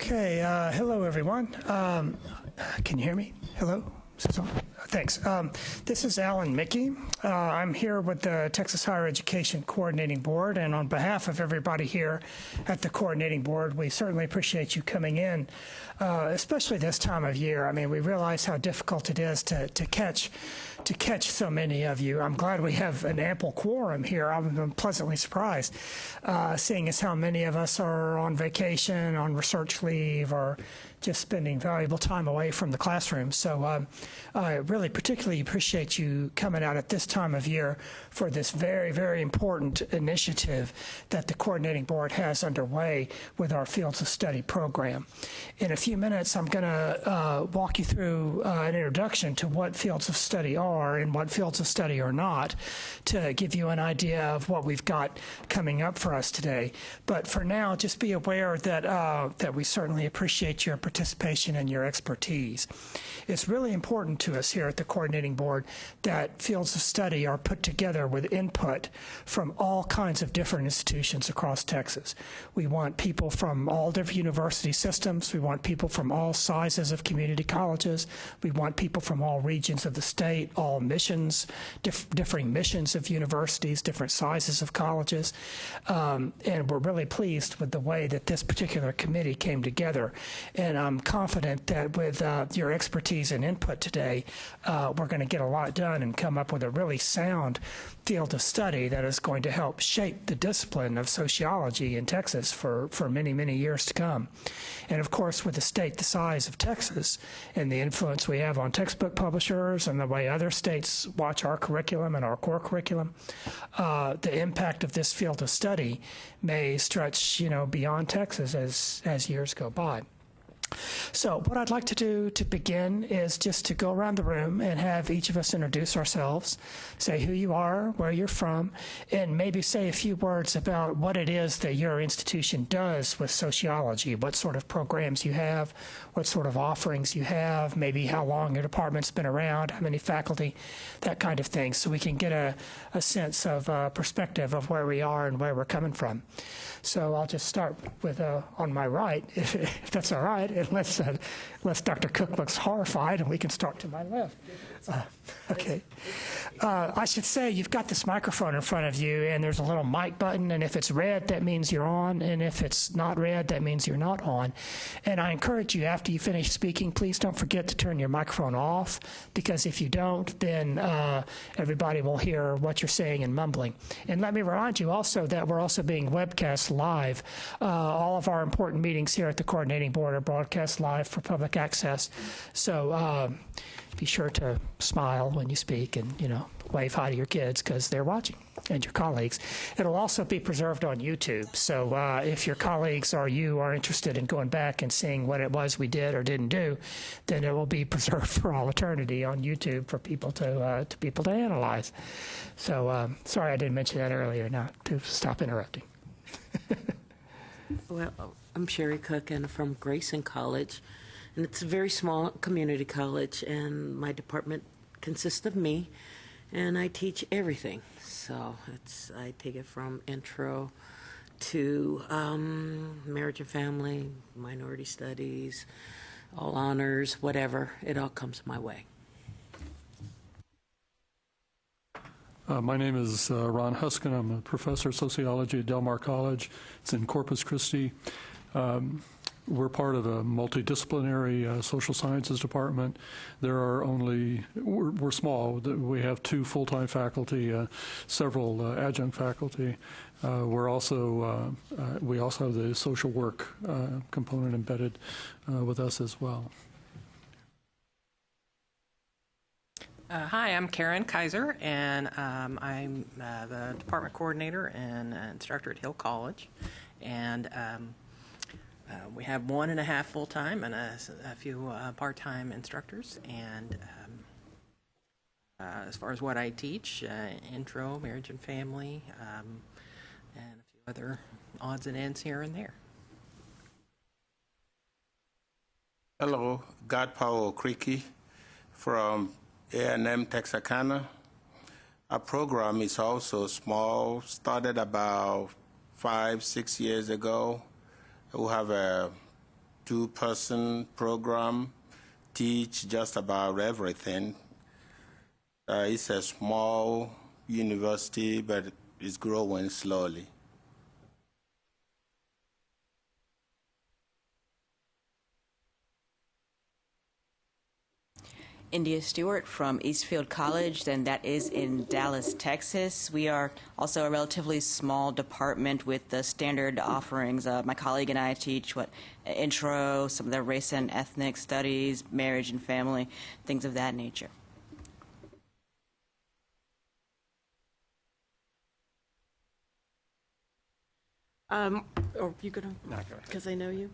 Okay, hello everyone. Can you hear me? Hello? Is this on? Thanks. This is Alan Mickey. I'm here with the Texas Higher Education Coordinating Board, and on behalf of everybody here at the Coordinating Board, we certainly appreciate you coming in, especially this time of year. I mean, we realize how difficult it is to catch so many of you. I'm glad we have an ample quorum here. I'm pleasantly surprised, seeing as how many of us are on vacation, on research leave, or just spending valuable time away from the classroom. So I really particularly appreciate you coming out at this time of year for this very, very important initiative that the Coordinating Board has underway with our Fields of Study program. In a few minutes, I'm going to walk you through an introduction to what Fields of Study are and what Fields of Study are not, to give you an idea of what we've got coming up for us today. But for now, just be aware that, that we certainly appreciate your participation and your expertise. It's really important to us here at the Coordinating Board that Fields of Study are put together with input from all kinds of different institutions across Texas. We want people from all different university systems. We want people from all sizes of community colleges. We want people from all regions of the state, all missions, differing missions of universities, different sizes of colleges. And we're really pleased with the way that this particular committee came together. And I'm confident that with your expertise and input today, we're going to get a lot done and come up with a really sound field of study that is going to help shape the discipline of sociology in Texas for many, many years to come. And of course, with a state the size of Texas and the influence we have on textbook publishers and the way other states watch our curriculum and our core curriculum, the impact of this field of study may stretch, beyond Texas as years go by. So what I'd like to do to begin is just to go around the room and have each of us introduce ourselves, say who you are, where you're from, and maybe say a few words about what it is that your institution does with sociology, what sort of programs you have, what sort of offerings you have, maybe how long your department's been around, how many faculty, that kind of thing, so we can get a sense of perspective of where we are and where we're coming from. So I'll just start with on my right, if that's all right, unless Dr. Cook looks horrified, and we can start to my left. Okay. I should say you've got this microphone in front of you, and there's a little mic button, and if it's red, that means you're on, and if it's not red, that means you're not on. And I encourage you, after you finish speaking, please don't forget to turn your microphone off, because if you don't, then everybody will hear what you're saying and mumbling. And let me remind you also that we're also being webcast live. All of our important meetings here at the Coordinating Board are broadcast live for public access. So be sure to smile when you speak and, wave hi to your kids because they're watching, and your colleagues. It'll also be preserved on YouTube. So if your colleagues or you are interested in going back and seeing what it was we did or didn't do, then it will be preserved for all eternity on YouTube for people to analyze. So sorry I didn't mention that earlier. Now to stop interrupting. Well, I'm Sherry Cookin from Garrison College, and it's a very small community college, and my department consists of me, and I teach everything. So I take it from intro to marriage and family, minority studies, all honors, whatever. It all comes my way. My name is Ron Husk, and I'm a professor of sociology at Del Mar College. It's in Corpus Christi. We're part of a multidisciplinary social sciences department. There are we're small. We have 2 full-time faculty, several adjunct faculty. We also have the social work component embedded with us as well. Hi, I'm Karen Kaiser, and I'm the department coordinator and instructor at Hill College. And we have 1.5 full-time and a few part-time instructors. And as far as what I teach, intro, marriage and family, and a few other odds and ends here and there. Hello, Paulo Rivera from A&M Texarkana. Our program is also small, started about 5-6 years ago. We have a two-person program, teach just about everything. It's a small university, but it's growing slowly. India Stewart from Eastfield College, and that is in Dallas, Texas. We are also a relatively small department with the standard offerings. My colleague and I teach intro, some of the race and ethnic studies, marriage and family, things of that nature. Or you gonna? Because I know you.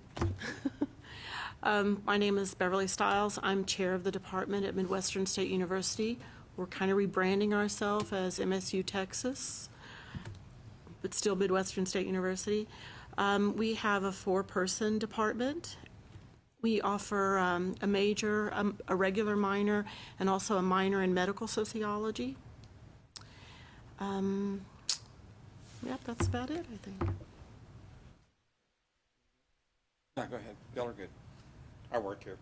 My name is Beverly Stiles. I'm chair of the department at Midwestern State University. We're kind of rebranding ourselves as MSU Texas, but still Midwestern State University. We have a 4-person department. We offer a major, a regular minor, and also a minor in medical sociology. Yep, that's about it, I think. No, go ahead. Y'all are good. I work here.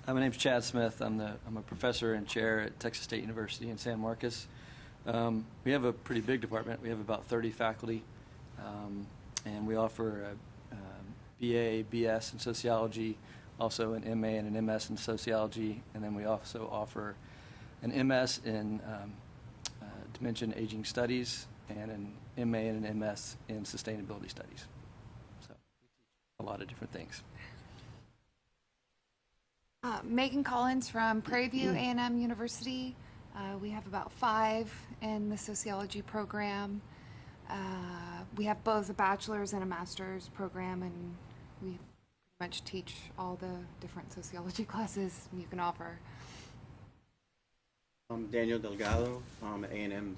My name's Chad Smith. I'm a professor and chair at Texas State University in San Marcos. We have a pretty big department. We have about 30 faculty, and we offer a BA, BS in sociology, also an MA and an MS in sociology, and then we also offer an MS in dementia and aging studies and an MA and an MS in sustainability studies. A lot of different things. Megan Collins from Prairie View A&M University. We have about 5 in the sociology program. We have both a bachelor's and a master's program, and we pretty much teach all the different sociology classes you can offer. I'm Daniel Delgado from A&M.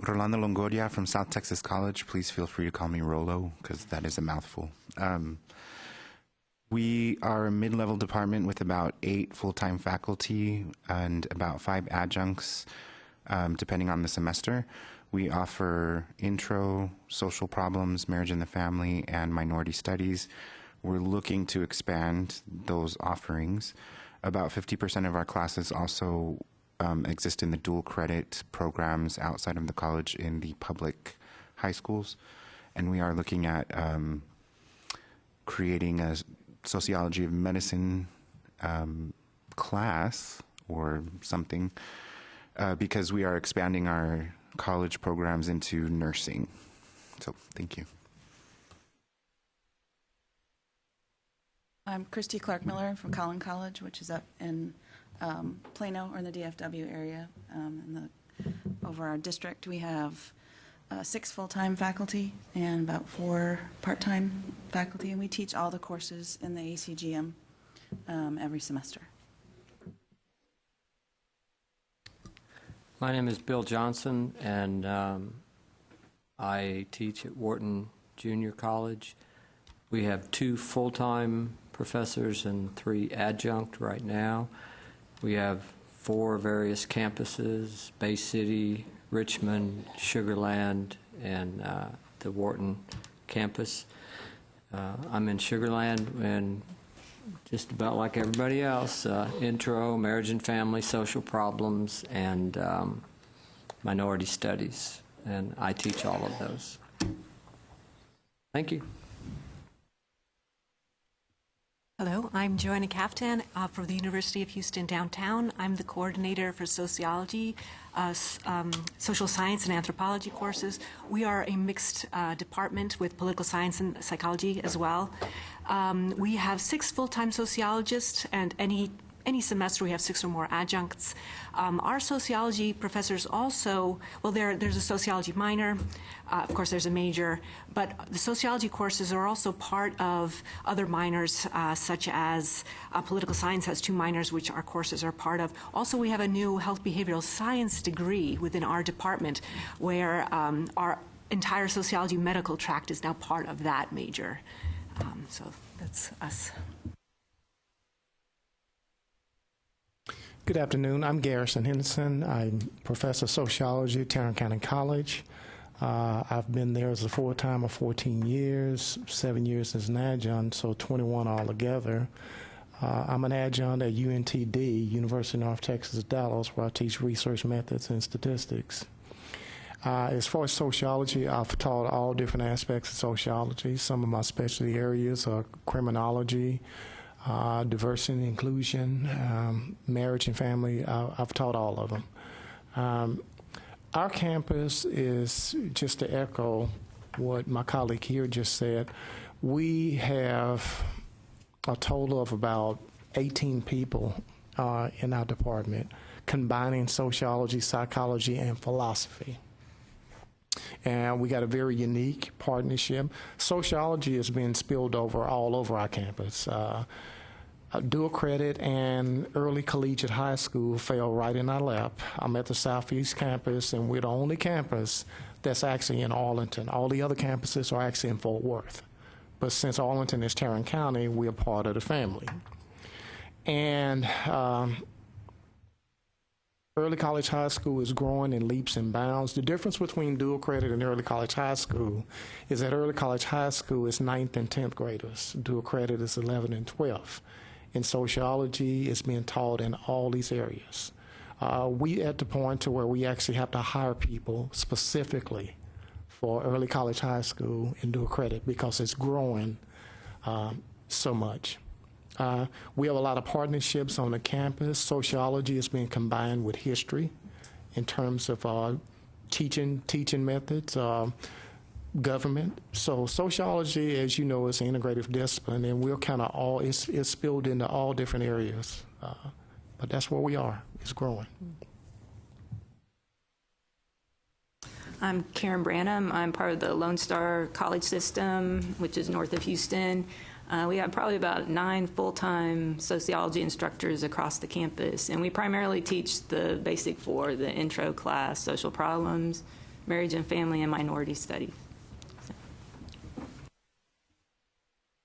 Rolando Longoria from South Texas College. Please feel free to call me Rolo, because that is a mouthful. We are a mid-level department with about 8 full-time faculty and about 5 adjuncts, depending on the semester. We offer intro, social problems, marriage and the family, and minority studies. We're looking to expand those offerings. About 50% of our classes also exist in the dual credit programs outside of the college in the public high schools. And we are looking at creating a sociology of medicine class or something because we are expanding our college programs into nursing. So thank you. I'm Christy Clark Miller from Collin College, which is up in Plano or in the DFW area. Over our district, we have 6 full-time faculty and about 4 part-time faculty, and we teach all the courses in the ACGM every semester. My name is Bill Johnson, and I teach at Wharton Junior College. We have 2 full-time professors and 3 adjunct right now. We have 4 various campuses: Bay City, Richmond, Sugar Land, and the Wharton campus. I'm in Sugar Land, and just about like everybody else, intro, marriage and family, social problems, and minority studies, and I teach all of those. Thank you. Hello, I'm Joanna Captain for the University of Houston Downtown. I'm the coordinator for sociology, social science, and anthropology courses. We are a mixed department with political science and psychology as well. We have 6 full-time sociologists, and any semester we have 6 or more adjuncts. Our sociology professors also, well, there's a sociology minor, of course there's a major, but the sociology courses are also part of other minors, such as political science has 2 minors, which our courses are part of. Also, we have a new health behavioral science degree within our department, where our entire sociology medical tract is now part of that major. So that's us. Good afternoon. I'm Garrison Henderson. I'm professor of sociology at Tarrant County College. I've been there as a full-timer 14 years, 7 years as an adjunct, so 21 altogether. I'm an adjunct at UNTD, University of North Texas, Dallas, where I teach research methods and statistics. As far as sociology, I've taught all different aspects of sociology. Some of my specialty areas are criminology, diversity and inclusion, marriage and family. I've taught all of them. Our campus is, just to echo what my colleague here just said, we have a total of about 18 people in our department, combining sociology, psychology, and philosophy. And we got a very unique partnership. Sociology has been spilled over all over our campus. Dual credit and early collegiate high school fell right in our lap. I'm at the Southeast campus, and we're the only campus that's actually in Arlington. All the other campuses are actually in Fort Worth. But since Arlington is Tarrant County, we're part of the family. And early college high school is growing in leaps and bounds. The difference between dual credit and early college high school is that early college high school is 9th and 10th graders. Dual credit is 11th and 12th. And sociology is being taught in all these areas. We at the point to where we actually have to hire people specifically for early college high school and dual credit because it's growing so much. We have a lot of partnerships on the campus. Sociology is being combined with history in terms of teaching methods, government. So sociology, as you know, is an integrative discipline, and we're kind of all, it's spilled into all different areas. But that's where we are. It's growing. I'm Karen Branham. I'm part of the Lone Star College System, which is north of Houston. We have probably about 9 full-time sociology instructors across the campus, and we primarily teach the basic 4, the intro class, social problems, marriage and family, and minority studies.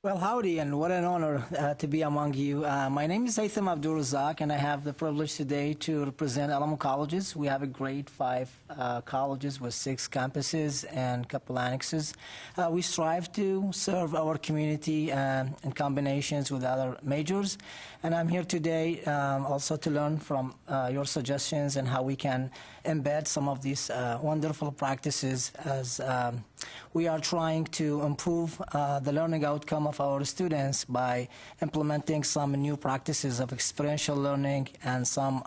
Well, howdy, and what an honor to be among you. My name is Haytham Abdul Razak, and I have the privilege today to represent Alamo Colleges. We have a grade 5 colleges with 6 campuses and a couple annexes. We strive to serve our community in combinations with other majors, and I'm here today also to learn from your suggestions and how we can embed some of these wonderful practices as we are trying to improve the learning outcome of our students by implementing some new practices of experiential learning and some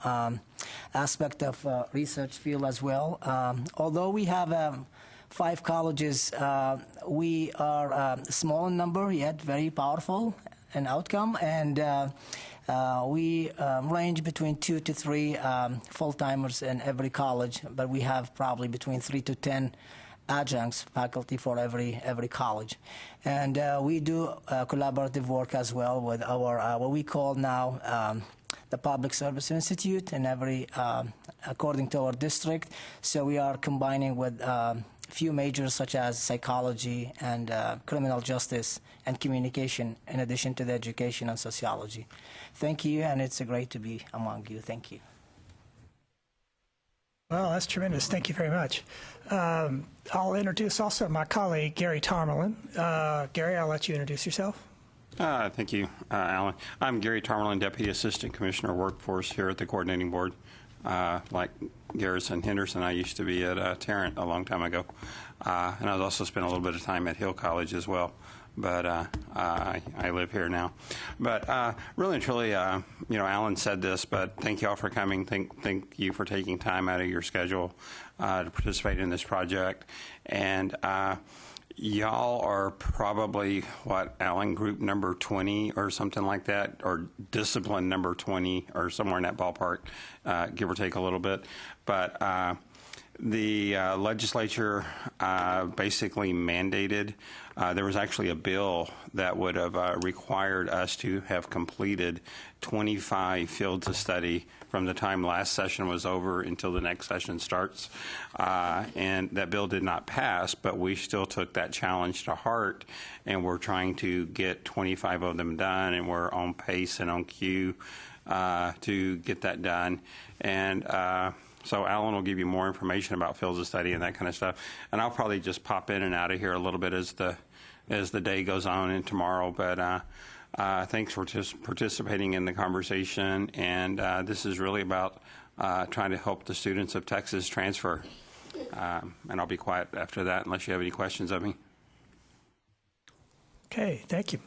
aspect of research field as well. Although we have 5 colleges, we are small in number yet very powerful in outcome, and we range between 2 to 3 full-timers in every college, but we have probably between 3 to 10 adjuncts faculty for every college. And we do collaborative work as well with our what we call now the Public Service Institute in every according to our district. So we are combining with few majors such as psychology and criminal justice and communication, in addition to the education and sociology. Thank you, and it's great to be among you. Thank you. Well, that's tremendous. Thank you very much. I'll introduce also my colleague, Gary Tomlin. Gary, I'll let you introduce yourself. Thank you, Alan. I'm Gary Tomlin, Deputy Assistant Commissioner Workforce here at the Coordinating Board. Like Garrison Henderson, I used to be at Tarrant a long time ago. And I've also spent a little bit of time at Hill College as well. But I live here now. But really and truly, you know, Alan said this, but thank you all for coming. Thank you for taking time out of your schedule to participate in this project. And y'all are probably, what, Alan, group number 20 or something like that, or discipline number 20 or somewhere in that ballpark, give or take a little bit. But the legislature basically mandated, there was actually a bill that would have required us to have completed 25 fields of study from the time last session was over until the next session starts. And that bill did not pass, but we still took that challenge to heart, and we're trying to get 25 of them done, and we're on pace and on cue to get that done. And so Alan will give you more information about fields of study and that kind of stuff. And I'll probably just pop in and out of here a little bit as the day goes on and tomorrow. But thanks for participating in the conversation. And this is really about trying to help the students of Texas transfer. And I'll be quiet after that unless you have any questions of me. Okay, thank you.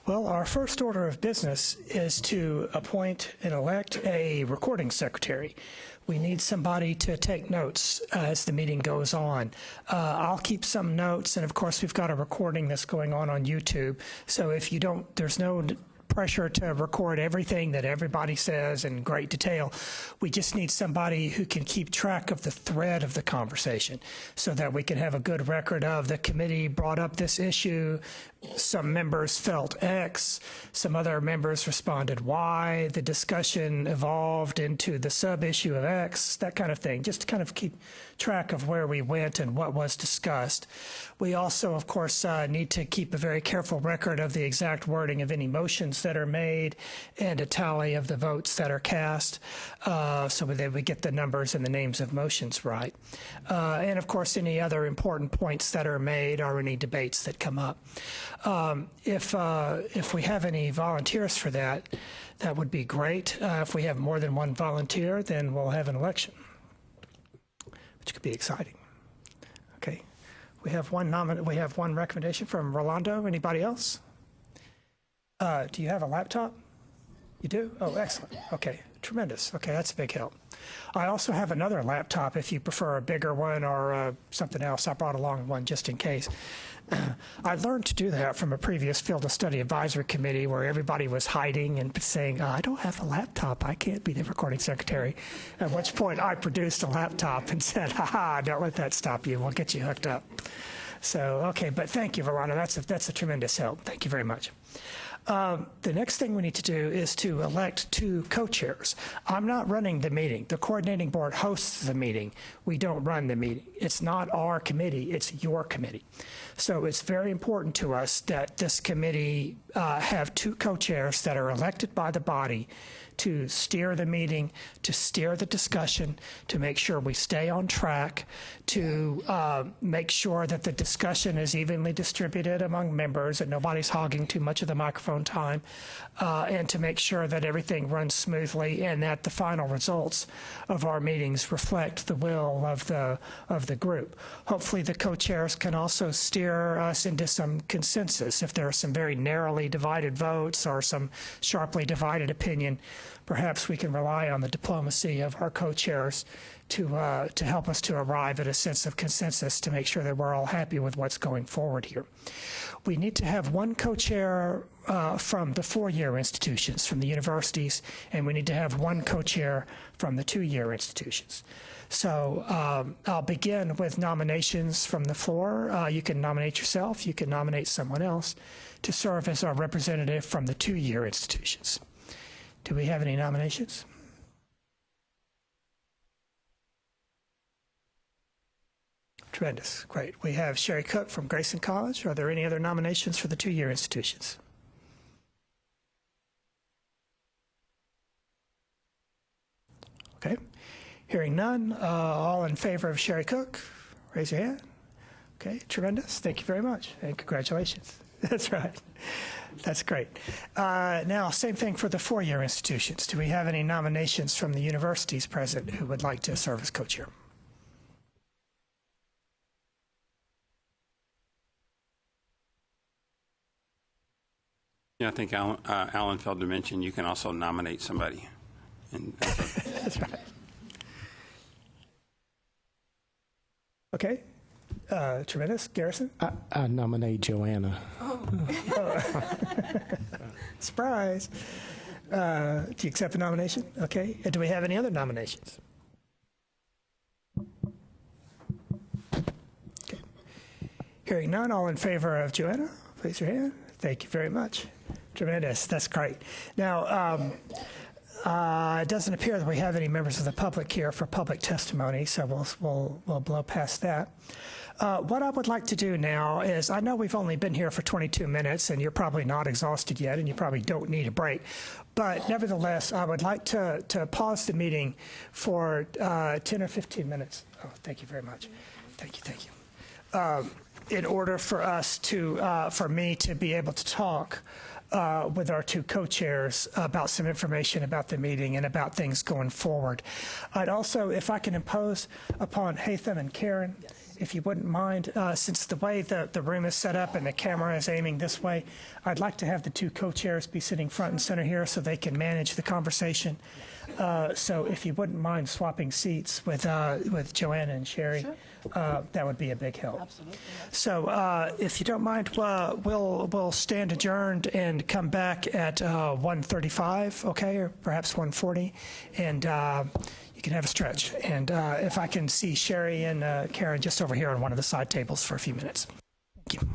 Well, our first order of business is to appoint and elect a recording secretary. We need somebody to take notes as the meeting goes on. I'll keep some notes, and of course we've got a recording that's going on YouTube. So if you don't, there's no pressure to record everything that everybody says in great detail. We just need somebody who can keep track of the thread of the conversation so that we can have a good record of the committee brought up this issue. Some members felt X, some other members responded Y, the discussion evolved into the sub-issue of X, that kind of thing, just to kind of keep track of where we went and what was discussed. We also, of course, need to keep a very careful record of the exact wording of any motions that are made and a tally of the votes that are cast so that we get the numbers and the names of motions right. And, of course, any other important points that are made or any debates that come up. If we have any volunteers for that, that would be great. If we have more than one volunteer, then we'll have an election, which could be exciting. Okay, we have one recommendation from Rolando. Anybody else? Do you have a laptop? You do? Oh, excellent. Okay, tremendous. Okay, that's a big help. I also have another laptop if you prefer a bigger one or something else. I brought along one just in case. I learned to do that from a previous field of study advisory committee where everybody was hiding and saying, I don't have a laptop, I can't be the recording secretary. At which point I produced a laptop and said, ha, don't let that stop you, we'll get you hooked up. So, okay, but thank you, Rolando, that's a tremendous help. Thank you very much. The next thing we need to do is to elect 2 co-chairs. I'm not running the meeting. The coordinating board hosts the meeting. We don't run the meeting. It's not our committee, it's your committee. So it's very important to us that this committee have 2 co-chairs that are elected by the body to steer the meeting, to steer the discussion, to make sure we stay on track, to make sure that the discussion is evenly distributed among members and nobody's hogging too much of the microphone time, and to make sure that everything runs smoothly and that the final results of our meetings reflect the will of the group. Hopefully the co-chairs can also steer us into some consensus. If there are some very narrowly divided votes or some sharply divided opinion, perhaps we can rely on the diplomacy of our co-chairs to help us to arrive at a sense of consensus to make sure that we're all happy with what's going forward here. We need to have one co-chair from the 4-year institutions, from the universities, and we need to have one co-chair from the 2-year institutions. So I'll begin with nominations from the floor. You can nominate yourself. You can nominate someone else to serve as our representative from the 2-year institutions. Do we have any nominations? Tremendous. Great. We have Sherry Cook from Grayson College. Are there any other nominations for the 2-year institutions? Okay. Hearing none, all in favor of Sherry Cook, raise your hand. Okay, tremendous. Thank you very much, and congratulations. That's right. That's great. Now, same thing for the four-year institutions. Do we have any nominations from the universities present who would like to serve as co-chair? Yeah, I think Alan failed to mention you can also nominate somebody. That's right. Okay. Tremendous. Garrison? I nominate Joanna. Surprise. Do you accept the nomination? Okay. And do we have any other nominations? Okay. Hearing none, all in favor of Joanna, raise your hand. Thank you very much. Tremendous. That's great. Now, it doesn't appear that we have any members of the public here for public testimony, so we'll blow past that. What I would like to do now is, I know we've only been here for 22 minutes, and you're probably not exhausted yet, and you probably don't need a break. But nevertheless, I would like to pause the meeting for 10 or 15 minutes. Oh, thank you very much. Thank you. In order for us to, for me to be able to talk with our two co-chairs about some information about the meeting and about things going forward. I'd also, if I can impose upon Hatham and Karen, if you wouldn't mind, since the way the room is set up and the camera is aiming this way, I'd like to have the two co-chairs be sitting front and center here so they can manage the conversation. So if you wouldn't mind swapping seats with Joanna and Sherry, sure. That would be a big help. Absolutely. So if you don't mind, we'll stand adjourned and come back at 1:35, okay, or perhaps 1:40, and you can have a stretch. And if I can see Sherry and Karen just over here on one of the side tables for a few minutes. Thank you.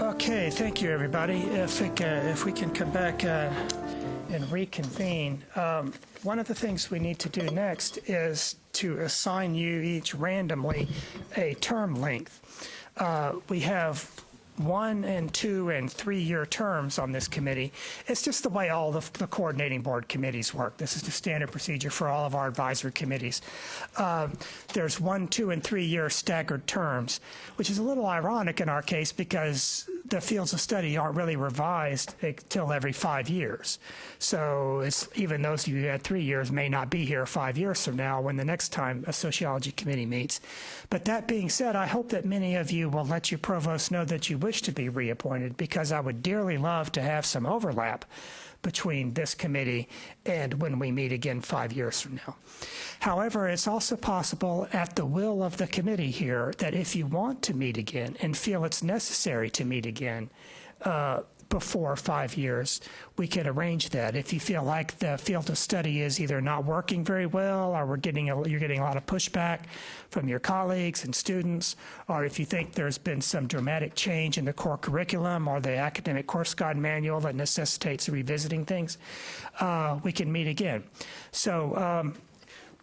Okay, thank you, everybody. If we can come back and reconvene. One of the things we need to do next is to assign you each randomly a term length. We have 1 and 2 and 3 year terms on this committee. It's just the way all the coordinating board committees work. This is the standard procedure for all of our advisory committees. There's 1, 2, and 3 year staggered terms, which is a little ironic in our case because the fields of study aren't really revised until every 5 years. So it's, even those of you who had 3 years may not be here 5 years from now when the next time a sociology committee meets. But that being said, I hope that many of you will let your provost know that you wish to be reappointed, because I would dearly love to have some overlap between this committee and when we meet again 5 years from now. However, it's also possible at the will of the committee here that if you want to meet again and feel it's necessary to meet again before 5 years, we can arrange that. If you feel like the field of study is either not working very well, or you're getting a lot of pushback from your colleagues and students, or if you think there's been some dramatic change in the core curriculum or the academic course guide manual that necessitates revisiting things, we can meet again. So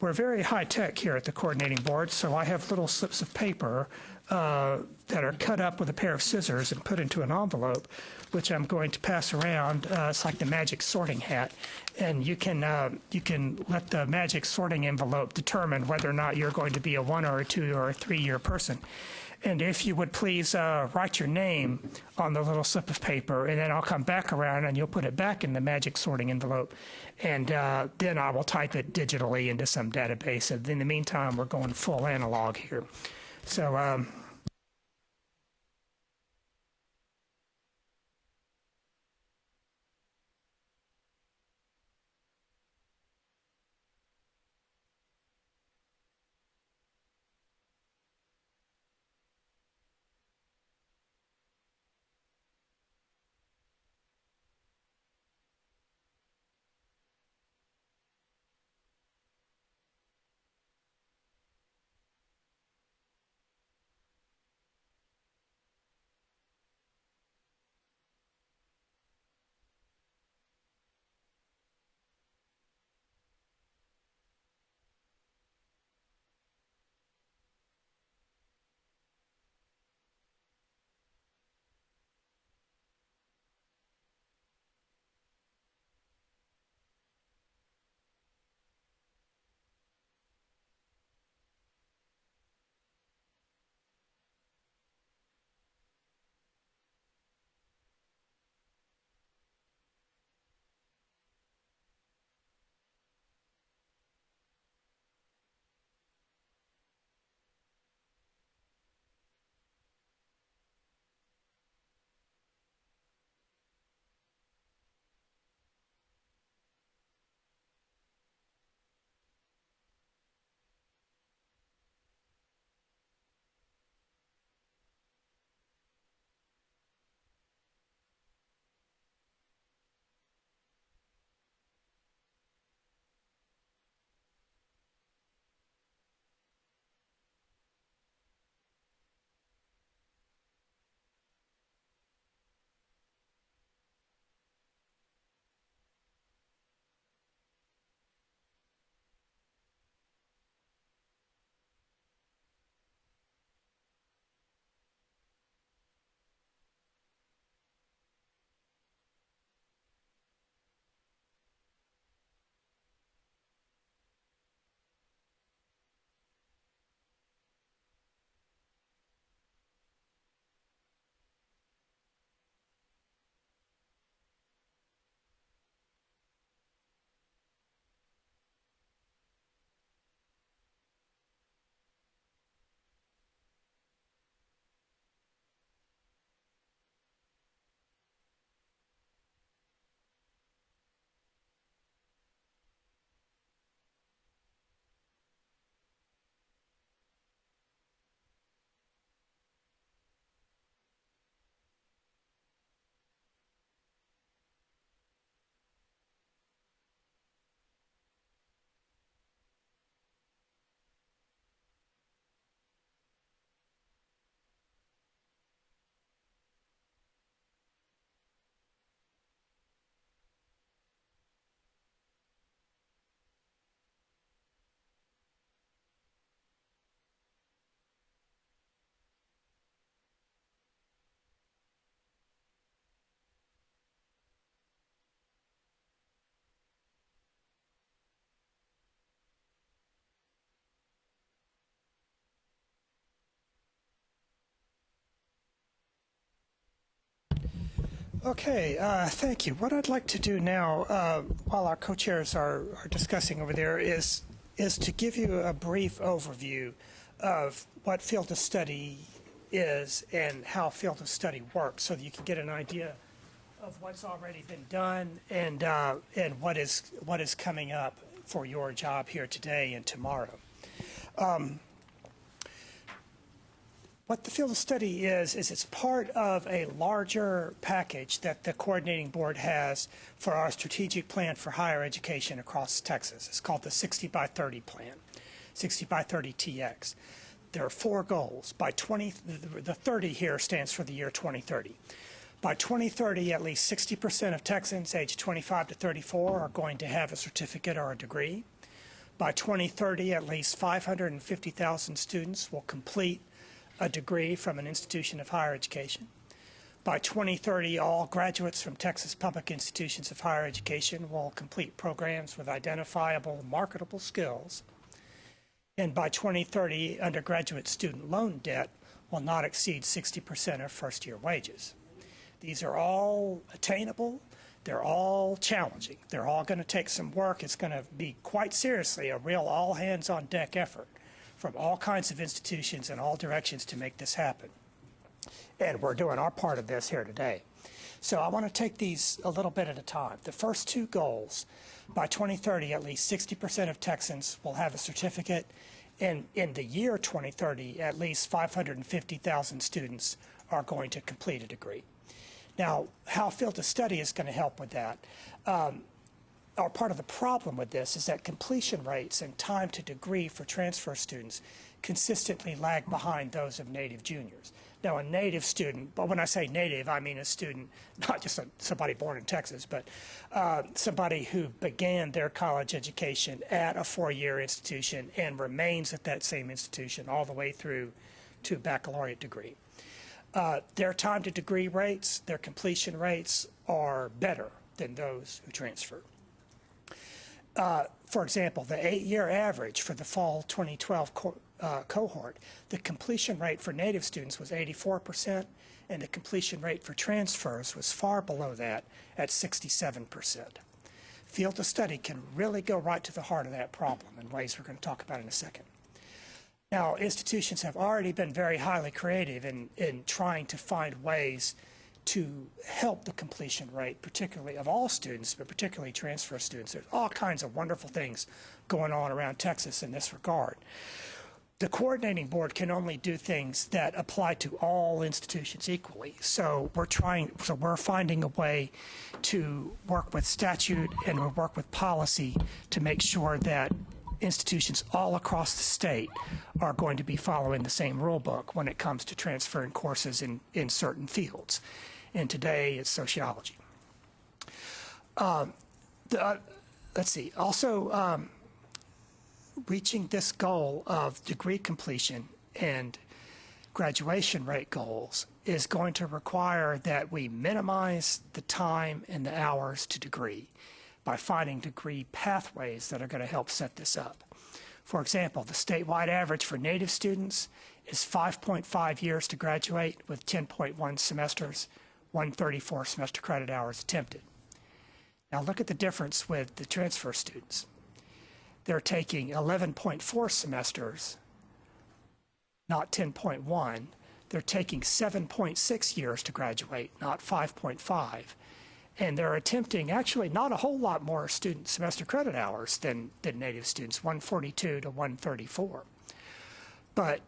we're very high tech here at the coordinating board, so I have little slips of paper that are cut up with a pair of scissors and put into an envelope, which I'm going to pass around. It's like the magic sorting hat, and you can let the magic sorting envelope determine whether or not you're going to be a 1 or a 2 or a 3 year person. And if you would please write your name on the little slip of paper, and then I'll come back around and you'll put it back in the magic sorting envelope, and then I will type it digitally into some database. And in the meantime, we're going full analog here. So Okay, thank you. What I'd like to do now, while our co-chairs are discussing over there, is to give you a brief overview of what field of study is and how field of study works, so that you can get an idea of what's already been done and what is coming up for your job here today and tomorrow. What the field of study is it's part of a larger package that the coordinating board has for our strategic plan for higher education across Texas. It's called the 60 by 30 plan, 60 by 30 TX. There are 4 goals. By the 30 here stands for the year 2030. By 2030, at least 60% of Texans aged 25 to 34 are going to have a certificate or a degree. By 2030, at least 550,000 students will complete a degree from an institution of higher education. By 2030, all graduates from Texas public institutions of higher education will complete programs with identifiable, marketable skills. And by 2030, undergraduate student loan debt will not exceed 60% of first-year wages. These are all attainable. They're all challenging. They're all going to take some work. It's going to be quite seriously a real all-hands-on-deck effort from all kinds of institutions in all directions to make this happen. And we're doing our part of this here today. So I want to take these a little bit at a time. The first 2 goals, by 2030, at least 60% of Texans will have a certificate. And in the year 2030, at least 550,000 students are going to complete a degree. Now, how field of study is going to help with that? Or part of the problem with this is that completion rates and time to degree for transfer students consistently lag behind those of native juniors. Now, a native student, but when I say native, I mean a student, not just somebody born in Texas, but somebody who began their college education at a 4-year institution and remains at that same institution all the way through to baccalaureate degree. Their time to degree rates, their completion rates are better than those who transfer. For example, the 8-year average for the fall 2012 cohort, the completion rate for native students was 84%, and the completion rate for transfers was far below that at 67%. Field of study can really go right to the heart of that problem in ways we're going to talk about in a second. Now, institutions have already been very highly creative in trying to find ways to help the completion rate, particularly of all students, but particularly transfer students. There's all kinds of wonderful things going on around Texas in this regard. The coordinating board can only do things that apply to all institutions equally. So we're finding a way to work with statute and we'll work with policy to make sure that institutions all across the state are going to be following the same rule book when it comes to transferring courses in certain fields. And today it's sociology. Let's see. Also, reaching this goal of degree completion and graduation rate goals is going to require that we minimize the time and the hours to degree by finding degree pathways that are going to help set this up. For example, the statewide average for native students is 5.5 years to graduate with 10.1 semesters, 134 semester credit hours attempted. Now look at the difference with the transfer students. They're taking 11.4 semesters, not 10.1. They're taking 7.6 years to graduate, not 5.5. And they're attempting actually not a whole lot more student semester credit hours than native students, 142 to 134. But,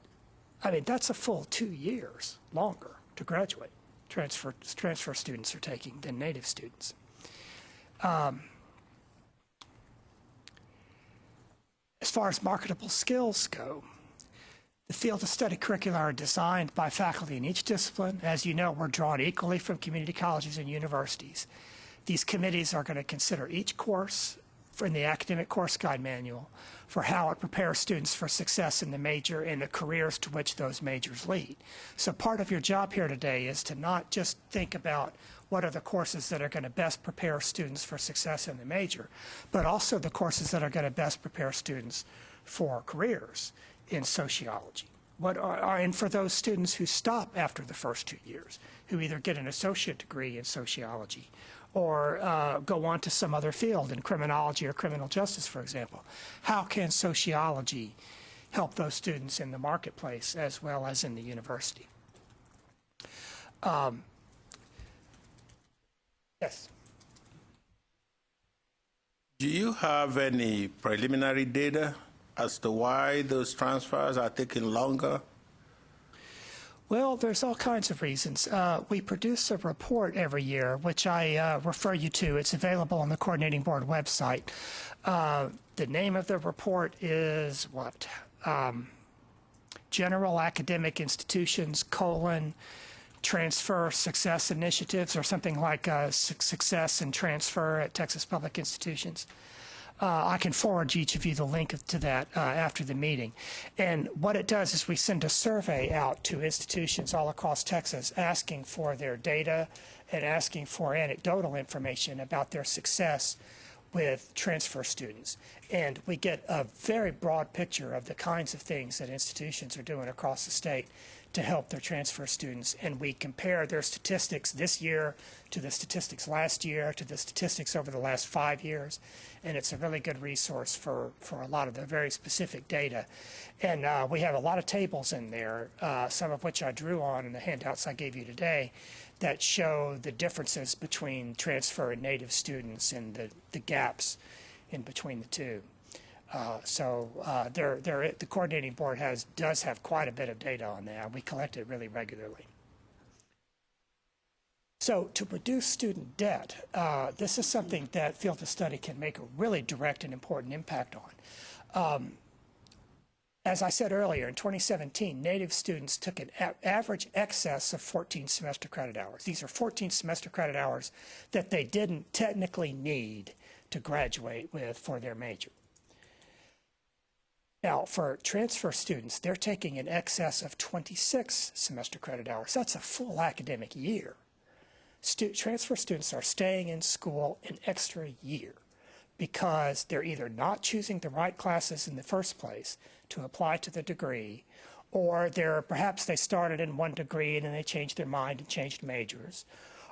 I mean, that's a full 2 years longer to graduate. Transfer students are taking than native students. As far as marketable skills go, the field of study curricula are designed by faculty in each discipline. As you know, we're drawn equally from community colleges and universities. These committees are going to consider each course in the academic course guide manual for how it prepares students for success in the major and the careers to which those majors lead. So part of your job here today is to not just think about what are the courses that are going to best prepare students for success in the major, but also the courses that are going to best prepare students for careers in sociology And for those students who stop after the first 2 years, who either get an associate degree in sociology or go on to some other field in criminology or criminal justice, for example, how can sociology help those students in the marketplace as well as in the university? Yes. Do you have any preliminary data as to why those transfers are taking longer? Well, there's all kinds of reasons. We produce a report every year, which I refer you to. It's available on the Coordinating Board website. The name of the report is what? General Academic Institutions, Transfer Success Initiatives, or something like Success and Transfer at Texas Public Institutions. I can forward each of you the link to that after the meeting. And what it does is we send a survey out to institutions all across Texas asking for their data and asking for anecdotal information about their success with transfer students. And we get a very broad picture of the kinds of things that institutions are doing across the state to help their transfer students. And we compare their statistics this year to the statistics last year to the statistics over the last 5 years. And it's a really good resource for a lot of the very specific data. And we have a lot of tables in there, some of which I drew on in the handouts I gave you today, that show the differences between transfer and native students and the gaps in between the two. The Coordinating Board does have quite a bit of data on that. We collect it really regularly. So to reduce student debt, this is something that field of study can make a really direct and important impact on. As I said earlier, in 2017, native students took an average excess of 14 semester credit hours. These are 14 semester credit hours that they didn't technically need to graduate with for their major. Now, for transfer students, they're taking an excess of 26 semester credit hours. That's a full academic year. Transfer students are staying in school an extra year because they're either not choosing the right classes in the first place to apply to the degree, or perhaps they started in one degree and then they changed their mind and changed majors,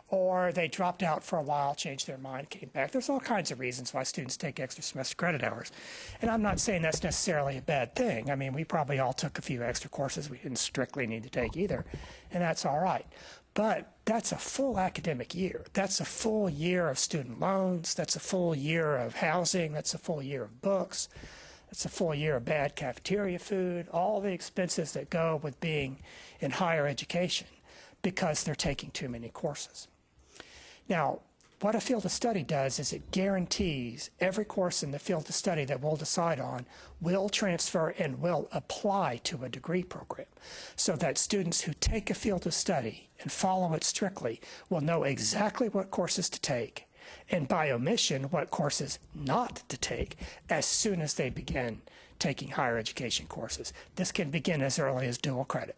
or they dropped out for a while, changed their mind, came back. There's all kinds of reasons why students take extra semester credit hours. And I'm not saying that's necessarily a bad thing. I mean, we probably all took a few extra courses we didn't strictly need to take either, and that's all right. But that's a full academic year. That's a full year of student loans. That's a full year of housing. That's a full year of books. That's a full year of bad cafeteria food, all the expenses that go with being in higher education because they're taking too many courses. Now, what a field of study does is it guarantees every course in the field of study that we'll decide on will transfer and will apply to a degree program, so that students who take a field of study and follow it strictly will know exactly what courses to take, and by omission, what courses not to take as soon as they begin taking higher education courses. This can begin as early as dual credit.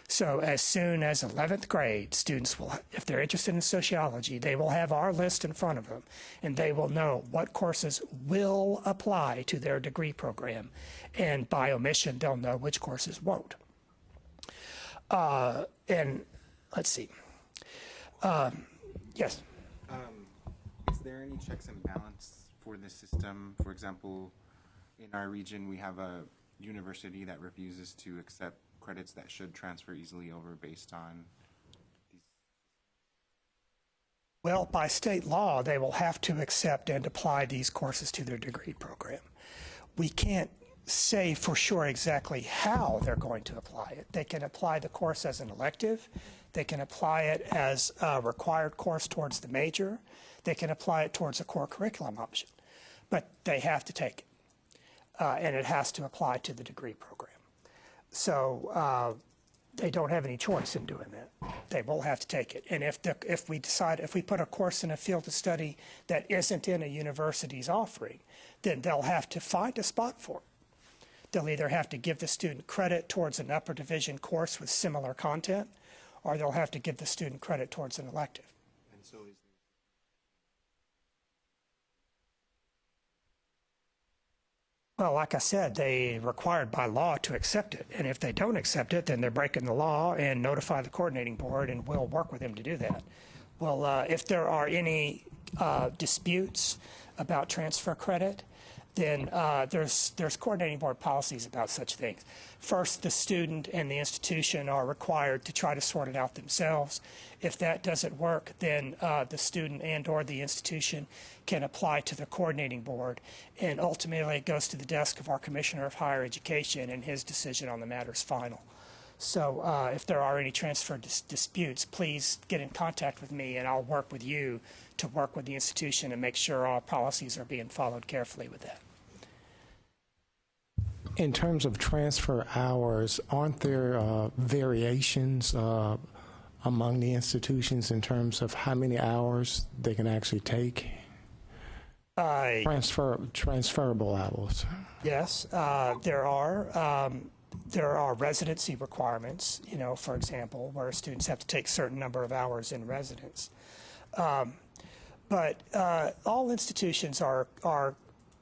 So as soon as 11th grade, students will, if they're interested in sociology, they will have our list in front of them, and they will know what courses will apply to their degree program. And by omission, they'll know which courses won't. And let's see. Yes? Is there any checks and balance for this system? For example, in our region, we have a university that refuses to accept credits that should transfer easily over based on these. Well, by state law, they will have to accept and apply these courses to their degree program. We can't say for sure exactly how they're going to apply it. They can apply the course as an elective. They can apply it as a required course towards the major. They can apply it towards a core curriculum option. But they have to take it. And it has to apply to the degree program. So they don't have any choice in doing that. They will have to take it. And if we put a course in a field of study that isn't in a university's offering, then they'll have to find a spot for it. They'll either have to give the student credit towards an upper division course with similar content, or they'll have to give the student credit towards an elective. And so is Well, like I said, they're required by law to accept it. And if they don't accept it, then they're breaking the law, and notify the coordinating board, and we'll work with them to do that. Well, if there are any disputes about transfer credit, then there's coordinating board policies about such things. First, the student and the institution are required to try to sort it out themselves. If that doesn't work, then the student and or the institution can apply to the coordinating board, and ultimately it goes to the desk of our Commissioner of Higher Education, and his decision on the matter is final. So if there are any transfer disputes, please get in contact with me, and I'll work with you to work with the institution and make sure our policies are being followed carefully with that. In terms of transfer hours, aren't there variations among the institutions in terms of how many hours they can actually take? Transferable hours. Yes, there are residency requirements, you know, for example, where students have to take a certain number of hours in residence. But all institutions are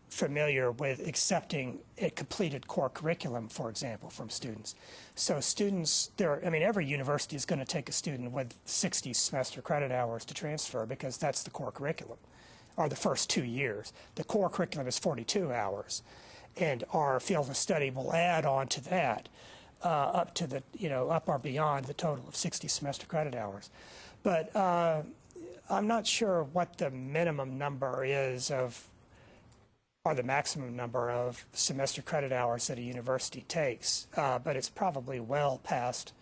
familiar with accepting a completed core curriculum, for example, from students. So students, every university is going to take a student with 60 semester credit hours to transfer, because that's the core curriculum, or the first 2 years. The core curriculum is 42 hours. And our field of study will add on to that up to the, up or beyond the total of 60 semester credit hours. But I'm not sure what the minimum number is or the maximum number of semester credit hours that a university takes, but it's probably well past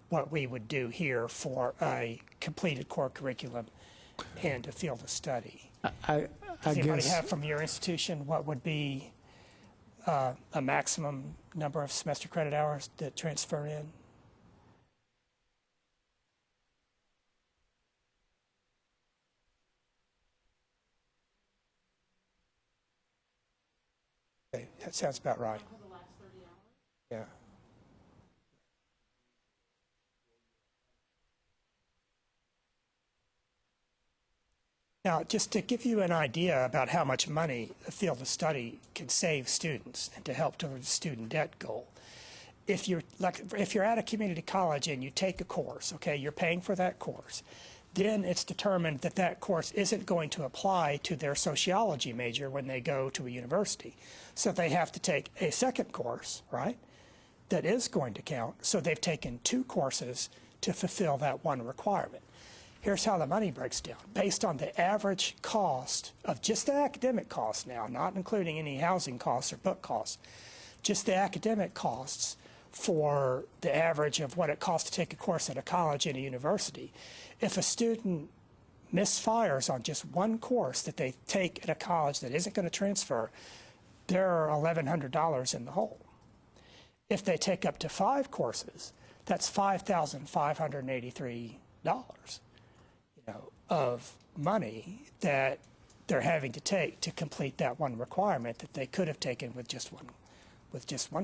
what we would do here for a completed core curriculum and a field of study. Does anybody have from your institution what would be a maximum number of semester credit hours that transfer in? Okay, that sounds about right. Yeah. Now, just to give you an idea about how much money a field of study can save students and to help toward the student debt goal, if you're at a community college and you take a course, okay, you're paying for that course, then it's determined that that course isn't going to apply to their sociology major when they go to a university. So they have to take a second course, right, that is going to count. So they've taken 2 courses to fulfill that one requirement. Here's how the money breaks down. Based on the average cost of just the academic costs now, not including any housing costs or book costs, just the academic costs for the average of what it costs to take a course at a college and a university. If a student misfires on just one course that they take at a college that isn't going to transfer, they're $1,100 in the hole. If they take up to 5 courses, that's $5,583. Of money that they're having to take to complete that one requirement that they could have taken with just one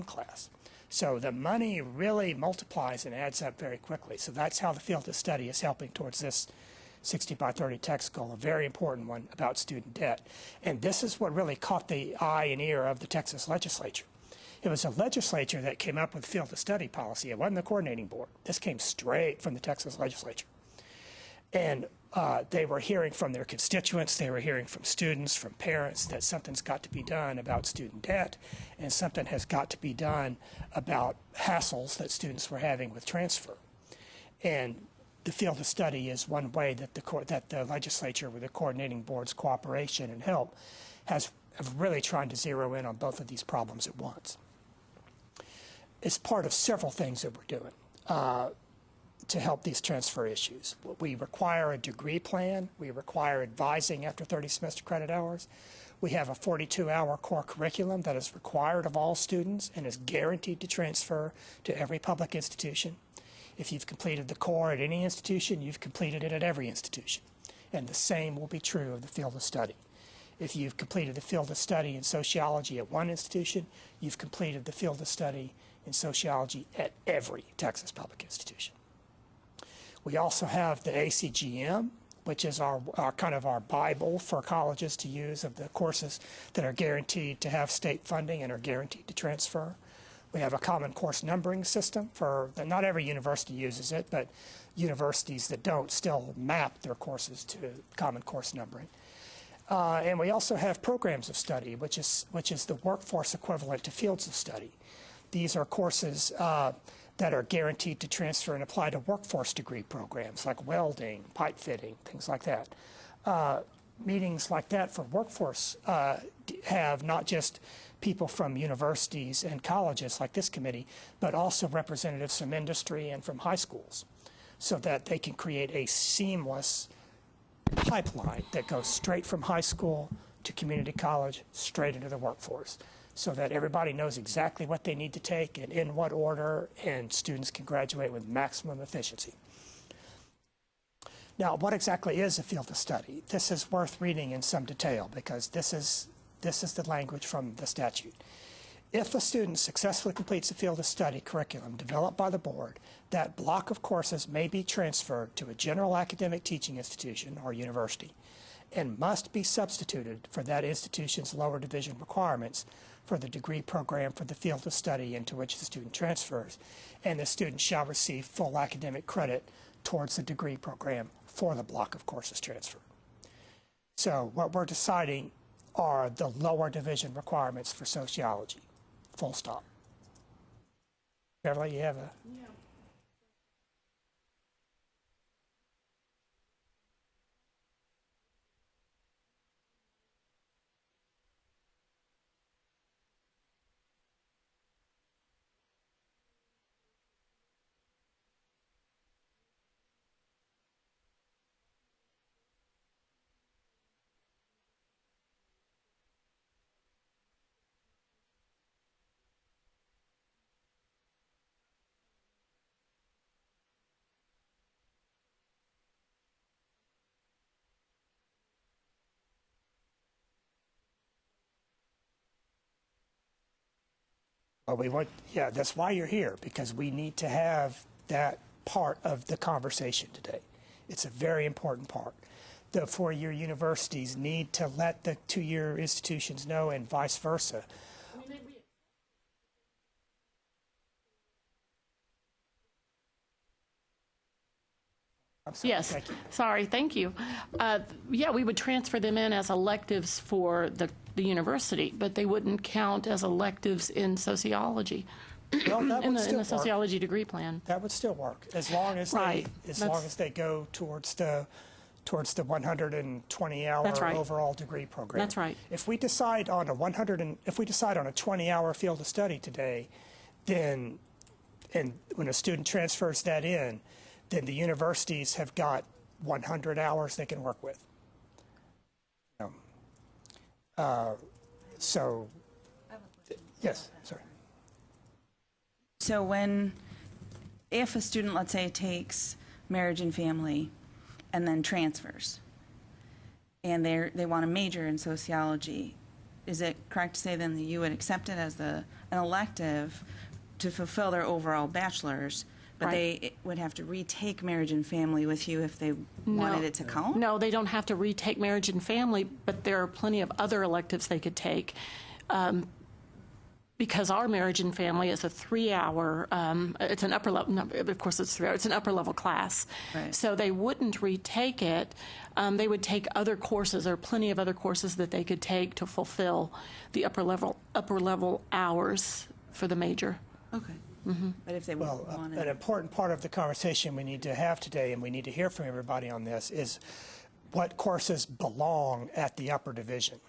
class. So the money really multiplies and adds up very quickly. So that's how the field of study is helping towards this 60 by 30 text goal, a very important one about student debt. And this is what really caught the eye and ear of the Texas legislature. It was a legislature that came up with field of study policy. It wasn't the coordinating board. This came straight from the Texas legislature. And they were hearing from their constituents, they were hearing from students, from parents, that something's got to be done about student debt, and something has got to be done about hassles that students were having with transfer. And the field of study is one way that the legislature, with the coordinating board's cooperation and help, have really trying to zero in on both of these problems at once. It's part of several things that we're doing to help these transfer issues. We require a degree plan. We require advising after 30 semester credit hours. We have a 42-hour core curriculum that is required of all students and is guaranteed to transfer to every public institution. If you've completed the core at any institution, you've completed it at every institution. And the same will be true of the field of study. If you've completed the field of study in sociology at one institution, you've completed the field of study in sociology at every Texas public institution. We also have the ACGM, which is our kind of our Bible for colleges to use of the courses that are guaranteed to have state funding and are guaranteed to transfer. We have a common course numbering system not every university uses it, but universities that don't still map their courses to common course numbering. And we also have programs of study, which is the workforce equivalent to fields of study. These are courses that are guaranteed to transfer and apply to workforce degree programs like welding, pipe fitting, things like that. Meetings like that for workforce have not just people from universities and colleges like this committee, but also representatives from industry and from high schools, so that they can create a seamless pipeline that goes straight from high school to community college, straight into the workforce, so that everybody knows exactly what they need to take and in what order, and students can graduate with maximum efficiency. Now, what exactly is a field of study? This is worth reading in some detail, because this is the language from the statute. If a student successfully completes a field of study curriculum developed by the board, that block of courses may be transferred to a general academic teaching institution or university and must be substituted for that institution's lower division requirements for the degree program for the field of study into which the student transfers, and the student shall receive full academic credit towards the degree program for the block of courses transferred. So what we're deciding are the lower division requirements for sociology. Full stop. Beverly, you have a... Yeah. Well, yeah, that's why you're here, because we need to have that part of the conversation today. It's a very important part. The four-year universities need to let the two-year institutions know, and vice versa. I'm sorry, Yes. thank you. Sorry, thank you. Yeah, we would transfer them in as electives for the university, but they wouldn't count as electives in sociology. Well, that would in still the sociology degree plan. That would still work, as long as Right. they go towards the 120-hour That's right. overall degree program. That's right. If we decide on a 20-hour field of study today, then, and when a student transfers that in, then the universities have got 100 hours they can work with. So, yes, sorry. So if a student, let's say, takes marriage and family and then transfers, and they want to major in sociology, is it correct to say then that you would accept it as an elective to fulfill their overall bachelor's, but Right. they would have to retake marriage and family with you if they wanted it to count? No, they don't have to retake marriage and family, but there are plenty of other electives they could take. Because our marriage and family is a 3-hour, it's an upper level, no, of course it's 3 hours, it's an upper level class. Right. So they wouldn't retake it. They would take other courses. There are plenty of other courses that they could take to fulfill the upper level hours for the major. Okay. Mm-hmm. But if they wanted... An important part of the conversation we need to have today, and we need to hear from everybody on this, is what courses belong at the upper division.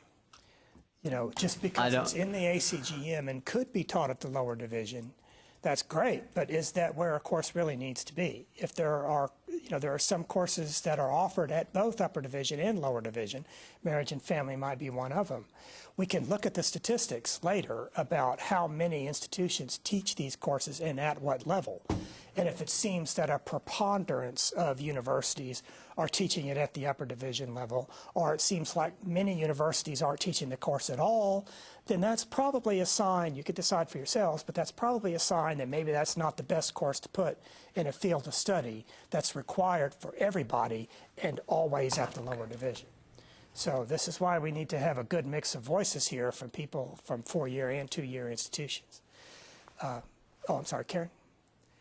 You know, just because it's in the ACGM and could be taught at the lower division, that's great, but is that where a course really needs to be? If there are some courses that are offered at both upper division and lower division, marriage and family might be one of them. We can look at the statistics later about how many institutions teach these courses and at what level. And if it seems that a preponderance of universities are teaching it at the upper division level, or it seems like many universities aren't teaching the course at all, then that's probably a sign, you could decide for yourselves, but that's probably a sign that maybe that's not the best course to put in a field of study that's required for everybody and always at the lower division. So this is why we need to have a good mix of voices here from people from 4-year and 2-year institutions. I'm sorry, Karen?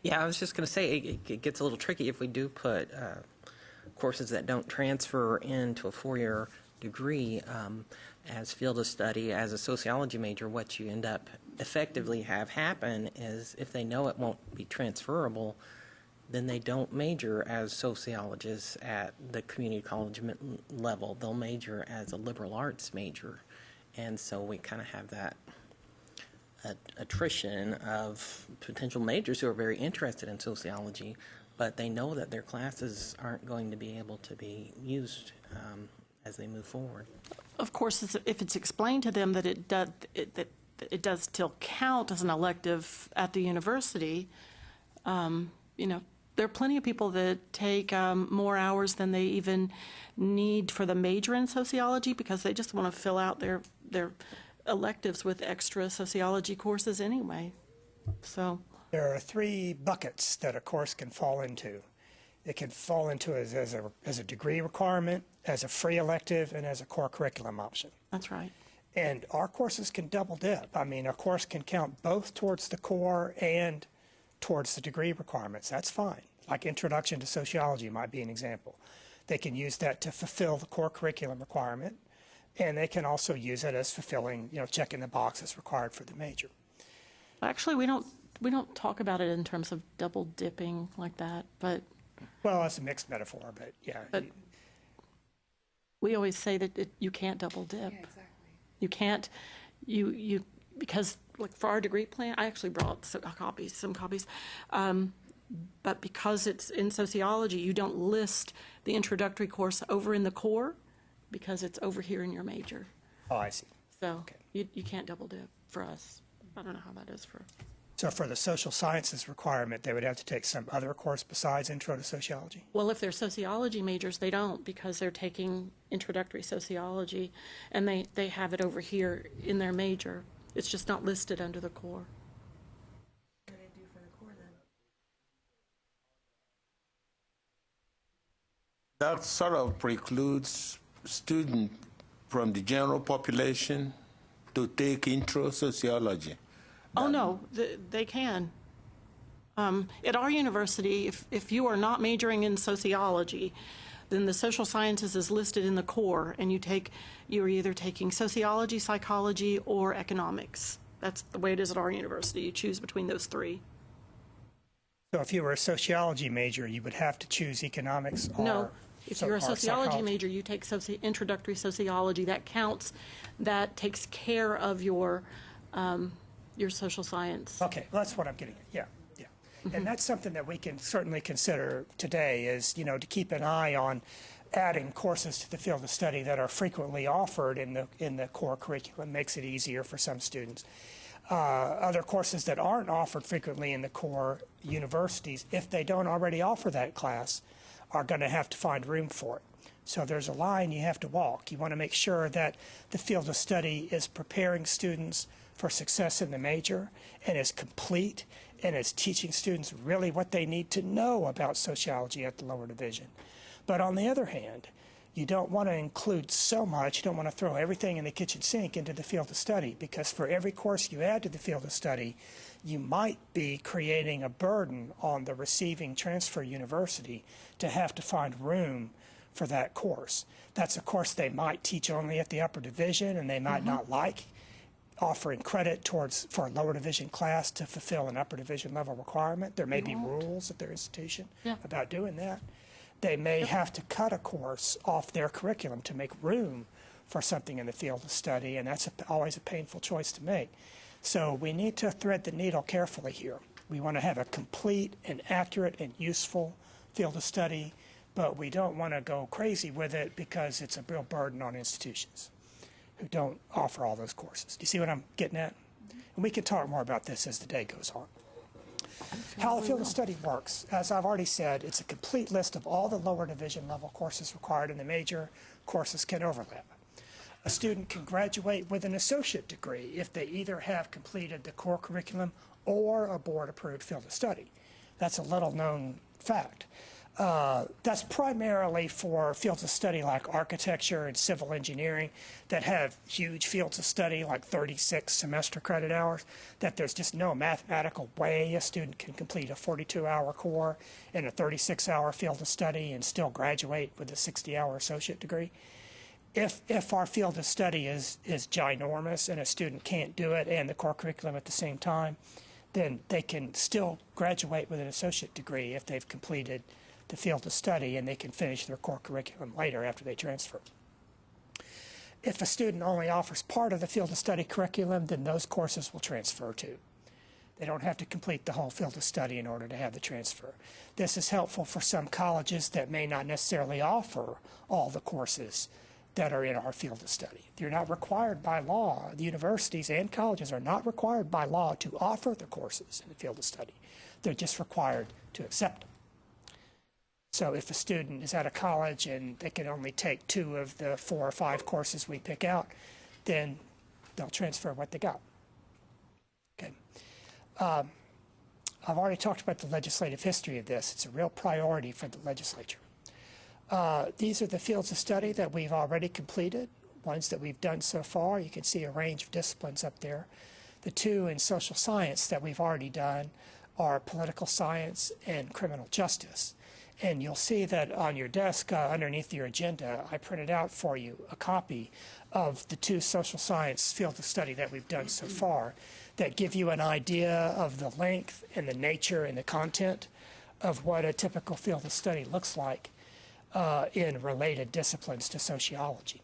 Yeah, I was just going to say it gets a little tricky if we do put courses that don't transfer into a 4-year degree as field of study. As a sociology major, what you end up effectively have happen is if they know it won't be transferable, then they don't major as sociologists at the community college level. They'll major as a liberal arts major. And so we kind of have that attrition of potential majors who are very interested in sociology, but they know that their classes aren't going to be able to be used as they move forward. Of course, if it's explained to them that it does still count as an elective at the university, you know, there are plenty of people that take more hours than they even need for the major in sociology because they just want to fill out their electives with extra sociology courses anyway. So there are 3 buckets that a course can fall into. It can fall into as a degree requirement, as a free elective, and as a core curriculum option. That's right. And our courses can double dip. I mean, a course can count both towards the core and towards the degree requirements. That's fine. Like Introduction to Sociology might be an example. They can use that to fulfill the core curriculum requirement, and they can also use it as fulfilling, you know, checking the boxes required for the major. Actually, we don't talk about it in terms of double dipping like that, but well, it's a mixed metaphor, but yeah. But we always say that you can't double dip. Yeah, exactly. You can't, because like for our degree plan, I actually brought some copies. But because it's in sociology, you don't list the introductory course over in the core because it's over here in your major. Oh, I see. So okay. you can't double dip for us. I don't know how that is for. So for the social sciences requirement, they would have to take some other course besides Intro to Sociology? Well, if they're sociology majors, they don't because they're taking introductory sociology, and they have it over here in their major. It's just not listed under the core. What do they do for the core then? That sort of precludes students from the general population to take intro sociology. Oh, no, they can. At our university, if you are not majoring in sociology, then the social sciences is listed in the core, and you're either taking sociology, psychology, or economics. That's the way it is at our university. You choose between those 3. So if you were a sociology major, you would have to choose economics or no. If you're a sociology major, you take introductory sociology. That counts. That takes care of your social science. Okay, well, that's what I'm getting at. Yeah. Mm-hmm. And that's something that we can certainly consider today is, you know, to keep an eye on adding courses to the field of study that are frequently offered in the core curriculum. Makes it easier for some students. Other courses that aren't offered frequently in the core universities, if they don't already offer that class, are going to have to find room for it. So there's a line you have to walk. You want to make sure that the field of study is preparing students for success in the major and is complete and is teaching students really what they need to know about sociology at the lower division. But on the other hand, you don't want to include so much, you don't want to throw everything in the kitchen sink into the field of study, because for every course you add to the field of study, you might be creating a burden on the receiving transfer university to have to find room for that course. That's a course they might teach only at the upper division, and they might not like offering credit for a lower division class to fulfill an upper division level requirement. There may be rules at their institution about doing that. They may have to cut a course off their curriculum to make room for something in the field of study, and that's always a painful choice to make. So we need to thread the needle carefully here. We want to have a complete and accurate and useful field of study, but we don't want to go crazy with it because it's a real burden on institutions who don't offer all those courses. Do you see what I'm getting at? And we can talk more about this as the day goes on. How the field of study works, as I've already said, it's a complete list of all the lower division level courses required, and the major courses can overlap. A student can graduate with an associate degree if they either have completed the core curriculum or a board-approved field of study. That's a little-known fact. That's primarily for fields of study like architecture and civil engineering that have huge fields of study like 36 semester credit hours, that there's just no mathematical way a student can complete a 42-hour core in a 36-hour field of study and still graduate with a 60-hour associate degree. If our field of study is ginormous and a student can't do it and the core curriculum at the same time, then they can still graduate with an associate degree if they've completed the field of study, and they can finish their core curriculum later after they transfer. If a student only offers part of the field of study curriculum, then those courses will transfer too. They don't have to complete the whole field of study in order to have the transfer. This is helpful for some colleges that may not necessarily offer all the courses that are in our field of study. They're not required by law. The universities and colleges are not required by law to offer the courses in the field of study. They're just required to accept them. So if a student is at a college and they can only take 2 of the 4 or 5 courses we pick out, then they'll transfer what they got. Okay. I've already talked about the legislative history of this. It's a real priority for the legislature. These are the fields of study that we've already completed, ones that we've done so far. You can see a range of disciplines up there. The 2 in social science that we've already done are political science and criminal justice. And you'll see that on your desk underneath your agenda, I printed out for you a copy of the 2 social science fields of study that we've done so far that give you an idea of the length and the nature and the content of what a typical field of study looks like in related disciplines to sociology.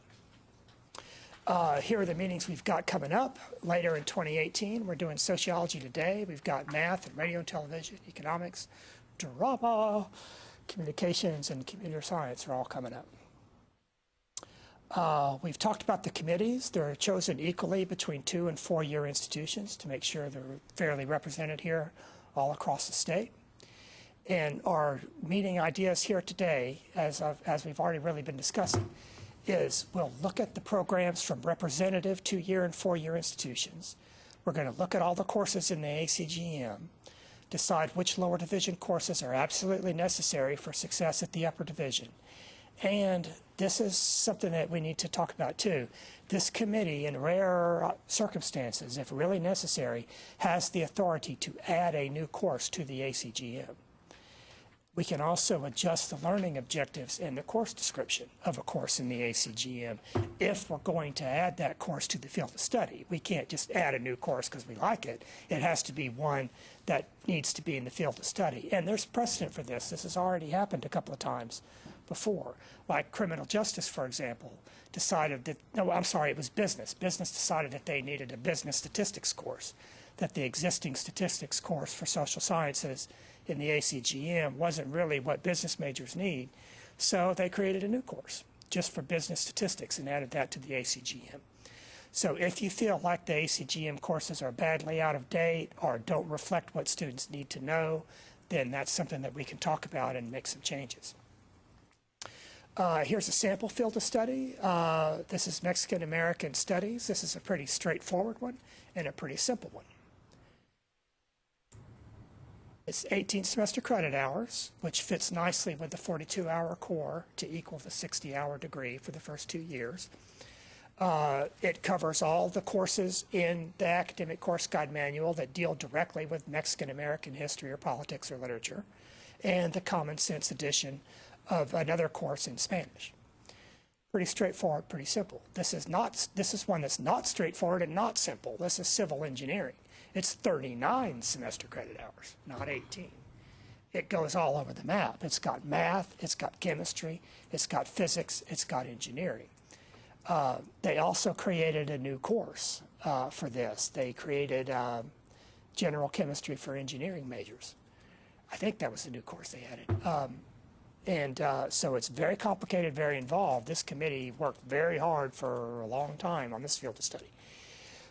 Here are the meetings we've got coming up. Later in 2018, we're doing sociology today. We've got math and radio and television, economics, drama, communications, and computer science are all coming up. We've talked about the committees. They're chosen equally between 2- and 4-year institutions to make sure they're fairly represented here all across the state. And our meeting ideas here today, as we've already really been discussing, is we'll look at the programs from representative 2-year and 4-year institutions. We're going to look at all the courses in the ACGM, decide which lower division courses are absolutely necessary for success at the upper division. And this is something that we need to talk about too. This committee, in rare circumstances, if really necessary, has the authority to add a new course to the ACGM. We can also adjust the learning objectives and the course description of a course in the ACGM if we're going to add that course to the field of study. We can't just add a new course because we like it. It has to be one that needs to be in the field of study. And there's precedent for this. This has already happened a couple of times before. Like criminal justice, for example, decided that, no, I'm sorry, it was business. Business decided that they needed a business statistics course, that the existing statistics course for social sciences in the ACGM wasn't really what business majors need. So they created a new course just for business statistics and added that to the ACGM. So if you feel like the ACGM courses are badly out of date or don't reflect what students need to know, then that's something that we can talk about and make some changes. Here's a sample field of study. This is Mexican American Studies. This is a pretty straightforward one and a pretty simple one. It's 18 semester credit hours, which fits nicely with the 42-hour core to equal the 60-hour degree for the first 2 years. It covers all the courses in the academic course guide manual that deal directly with Mexican American history or politics or literature, and the common sense edition of another course in Spanish. Pretty straightforward, pretty simple. This is one that's not straightforward and not simple. This is civil engineering. It's 39 semester credit hours, not 18. It goes all over the map. It's got math, it's got chemistry, it's got physics, it's got engineering. They also created a new course for this. They created general chemistry for engineering majors. I think that was the new course they added. So it's very complicated, very involved. This committee worked very hard for a long time on this field of study.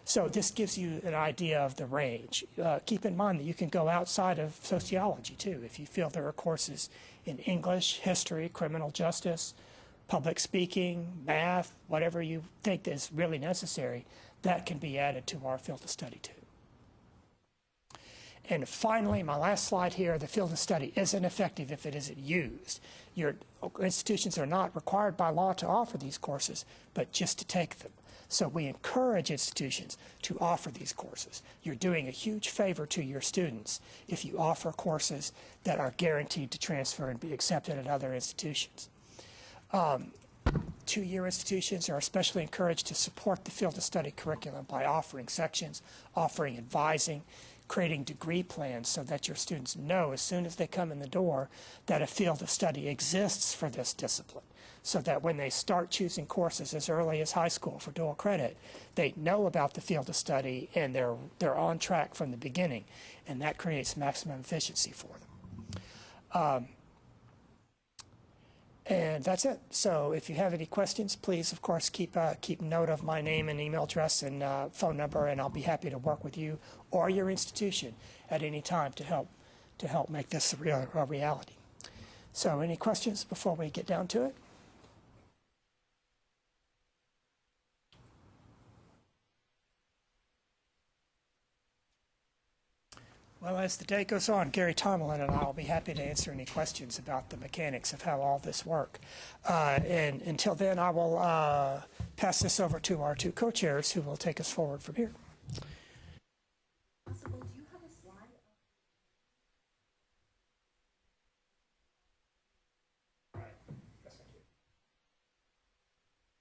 So this gives you an idea of the range. Keep in mind that you can go outside of sociology too. If you feel there are courses in English, history, criminal justice, public speaking, math, whatever you think is really necessary, that can be added to our field of study too. And finally, my last slide here, the field of study isn't effective if it isn't used. Your institutions are not required by law to offer these courses, but just to take them. So we encourage institutions to offer these courses. You're doing a huge favor to your students if you offer courses that are guaranteed to transfer and be accepted at other institutions. Two-year institutions are especially encouraged to support the field of study curriculum by offering sections, offering advising, creating degree plans so that your students know as soon as they come in the door that a field of study exists for this discipline, so that when they start choosing courses as early as high school for dual credit, they know about the field of study and they're on track from the beginning, and that creates maximum efficiency for them. And that's it. So if you have any questions, please, of course, keep note of my name and email address and phone number, and I'll be happy to work with you or your institution at any time to help make this a reality. So any questions before we get down to it? Well, as the day goes on, Gary Tomlin and I will be happy to answer any questions about the mechanics of how all this works. And until then, I will pass this over to our two co-chairs who will take us forward from here.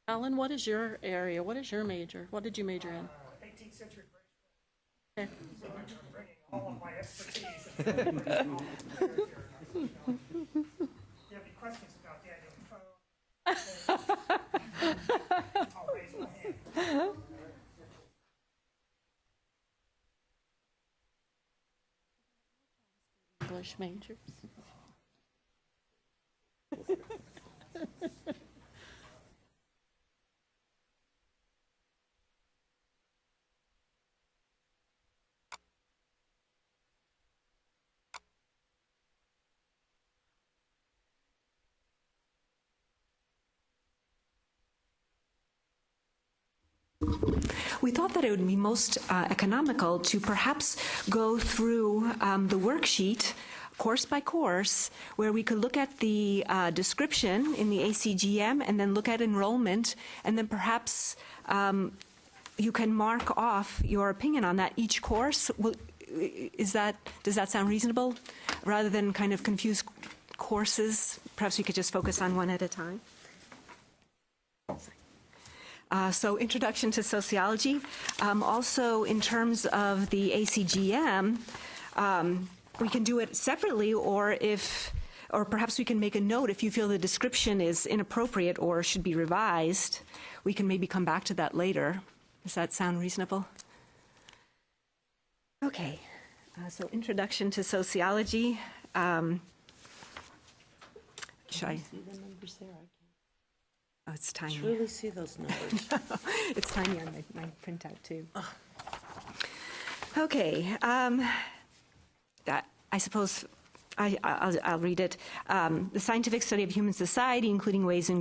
Alan, what is your area? What is your major? What did you major in? 18th century. Okay. So I'm bringing all of my expertise. Do you have any questions about the annual code? I'll raise my hand. English majors. We thought that it would be most economical to perhaps go through the worksheet course by course, where we could look at the description in the ACGM and then look at enrollment, and then perhaps you can mark off your opinion on that each course. Does that sound reasonable? Rather than kind of confuse courses, perhaps we could just focus on one at a time. So introduction to sociology. Also in terms of the ACGM, we can do it separately, or perhaps we can make a note if you feel the description is inappropriate or should be revised. We can maybe come back to that later. Does that sound reasonable? Okay, so introduction to sociology. Should I? See the numbers there? Oh, it's tiny. I truly see those numbers. It's tiny on my printout, too. Oh. Okay. I suppose I'll read it. The scientific study of human society, including ways in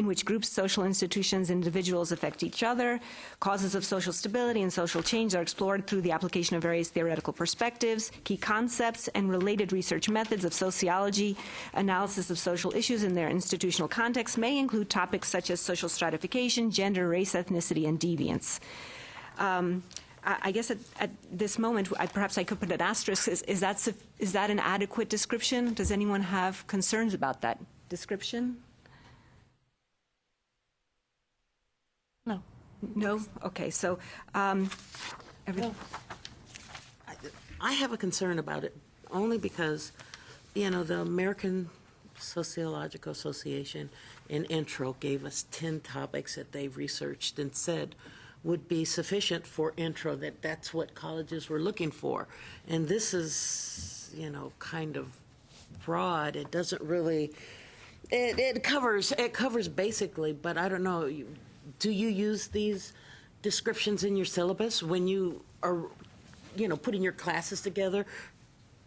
which groups, social institutions, and individuals affect each other. Causes of social stability and social change are explored through the application of various theoretical perspectives. Key concepts and related research methods of sociology. Analysis of social issues in their institutional context may include topics such as social stratification, gender, race, ethnicity, and deviance. I guess at this moment, perhaps I could put an asterisk. Is that an adequate description? Does anyone have concerns about that description? No. No? Okay, so... I have a concern about it, only because, the American Sociological Association in intro gave us 10 topics that they've researched and said would be sufficient for intro, that's what colleges were looking for. And this is, kind of broad. It doesn't really, it covers basically, but I don't know, do you use these descriptions in your syllabus when you are, putting your classes together?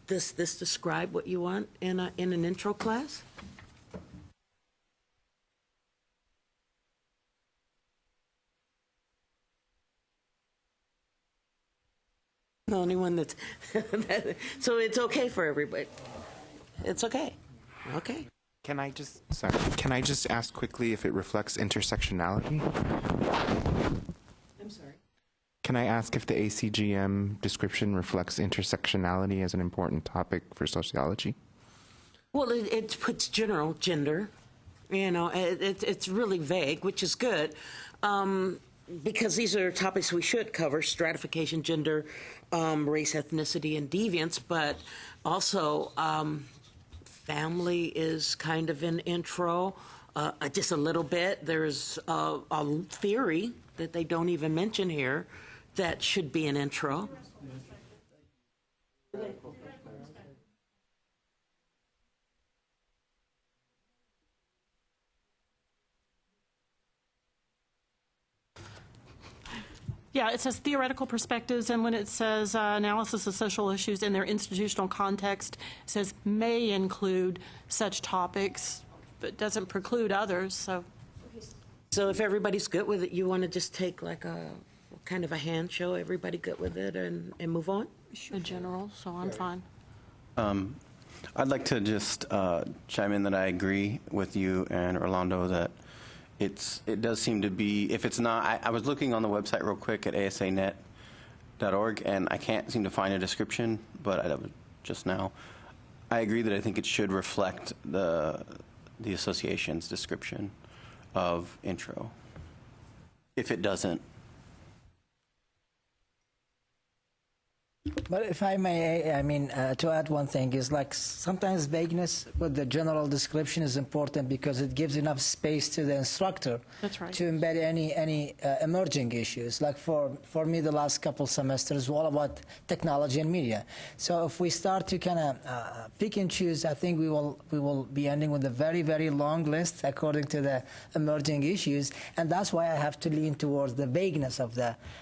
Does this describe what you want in an intro class? The only one that's so it's okay for everybody. It's okay. Okay. Can I just ask quickly if it reflects intersectionality? I'm sorry. Can I ask if the ACGM description reflects intersectionality as an important topic for sociology? Well, it puts general gender. It's really vague, which is good. Because these are topics we should cover: stratification, gender, race, ethnicity, and deviance, but also family is kind of an intro, just a little bit. There's a theory that they don't even mention here that should be an intro. Yeah, it says theoretical perspectives, and when it says analysis of social issues in their institutional context, it says may include such topics, but doesn't preclude others. So if everybody's good with it, you want to just take like a kind of a hand show, everybody good with it, and move on? In general, so I'm fine. I'd like to just chime in that I agree with you and Rolando that it does seem to be, if it's not, I was looking on the website real quick at asanet.org, and I can't seem to find a description, but just now. I agree that I think it should reflect the association's description of intro. If it doesn't. But if I may, to add one thing is like sometimes vagueness with the general description is important because it gives enough space to the instructor. That's right. To embed any emerging issues. Like for me, the last couple semesters were all about technology and media. So if we start to kind of pick and choose, I think we will be ending with a very, very long list according to the emerging issues, and that's why I have to lean towards the vagueness of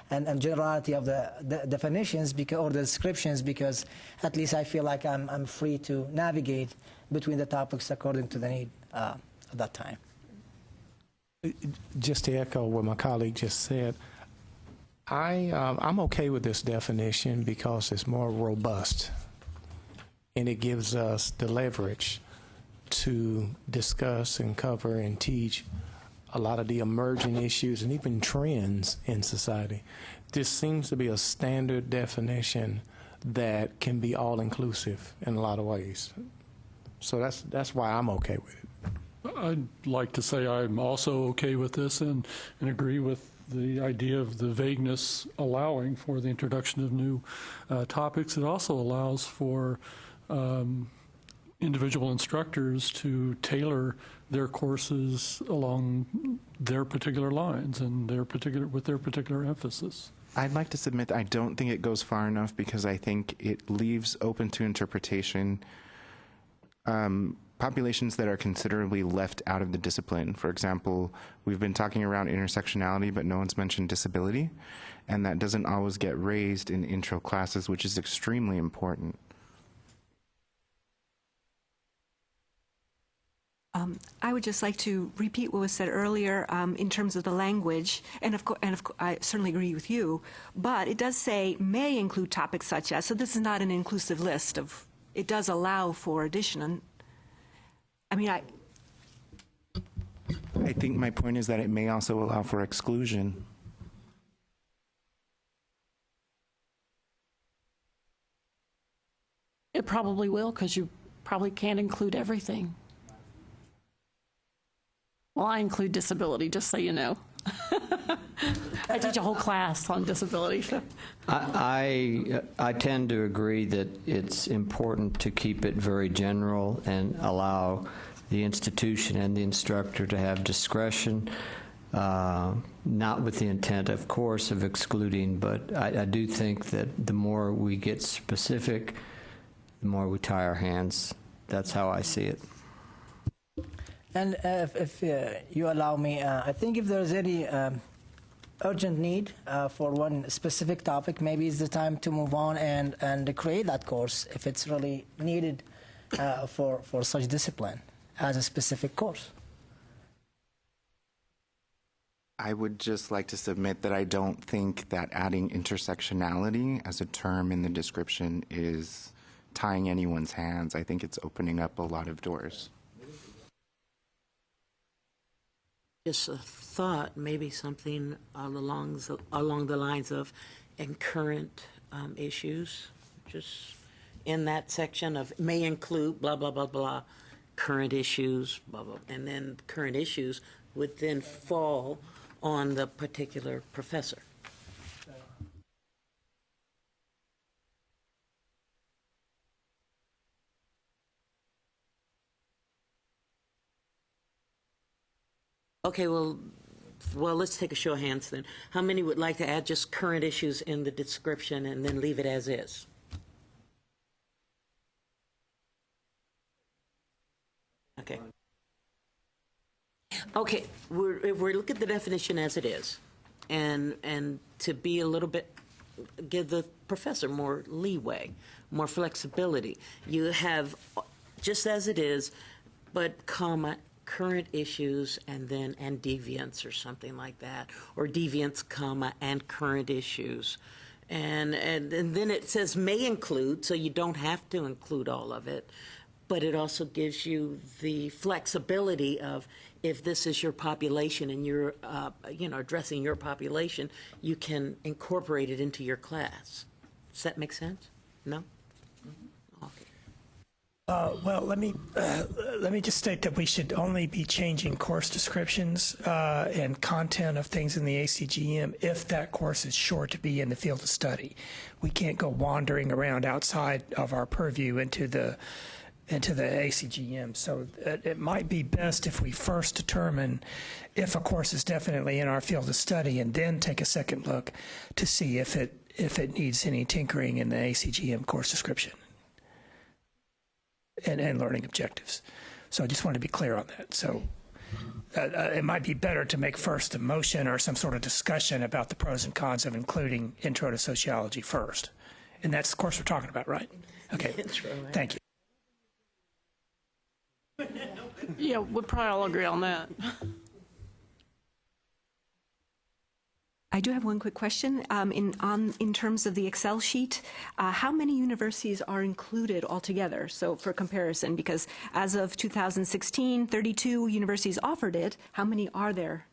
and generality of the definitions or the descriptions, because at least I feel like I'm free to navigate between the topics according to the need at that time. Just to echo what my colleague just said, I'm okay with this definition because it's more robust and it gives us the leverage to discuss and cover and teach a lot of the emerging issues and even trends in society. This seems to be a standard definition that can be all-inclusive in a lot of ways. So that's why I'm okay with it. I'd like to say I'm also okay with this and agree with the idea of the vagueness allowing for the introduction of new topics. It also allows for individual instructors to tailor their courses along their particular lines and with their particular emphasis. I'd like to submit that I don't think it goes far enough because I think it leaves open to interpretation populations that are considerably left out of the discipline. For example, we've been talking around intersectionality, but no one's mentioned disability, and that doesn't always get raised in intro classes, which is extremely important. I would just like to repeat what was said earlier in terms of the language, and I certainly agree with you, but it does say may include topics such as, so this is not an inclusive list of, it does allow for addition. I think my point is that it may also allow for exclusion. It probably will, because you probably can't include everything. Well, I include disability, just so you know. I teach a whole class on disability. I tend to agree that it's important to keep it very general and allow the institution and the instructor to have discretion, not with the intent, of course, of excluding, but I do think that the more we get specific, the more we tie our hands. That's how I see it. And if you allow me, I think if there's any urgent need for one specific topic, maybe it's the time to move on and create that course if it's really needed for such discipline as a specific course. I would just like to submit that I don't think that adding intersectionality as a term in the description is tying anyone's hands. I think it's opening up a lot of doors. Just a thought, maybe something along the lines of and current issues, just in that section of may include blah, blah, blah, blah, current issues, blah, blah, and then current issues would then fall on the particular professor. Okay, well, let's take a show of hands then. How many would like to add just current issues in the description and then leave it as is? Okay. Okay, if we look at the definition as it is, and to be a little bit, give the professor more leeway, more flexibility. You have just as it is, but comma, current issues and deviants or something like that, or deviants, comma, and current issues. And then it says may include, so you don't have to include all of it, but it also gives you the flexibility of if this is your population and you're addressing your population, you can incorporate it into your class. Does that make sense? No? Well, let me just state that we should only be changing course descriptions and content of things in the ACGM if that course is sure to be in the field of study. We can't go wandering around outside of our purview into the ACGM. So it might be best if we first determine if a course is definitely in our field of study and then take a second look to see if it needs any tinkering in the ACGM course description and learning objectives. So I just want to be clear on that. So it might be better to make first a motion or some sort of discussion about the pros and cons of including Intro to Sociology first. And that's the course we're talking about, right? Okay, thank you. Yeah, we'll probably all agree on that. I do have one quick question. In terms of the Excel sheet, how many universities are included altogether? So for comparison, because as of 2016, 32 universities offered it. How many are there?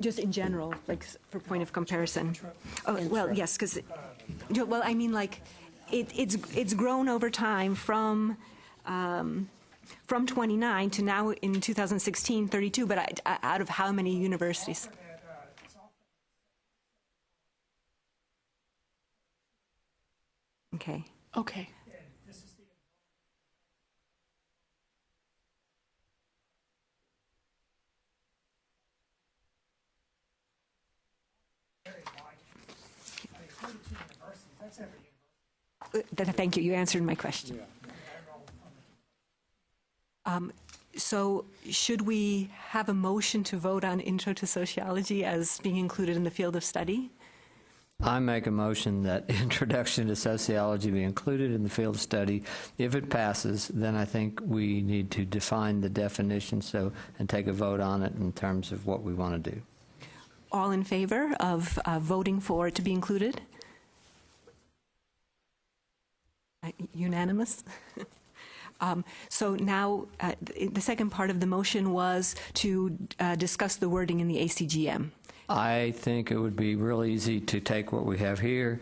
Just in general, like for point of comparison. Oh, well, yes, because, well, I mean, like, it's grown over time from 29 to now in 2016, 32, but out of how many universities? Okay. Okay. Thank you. You answered my question. So should we have a motion to vote on Intro to Sociology as being included in the field of study? I make a motion that Introduction to Sociology be included in the field of study. If it passes, then I think we need to define the definition and take a vote on it in terms of what we want to do. All in favor of voting for it to be included? Unanimous? So now the second part of the motion was to discuss the wording in the ACGM. I think it would be real easy to take what we have here,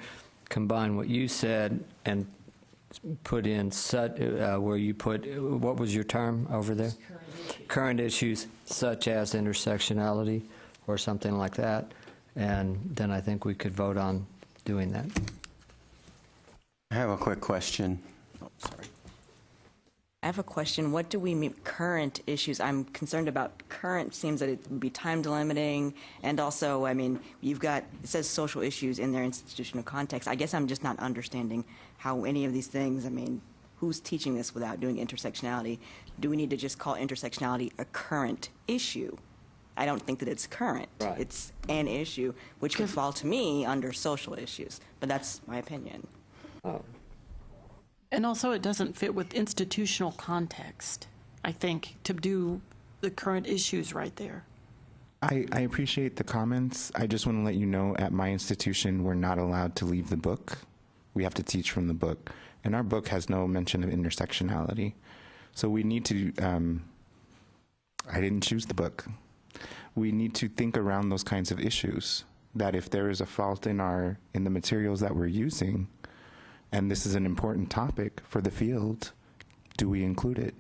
combine what you said, and put in where you put, what was your term over there? Current issues such as intersectionality or something like that. And then I think we could vote on doing that. I have a quick question. Oh, sorry. I have a question. What do we mean current issues? I'm concerned about current. Seems that it would be time delimiting, and also, I mean, it says social issues in their institutional context. I guess I'm just not understanding how any of these things, I mean, who's teaching this without doing intersectionality? Do we need to just call intersectionality a current issue? I don't think that it's current. Right. It's an issue, which could fall to me under social issues, but that's my opinion. Oh. And also, it doesn't fit with institutional context, I think, to do the current issues right there. I appreciate the comments. I just want to let you know, at my institution, we're not allowed to leave the book. We have to teach from the book. And our book has no mention of intersectionality. So we need to, I didn't choose the book. We need to think around those kinds of issues, that if there is a fault in the materials that we're using, and this is an important topic for the field, do we include it?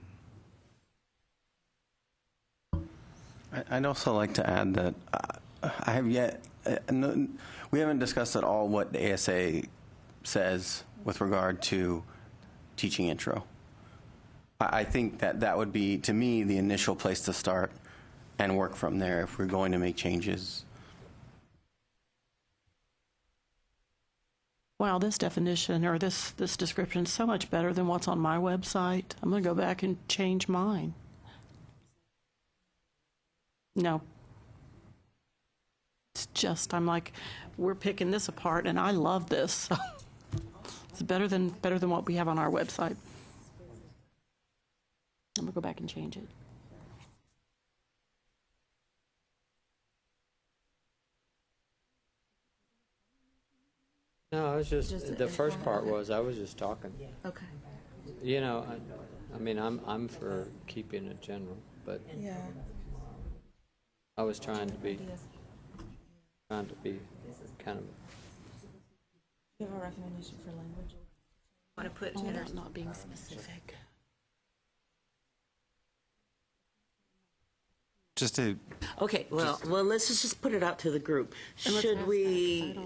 I'd also like to add that I have yet, we haven't discussed at all what the ASA says with regard to teaching intro. I think that would be, to me, the initial place to start and work from there if we're going to make changes. Wow, this definition or this description is so much better than what's on my website. I'm going to go back and change mine. No. It's just, I'm like, we're picking this apart, and I love this. It's better than what we have on our website. I'm going to go back and change it. No, I was just the first part was I was just talking. Okay. You know, I mean, I'm for keeping it general, but Yeah. I was trying to be kind of. Do you have a recommendation for language? Want to put General, not being specific. Just to... Okay, well, let's just put it out to the group. Should we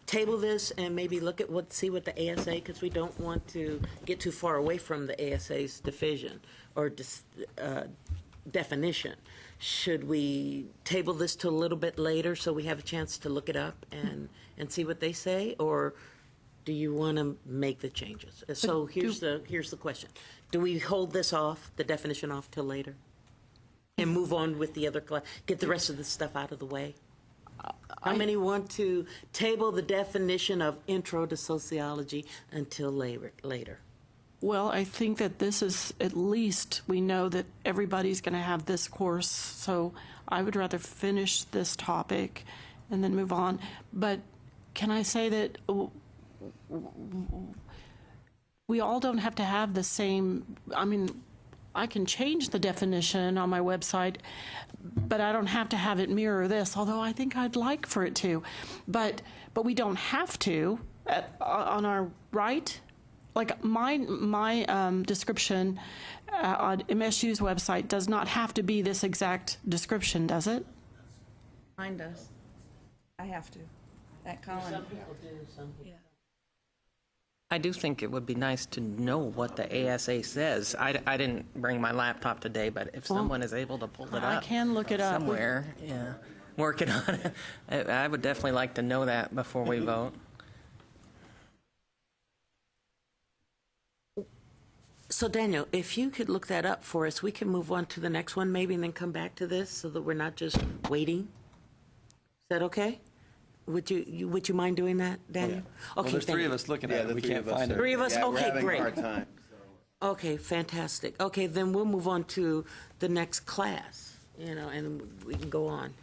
table this and maybe look at see what the ASA, because we don't want to get too far away from the ASA's division or definition. Should we table this to a little bit later so we have a chance to look it up and see what they say, or do you want to make the changes? So here's the question: do we hold this off, the definition off, till later, and move on with the other class? Get the rest of the stuff out of the way. How many want to table the definition of intro to sociology until later? Well, I think that this is, at least we know that everybody's going to have this course, so I would rather finish this topic and then move on. But can I say that we all don't have to have the same, I mean, I can change the definition on my website, but I don't have to have it mirror this, although I think I'd like for it to. But we don't have to on our right. Like my description on MSU's website does not have to be this exact description, does it? Mine does. I have to. That column. Some people do, some people. Yeah. I do think it would be nice to know what the ASA says. I didn't bring my laptop today, but if someone is able to pull it up. I can look it up. Somewhere, yeah. Working on it. I would definitely like to know that before we vote. So Daniel, if you could look that up for us, we can move on to the next one maybe and then come back to this so that we're not just waiting. Is that okay? Would you mind doing that, Daniel? Well, Okay, there's three of us looking at it. We can't find it. Three of us? Yeah, we're Okay, having great. a hard time. Okay, fantastic. Okay, then we'll move on to the next class, and we can go on.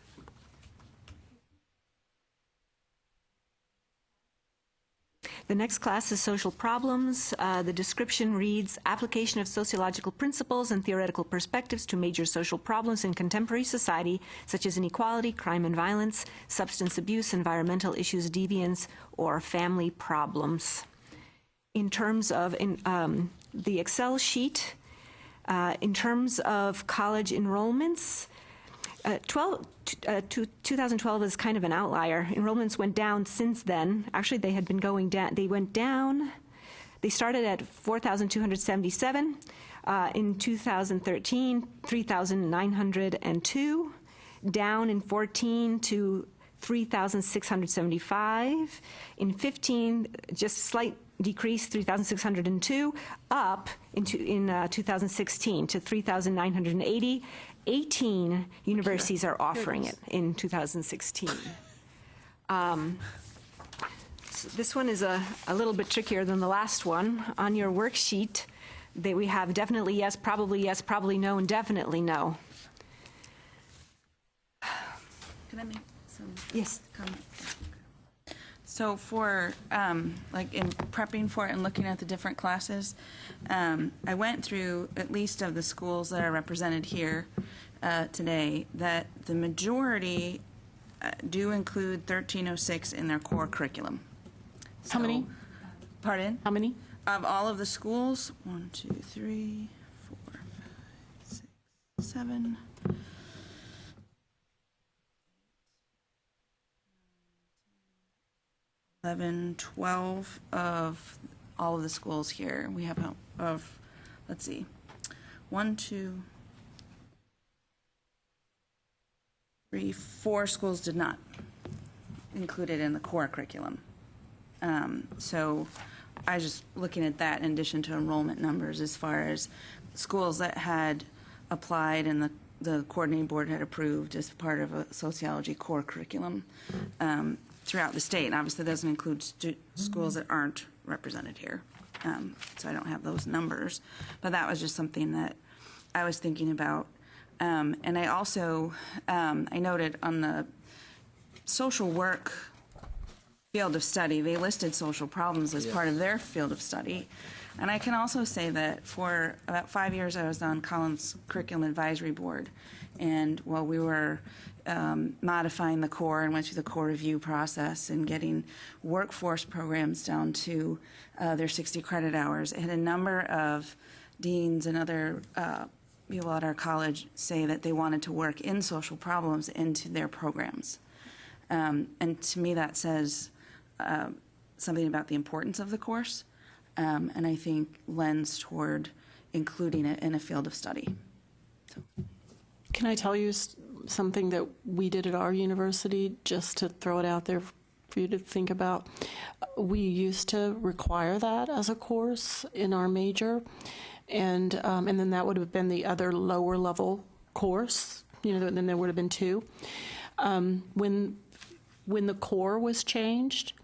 The next class is social problems. The description reads, application of sociological principles and theoretical perspectives to major social problems in contemporary society, such as inequality, crime and violence, substance abuse, environmental issues, deviance, or family problems. In terms of the Excel sheet, in terms of college enrollments, 2012 is kind of an outlier. Enrollments went down since then. Actually, they had been going down. They went down. They started at 4,277. In 2013, 3,902. Down in 14 to 3,675. In 15, just slight decreased 3,602, up in 2016 to 3,980. 18 universities are offering it in 2016. So this one is a little bit trickier than the last one. On your worksheet, we have definitely yes, probably no, and definitely no. Can I make some yes comments? So for, like in prepping for it and looking at the different classes, I went through at least of the schools that are represented here today, that the majority do include 1306 in their core curriculum. How many? Pardon? How many? Of all of the schools, 1, 2, 3, 4, 5, 6, 7, 11, 12 of all of the schools here. We have of, let's see, 1, 2, 3, 4 schools did not include it in the core curriculum. So I was just looking at that in addition to enrollment numbers as far as schools that had applied and the coordinating board had approved as part of a sociology core curriculum throughout the state. And obviously, that doesn't include schools that aren't represented here. So I don't have those numbers. But that was just something that I was thinking about. And I also, I noted on the social work field of study, they listed social problems as part of their field of study. And I can also say that for about 5 years I was on Collins Curriculum Advisory Board, and while we were modifying the core and went through the core review process and getting workforce programs down to their 60 credit hours, I had a number of deans and other people at our college say that they wanted to work in social problems into their programs. And to me that says something about the importance of the course, and I think lends toward including it in a field of study. So. Can I tell you something that we did at our university, just to throw it out there for you to think about? We used to require that as a course in our major, and then that would have been the other lower level course. You know, then there would have been 2. When the core was changed,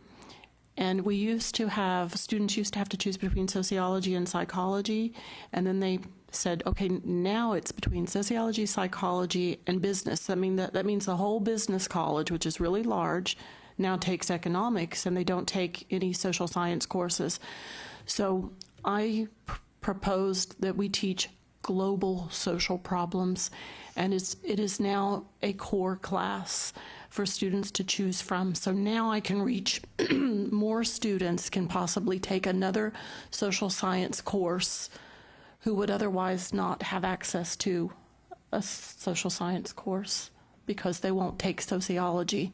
and we used to have, students used to have to choose between sociology and psychology, and then they said, okay, now it's between sociology, psychology, and business. I mean, that means the whole business college, which is really large, now takes economics, and they don't take any social science courses. So I proposed that we teach global social problems, and it is now a core class for students to choose from. So now I can reach more students, can possibly take another social science course who would otherwise not have access to a social science course because they won't take sociology,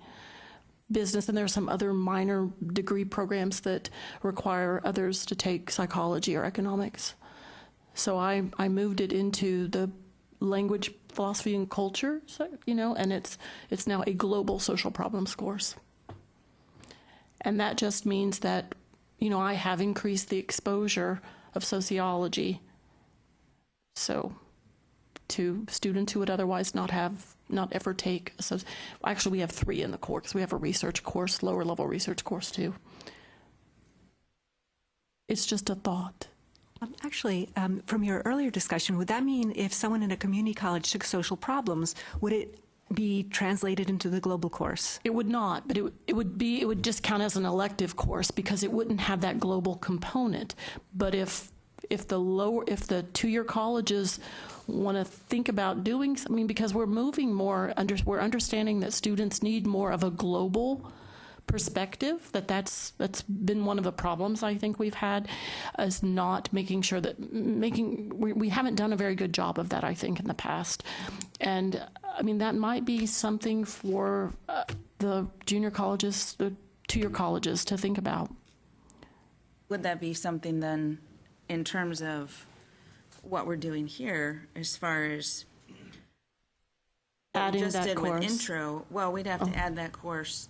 business, and there are some other minor degree programs that require others to take psychology or economics. So I moved it into the language, philosophy, and culture, you know, and it's now a global social problems course. And that just means that, you know, I have increased the exposure of sociology, so to students who would otherwise not ever take. So actually, we have 3 in the core because we have a research course, lower level research course too. It's just a thought. Actually, from your earlier discussion, would that mean if someone in a community college took social problems, would it be translated into the global course? It would not, but it would just count as an elective course because it wouldn't have that global component. But if the 2-year colleges want to think about doing something, because we're moving more, we're understanding that students need more of a global perspective, that's been one of the problems I think we've had, is not making sure that we haven't done a very good job of that, I think, in the past. And I mean, that might be something for the junior colleges, the 2-year colleges to think about. Would that be something then in terms of what we're doing here as far as adding just that did course with intro? Well, we'd have to add that course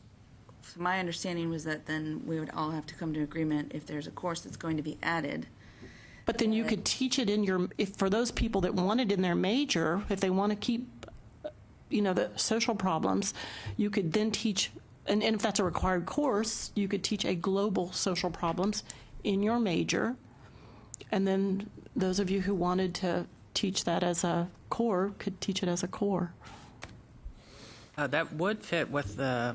So my understanding was that then we would all have to come to agreement if there's a course that's going to be added. But then you could teach it in your, if for those people that want it in their major, if they want to keep, the social problems, you could then teach, and if that's a required course, you could teach a global social problems in your major. And then those of you who wanted to teach that as a core could teach it as a core. That would fit with the,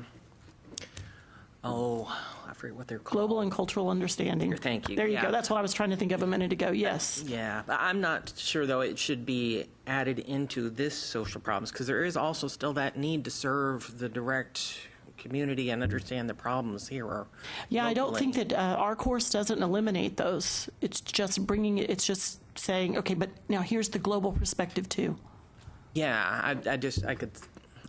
I forget what they're called. Global and cultural understanding. Thank you. There you Yeah. go. That's what I was trying to think of a minute ago. Yes. Yeah, I'm not sure, though, it should be added into this social problems, because there is also still that need to serve the direct community and understand the problems here. Or Yeah, I don't locally. think that our course doesn't eliminate those. It's just bringing it, it's just saying, okay, but now here's the global perspective too. Yeah,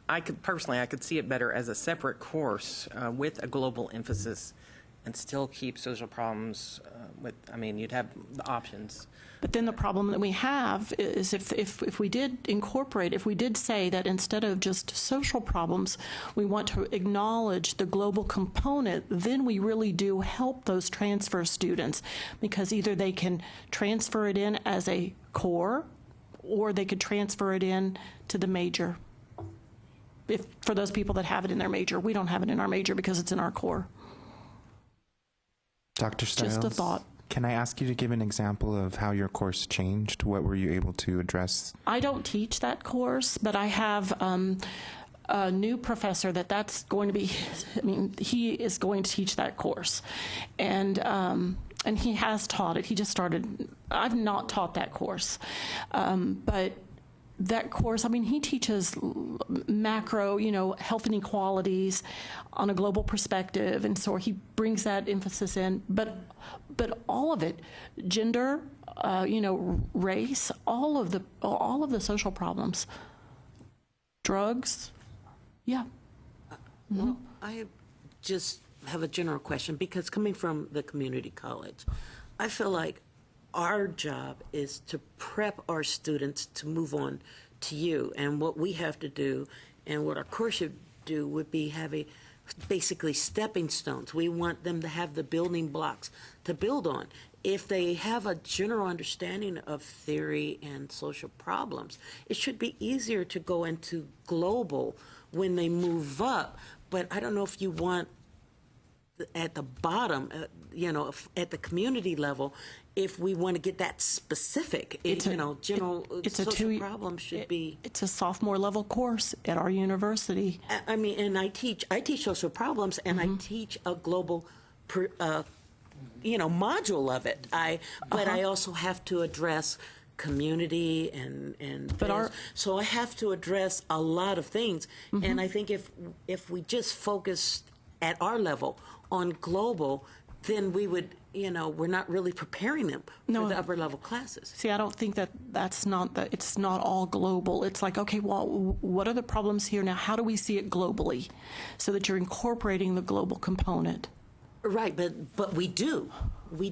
I could personally, I could see it better as a separate course with a global emphasis, and still keep social problems you'd have the options. But then the problem that we have is if we did incorporate, if we did say that instead of just social problems, we want to acknowledge the global component, then we really do help those transfer students, because either they can transfer it in as a core, or they could transfer it in to the major. If for those people that have it in their major, we don't have it in our major because it's in our core. Dr. Stiles, Just a thought. Can I ask you to give an example of how your course changed? What were you able to address? I don't teach that course, but I have a new professor that's going to be, he is going to teach that course. And he has taught it. He just started. I've not taught that course. But that course, he teaches macro, health inequalities on a global perspective, and so he brings that emphasis in. But all of it, gender, race, all of the social problems, drugs, yeah. Well, I just have a general question, because coming from the community college, I feel like our job is to prep our students to move on to you. And what we have to do, and what our course should do, would be having basically stepping stones. We want them to have the building blocks to build on. If they have a general understanding of theory and social problems, it should be easier to go into global when they move up. But I don't know if you want at the bottom, at the community level, if we want to get that specific, general social problems should be. It's a sophomore level course at our university. And I teach social problems, and I teach a global, module of it. But I also have to address community and so I have to address a lot of things. And I think if we just focus at our level on global, then we would, we're not really preparing them for the upper level classes. See, I don't think it's not all global. It's like, okay, well, what are the problems here now? How do we see it globally, so that you're incorporating the global component? Right, but we do. We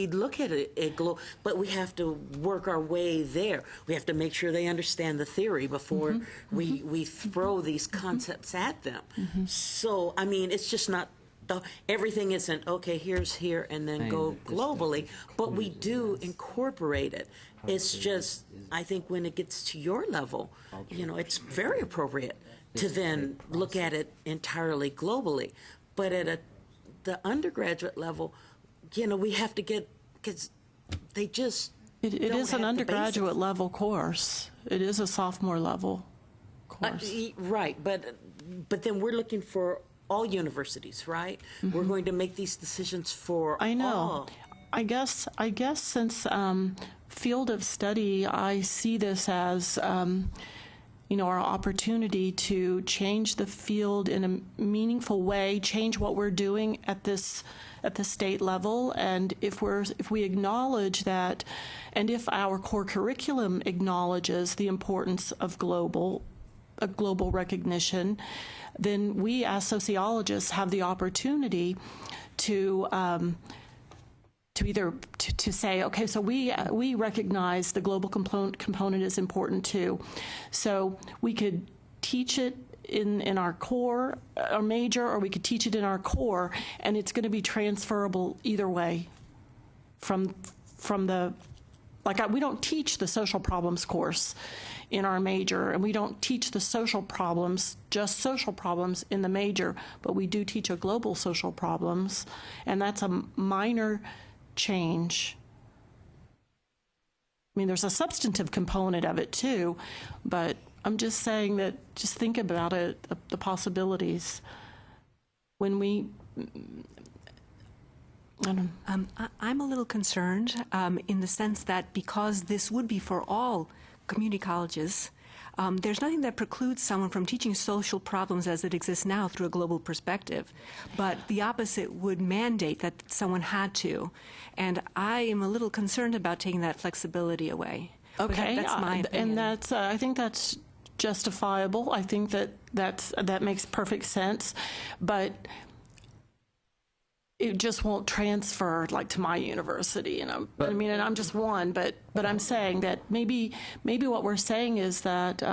look at it, but we have to work our way there. We have to make sure they understand the theory before we throw these concepts at them. So, it's just not, everything isn't, okay, here's here, and then go globally, but we do incorporate it. It's just, I think when it gets to your level, it's very appropriate to then look at it entirely globally. But at the undergraduate level, we have to get, because they just It is an undergraduate level course. It is a sophomore level course. Right, but then we're looking for all universities, right? We're going to make these decisions for I know. all. I guess since field of study, I see this as our opportunity to change the field in a meaningful way, change what we're doing at the state level. And if we acknowledge that, and if our core curriculum acknowledges the importance of global recognition, then we as sociologists have the opportunity to either to say, okay, so we recognize the global component is important too, so we could teach it in our core, our major, or we could teach it in our core, and it's going to be transferable either way from the, like, we don't teach the social problems course in our major, and we don't teach the social problems, just social problems in the major, but we do teach a global social problems, and that's a minor change. I mean, there's a substantive component of it too, but I'm just saying that, just think about it, the possibilities. When we, I don't know. I'm a little concerned in the sense that because this would be for all community colleges, there's nothing that precludes someone from teaching social problems as it exists now through a global perspective. But the opposite would mandate that someone had to. And I am a little concerned about taking that flexibility away. Okay, that's my opinion. and that's I think that's justifiable. I think that makes perfect sense, but it just won't transfer like to my university, you know. I mean, and I'm just one, but I'm saying that maybe what we're saying is that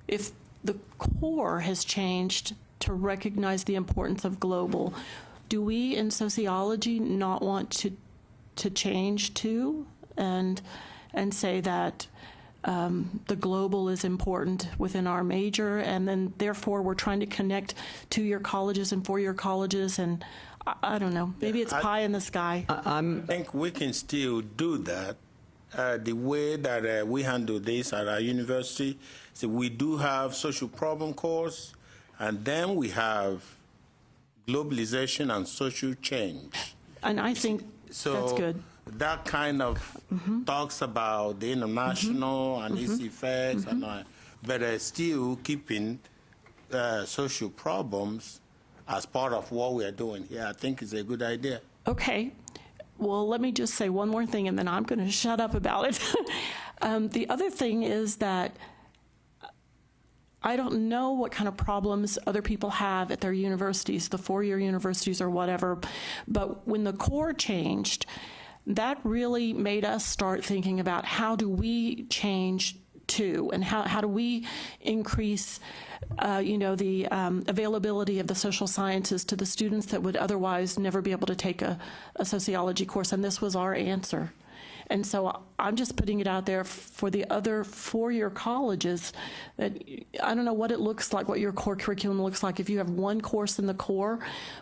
if the core has changed to recognize the importance of global, do we in sociology not want to change too, and say that the global is important within our major, and then therefore we're trying to connect two-year colleges and four-year colleges, and I don't know, maybe it's pie in the sky. I think we can still do that. The way that we handle this at our university, so we do have social problem course, and then we have globalization and social change. And I think that's good. That kind of talks about the international and its effects, but still keeping social problems as part of what we are doing here. I think it's a good idea. Okay. Well, let me just say one more thing, and then I'm going to shut up about it. The other thing is that I don't know what kind of problems other people have at their universities, the four-year universities or whatever, but when the core changed, that really made us start thinking about how do we change too, and how do we increase the availability of the social sciences to the students that would otherwise never be able to take a sociology course, and this was our answer. And so I'm just putting it out there for the other four-year colleges that I don't know what it looks like, what your core curriculum looks like if you have one course in the core,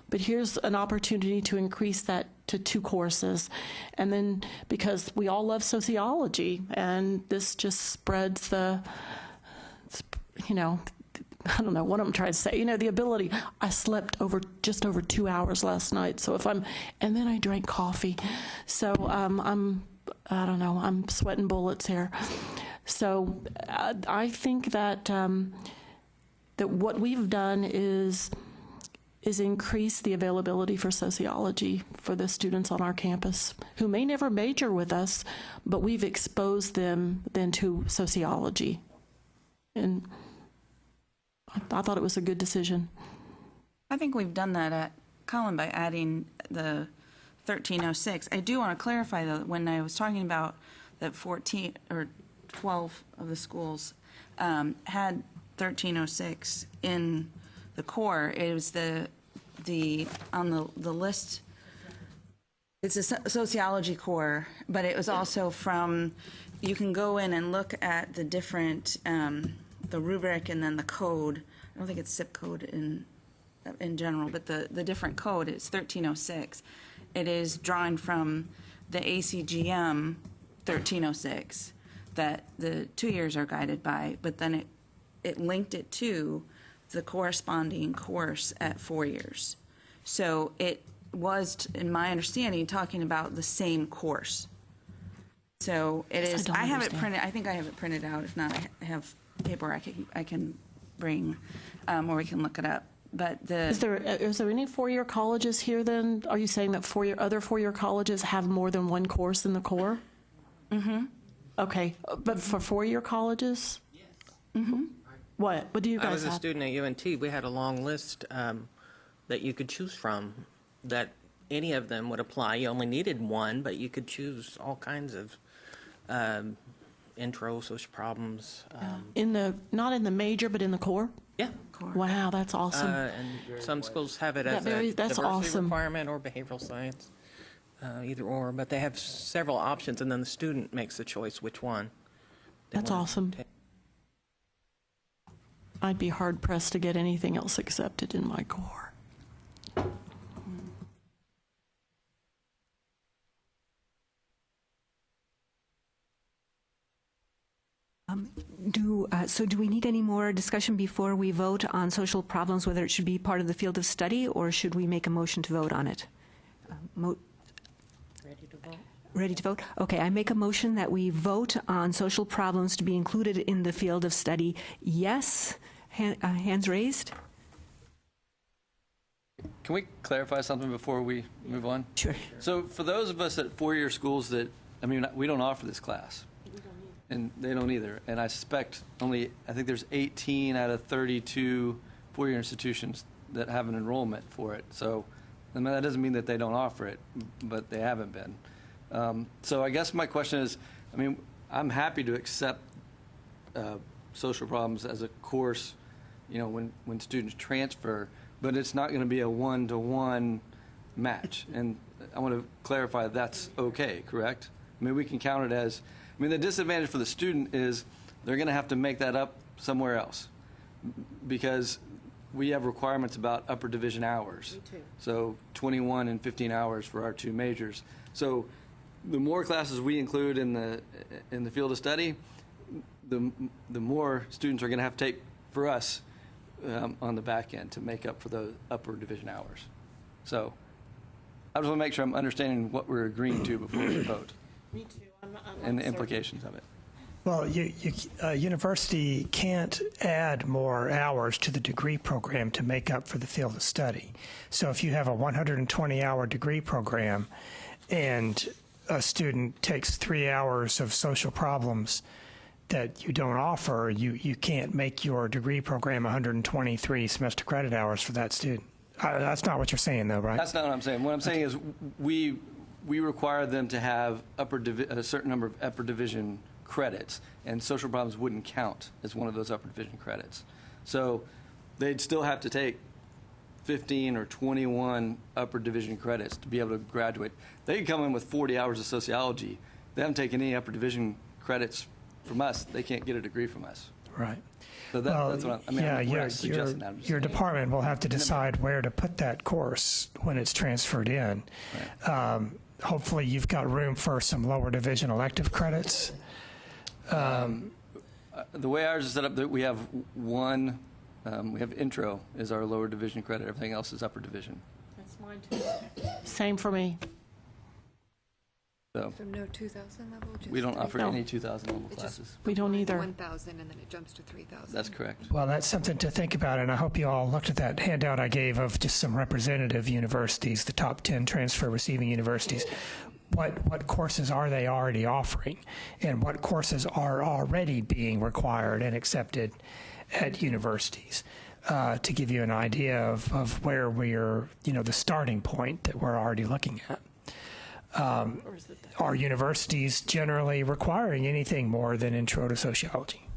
but here's an opportunity to increase that to two courses. And then because we all love sociology, and this just spreads the, I don't know what I'm trying to say. The ability. I slept just over 2 hours last night. So and then I drank coffee. So I don't know. I'm sweating bullets here. So I think that that what we've done is increase the availability for sociology for the students on our campus who may never major with us, but we've exposed them then to sociology. And I thought it was a good decision. I think we've done that at Collin by adding the 1306. I do want to clarify, though, when I was talking about that 14 or 12 of the schools had 1306 in the core, it was the on the list. It's a sociology core, but it was also from. You can go in and look at the different the rubric and then the code. I don't think it's zip code in general, but the different code is 1306. It is drawn from the ACGM 1306 that the 2 years are guided by, but then it linked it to the corresponding course at 4 years. So it was, in my understanding, talking about the same course. So it is. I have it printed. I think I have it printed out. If not, I have paper I can bring, or we can look it up. But is there any four-year colleges here? Then are you saying that other four-year colleges have more than one course in the core? Mm-hmm. Okay, but for four-year colleges? Yes. Mm-hmm. What do you guys have? I was a student at UNT. We had a long list that you could choose from. That any of them would apply. You only needed one, but you could choose all kinds of intro social problems. Not in the major, but in the core. Yeah. Wow, that's awesome. And some schools have it as a that's diversity awesome. requirement or behavioral science, either or. But they have several options, and then the student makes the choice which one. That's awesome. I'd be hard pressed to get anything else accepted in my core. Do we need any more discussion before we vote on social problems, whether it should be part of the field of study, or should we make a motion to vote on it? Ready to vote? Ready to vote? Okay, I make a motion that we vote on social problems to be included in the field of study. Yes? Hands raised? Can we clarify something before we move on? Sure. So for those of us at four-year schools that, I mean, we don't offer this class. And they don't either. And I suspect I think there's 18 out of 32 four-year institutions that have an enrollment for it. So I mean, that doesn't mean that they don't offer it, but they haven't been. So I guess my question is, I mean, I'm happy to accept social problems as a course, you know, when students transfer, but it's not going to be a one-to-one match. And I want to clarify that's okay, correct? I mean, we can count it as, I mean, the disadvantage for the student is they're going to have to make that up somewhere else because we have requirements about upper division hours. Me too. So 21 and 15 hours for our two majors. So the more classes we include in the field of study, the more students are going to have to take for us on the back end to make up for those upper division hours. So I just want to make sure I'm understanding what we're agreeing to before we vote. Me too. And the implications of it. Well, university can't add more hours to the degree program to make up for the field of study. So if you have a 120-hour degree program and a student takes 3 hours of social problems that you don't offer, you can't make your degree program 123 semester credit hours for that student. That's not what you're saying, though, right? That's not what I'm saying. What I'm saying is we require them to have a certain number of upper division credits, and social problems wouldn't count as one of those upper division credits. So they'd still have to take 15 or 21 upper division credits to be able to graduate. They could come in with 40 hours of sociology. They haven't taken any upper division credits from us. They can't get a degree from us. Right. So that's what I mean. Your department will have to decide where to put that course when it's transferred in. Right. Hopefully you've got room for some lower division elective credits. The way ours is set up, that we have one, we have intro is our lower division credit. Everything else is upper division. That's mine too. Same for me. So no 2,000 level? Just we don't offer 3,000? any 2,000 level classes. We don't either. 1,000 and then it jumps to 3,000. That's correct. Well, that's something to think about, and I hope you all looked at that handout I gave of just some representative universities, the top 10 transfer receiving universities. What courses are they already offering, and what courses are already being required and accepted at universities, to give you an idea of where we're, the starting point that we're already looking at. Are universities generally requiring anything more than intro to sociology?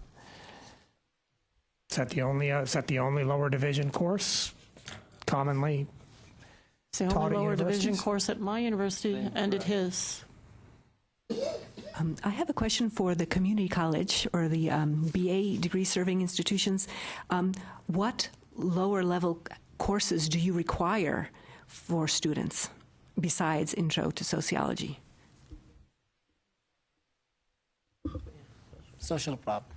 Is that the only lower division course commonly It's the only lower division course at my university and at his. I have a question for the community college or the BA degree serving institutions. What lower level courses do you require for students besides intro to sociology? Social problem.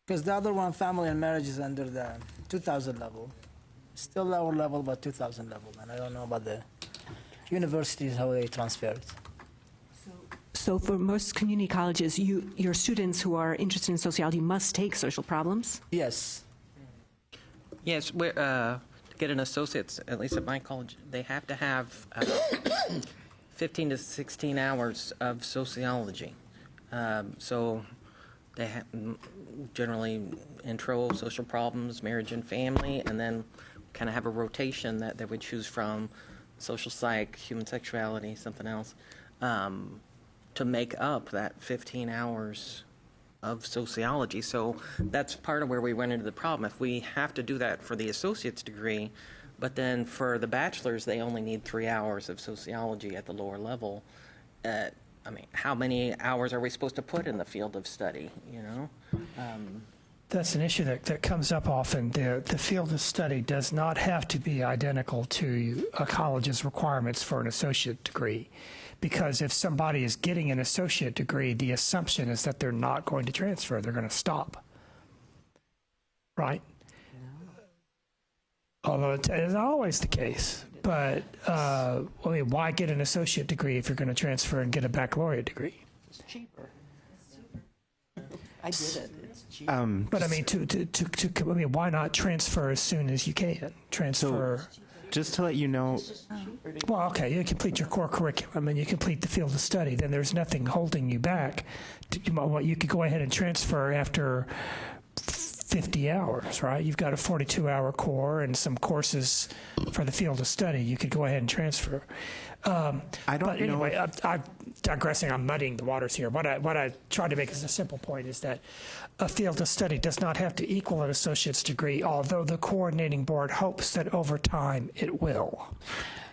Because the other one, family and marriage, is under the 2,000 level. Still lower level, but 2,000 level. And I don't know about the universities, how they transfer it. So for most community colleges, your students who are interested in sociology must take social problems? Yes. Yes, to get an associate's, at least at my college, they have to have 15 to 16 hours of sociology. So they have generally intro, social problems, marriage and family, and then kind of have a rotation that they would choose from, social psych, human sexuality, something else, to make up that 15 hours of sociology. So that's part of where we run into the problem. If we have to do that for the associate's degree, but then for the bachelor's, they only need 3 hours of sociology at the lower level. I mean, how many hours are we supposed to put in the field of study, you know? That's an issue that comes up often. The field of study does not have to be identical to a college's requirements for an associate degree, because if somebody is getting an associate degree, the assumption is that they're not going to transfer. They're going to stop. Right? Although it is not always the case. But, I mean, why get an associate degree if you're going to transfer and get a baccalaureate degree? It's cheaper. I did it. It's cheaper. But I mean, I mean, why not transfer as soon as you can? Transfer. So, just to let you know. Well, okay, you complete your core curriculum and you complete the field of study. Then there's nothing holding you back. You could go ahead and transfer after 50 hours, right? You've got a 42-hour core and some courses for the field of study. You could go ahead and transfer. I don't but anyway, know. I'm digressing. I'm muddying the waters here. What I tried to make as a simple point is that a field of study does not have to equal an associate's degree, although the coordinating board hopes that over time it will.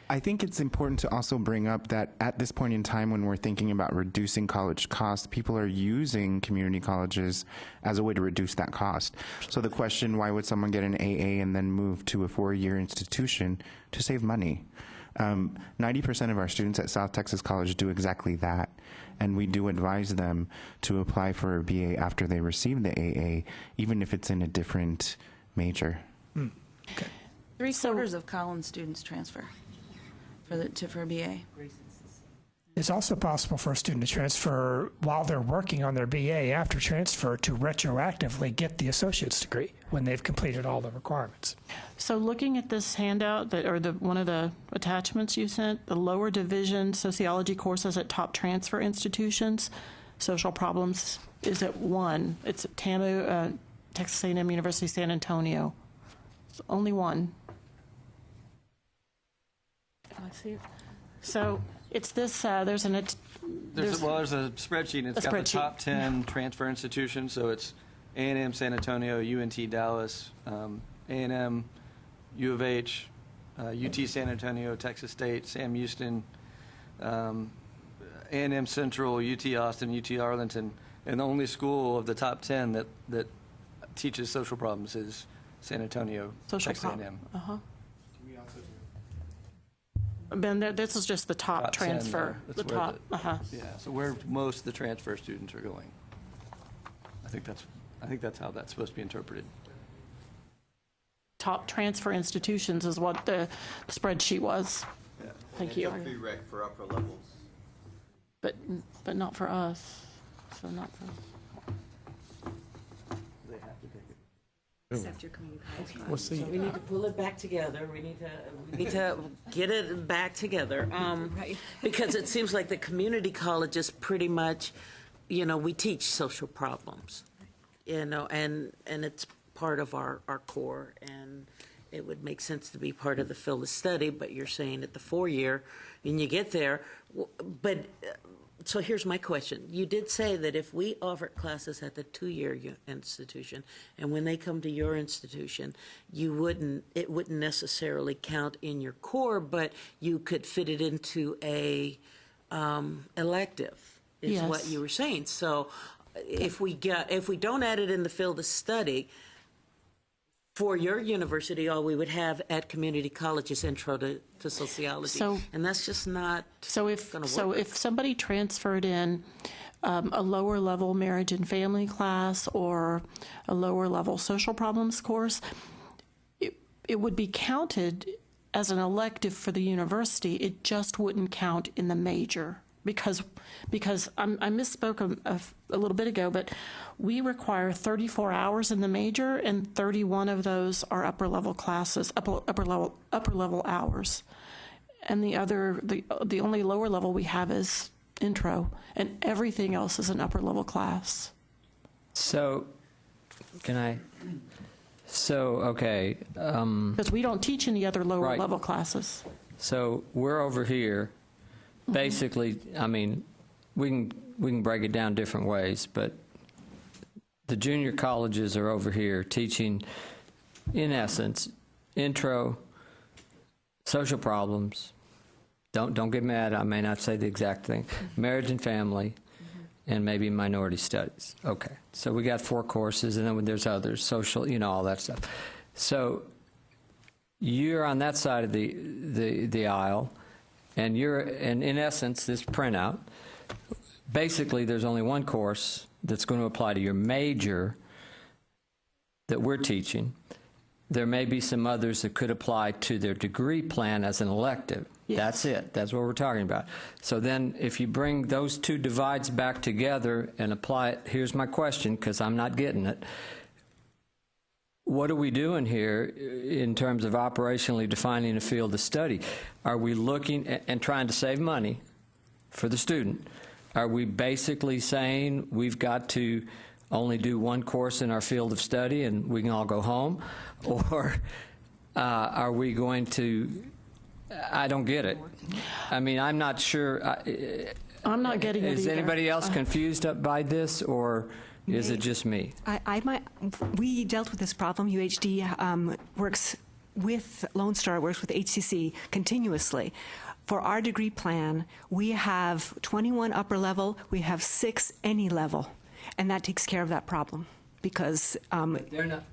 I think it's important to also bring up that at this point in time when we're thinking about reducing college costs, people are using community colleges as a way to reduce that cost. So the question, why would someone get an AA and then move to a 4-year institution? To save money. 90% of our students at South Texas College do exactly that, and we do advise them to apply for a BA after they receive the AA, even if it's in a different major. Okay. 3/4 of Collins students transfer for a BA. It's also possible for a student to transfer while they're working on their BA after transfer to retroactively get the associate's degree when they've completed all the requirements. So looking at this handout, one of the attachments you sent, the lower division sociology courses at top transfer institutions, social problems is at 1. It's at Texas A&M University San Antonio. It's only 1. Let's see. So it's this. There's a spreadsheet. It's got the top 10 transfer institutions. So it's A&M San Antonio, UNT Dallas, A&M, U of H, UT San Antonio, Texas State, Sam Houston, A&M Central, UT Austin, UT Arlington, and the only school of the top 10 that teaches social problems is San Antonio, Texas A&M. Ben, this is just the top transfer. The top. Yeah. So where most of the transfer students are going. I think that's how that's supposed to be interpreted. Top transfer institutions is what the spreadsheet was. Yeah. Thank you. It's a prereq for upper levels. But not for us. So not for us. Except your community college. So we need to pull it back together. We need to get it back together. Right. Because it seems like the community college is pretty much, we teach social problems, and it's part of our core, and it would make sense to be part of the field of study, but you're saying at the 4-year, and you get there, but so here's my question. You did say that if we offered classes at the 2-year institution, and when they come to your institution, it wouldn't necessarily count in your core, but you could fit it into a elective, is Yes. what you were saying. So if we don't add it in the field of study, for your university, all we would have at community college is intro to sociology, and that's just not So if gonna work. so, if somebody transferred in a lower level marriage and family class or a lower level social problems course, it would be counted as an elective for the university. It just wouldn't count in the major. Because I misspoke a little bit ago, but we require 34 hours in the major, and 31 of those are upper level classes, upper level hours, and the only lower level we have is intro, and everything else is an upper level class. So, okay. Because we don't teach any other lower level classes. So we're over here. Basically, I mean, we can break it down different ways, but the junior colleges are over here teaching, in essence, intro, social problems. Don't get mad, I may not say the exact thing. Marriage and family, and maybe minority studies. Okay, so we got 4 courses, and then there's others, social, all that stuff. So you're on that side of the aisle, and in essence, this printout, basically there's only one course that's going to apply to your major that we're teaching. There may be some others that could apply to their degree plan as an elective. Yes. That's it. That's what we're talking about. So then if you bring those 2 divides back together and apply it, here's my question, because I'm not getting it. What are we doing here in terms of operationally defining a field of study? Are we looking and trying to save money for the student? Are we basically saying we've got to only do 1 course in our field of study and we can all go home? Or are we going to, I don't get it. I mean, I'm not sure. I'm not getting it Is either. anybody else confused by this, or is it just me? We dealt with this problem. UHD works with Lone Star, works with HCC continuously. For our degree plan, we have 21 upper level, we have 6 any level, and that takes care of that problem because they're not.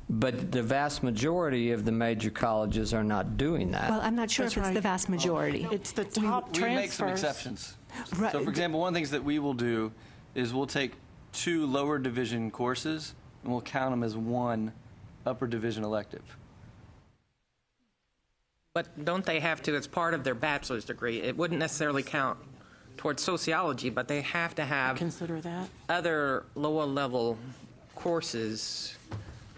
But the vast majority of the major colleges are not doing that. Well, I'm not sure That's if it's right. the vast majority. It's the top We make some transfers. exceptions. Right. So, for example, one of the things that we will do is we'll take 2 lower division courses and we'll count them as 1 upper division elective. But don't they have to, as part of their bachelor's degree, it wouldn't necessarily count towards sociology, but they have to have Consider that. other lower level courses,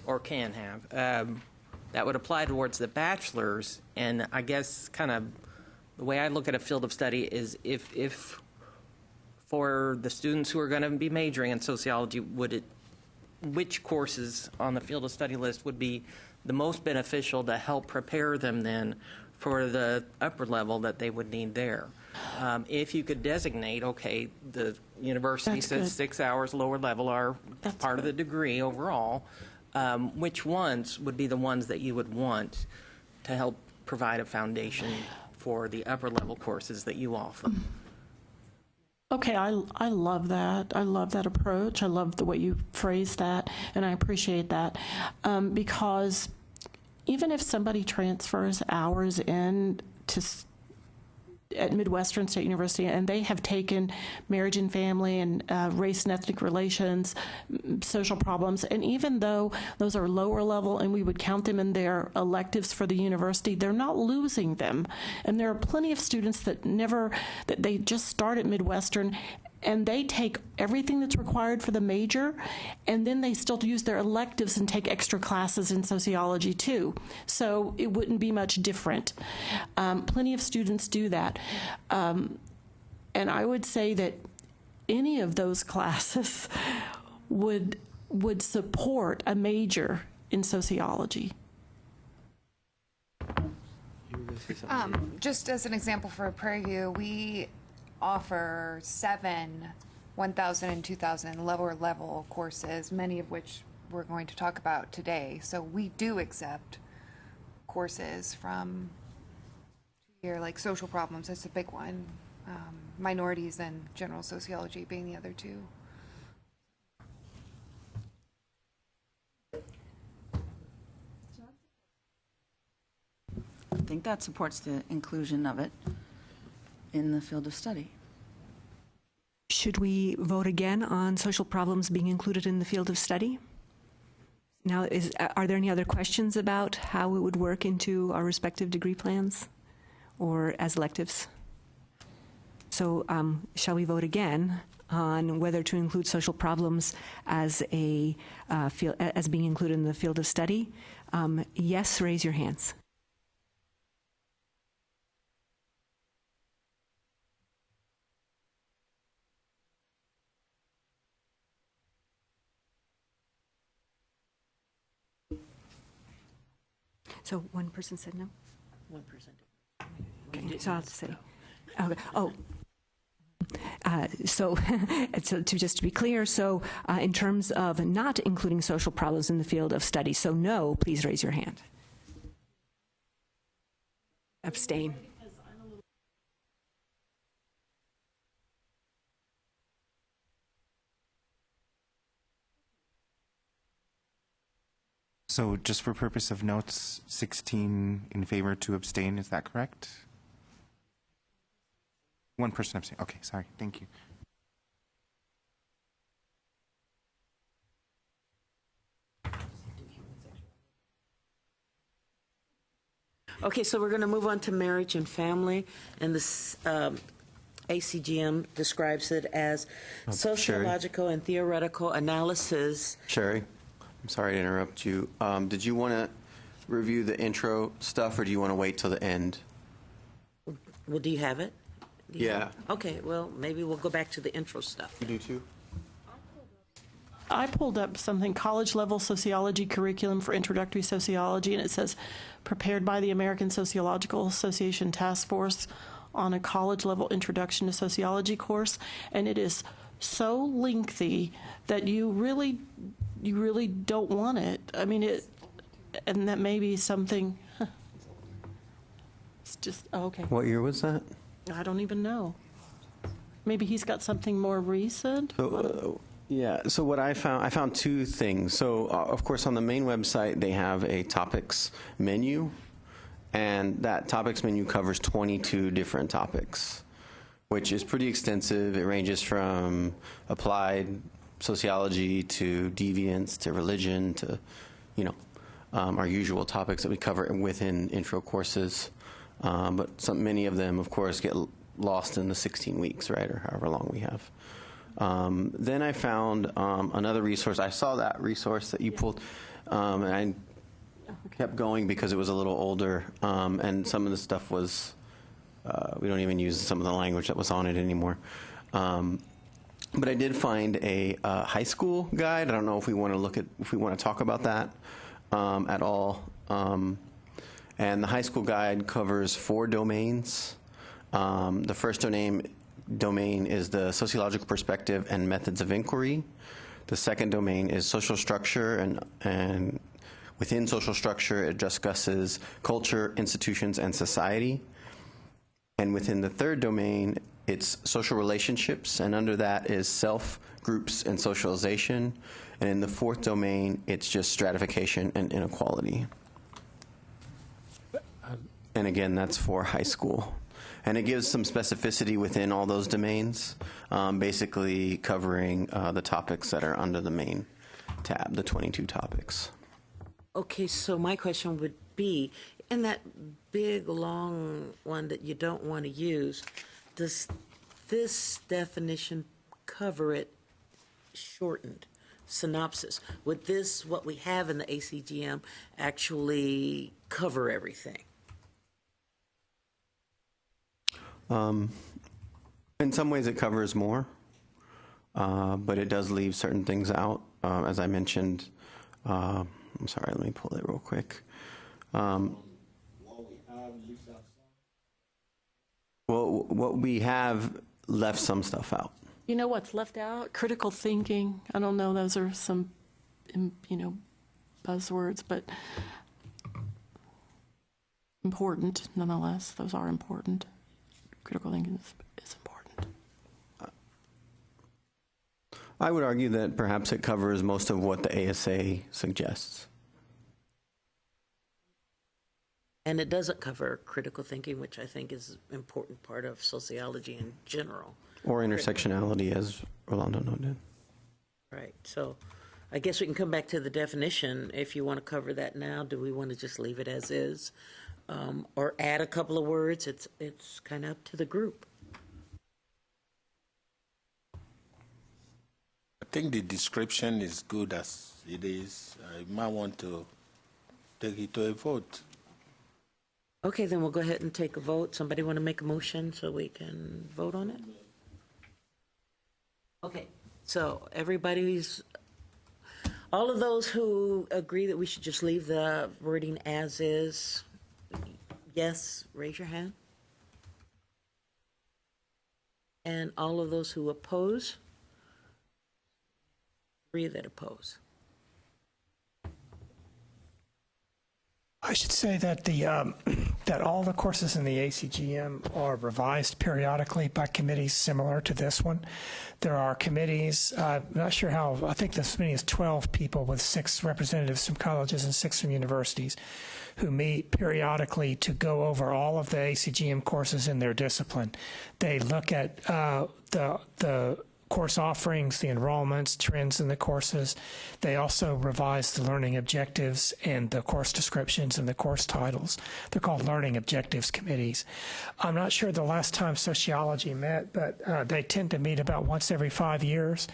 or can have, that would apply towards the bachelor's. And I guess kind of the way I look at a field of study is if for the students who are going to be majoring in sociology, which courses on the field of study list would be the most beneficial to help prepare them then for the upper level that they would need there? If you could designate, okay, the university That's says good. 6 hours lower level are That's part of the degree overall, which ones would be the ones that you would want to help provide a foundation for the upper level courses that you offer? Okay, I love that. I love that approach. I love the way you phrase that, and I appreciate that because even if somebody transfers hours in at Midwestern State University and they have taken marriage and family and race and ethnic relations, social problems, and even though those are lower level and we would count them in their electives for the university, they're not losing them. And there are plenty of students that they just start at Midwestern and they take everything that's required for the major, and then they still use their electives and take extra classes in sociology too. So it wouldn't be much different. Plenty of students do that. And I would say that any of those classes would support a major in sociology. Just as an example for Prairie View, we offer 7 1,000 and 2,000 lower level courses, many of which we're going to talk about today. So we do accept courses from here, like social problems, that's a big one, minorities and general sociology being the other 2. I think that supports the inclusion of it in the field of study. Should we vote again on social problems being included in the field of study? Now, are there any other questions about how it would work into our respective degree plans or as electives? So shall we vote again on whether to include social problems as being included in the field of study? Yes, raise your hands. So one person said no? One person. Okay, so I'll have to say. Okay. Oh, So just to be clear, so in terms of not including social problems in the field of study, so no, please raise your hand. Abstain. So just for purpose of notes, 16 in favor, 2 abstain, is that correct? One person abstain. Okay, sorry. Thank you. Okay, so we're going to move on to marriage and family, and this ACGM describes it as sociological and theoretical analysis. Sherry, I'm sorry to interrupt you. Did you want to review the intro stuff, or do you want to wait till the end? Well, do you have it? Yeah. Okay, well, maybe we'll go back to the intro stuff. You do too? I pulled up something, college-level sociology curriculum for introductory sociology, and it says, prepared by the American Sociological Association Task Force on a college-level introduction to sociology course, and it is so lengthy that you really don't want it. I mean, and that may be something, it's just, oh, okay. What year was that? I don't even know. Maybe he's got something more recent? Yeah, so what I found two things. So, of course, on the main website, they have a topics menu, and that topics menu covers 22 different topics, which is pretty extensive. It ranges from applied sociology to deviance to religion to, our usual topics that we cover within intro courses. But many of them, of course, get lost in the 16 weeks, right, or however long we have. Then I found another resource. I saw that resource that you pulled, and I kept going because it was a little older, and some of the stuff was, we don't even use some of the language that was on it anymore. But I did find a high school guide. I don't know if we want to talk about that at all. And the high school guide covers 4 domains. The first domain is the sociological perspective and methods of inquiry. The second domain is social structure, and within social structure, it discusses culture, institutions, and society. And within the third domain, it's social relationships, and under that is self, groups, and socialization. And in the fourth domain, it's just stratification and inequality. And again, that's for high school. And it gives some specificity within all those domains, basically covering the topics that are under the main tab, the 22 topics. Okay, so my question would be, in that big, long one that you don't want to use, does this definition cover it shortened, synopsis? Would this, what we have in the ACGM, actually cover everything? In some ways it covers more, but it does leave certain things out. As I mentioned, I'm sorry, let me pull it real quick. Well, what we have left some stuff out. You know what's left out? Critical thinking. I don't know, those are some, buzzwords, but important nonetheless. Those are important. Critical thinking is important. I would argue that perhaps it covers most of what the ASA suggests. And it doesn't cover critical thinking, which I think is an important part of sociology in general. Or intersectionality, as Rolando noted. Right. So I guess we can come back to the definition. If you want to cover that now, do we want to just leave it as is? Or add a couple of words? It's kind of up to the group. I think the description is good as it is. I might want to take it to a vote. Okay, then we'll go ahead and take a vote. Somebody want to make a motion so we can vote on it? Okay, so all of those who agree that we should just leave the wording as is, yes, raise your hand. And all of those who oppose? 3 that oppose. I should say that that all the courses in the ACGM are revised periodically by committees similar to this one. There are committees, I'm not sure how, I think this committee is 12 people with 6 representatives from colleges and 6 from universities who meet periodically to go over all of the ACGM courses in their discipline. They look at the course offerings, the enrollments, trends in the courses. They also revise the learning objectives and the course descriptions and the course titles. They're called learning objectives committees. I'm not sure the last time sociology met, but they tend to meet about once every 5 years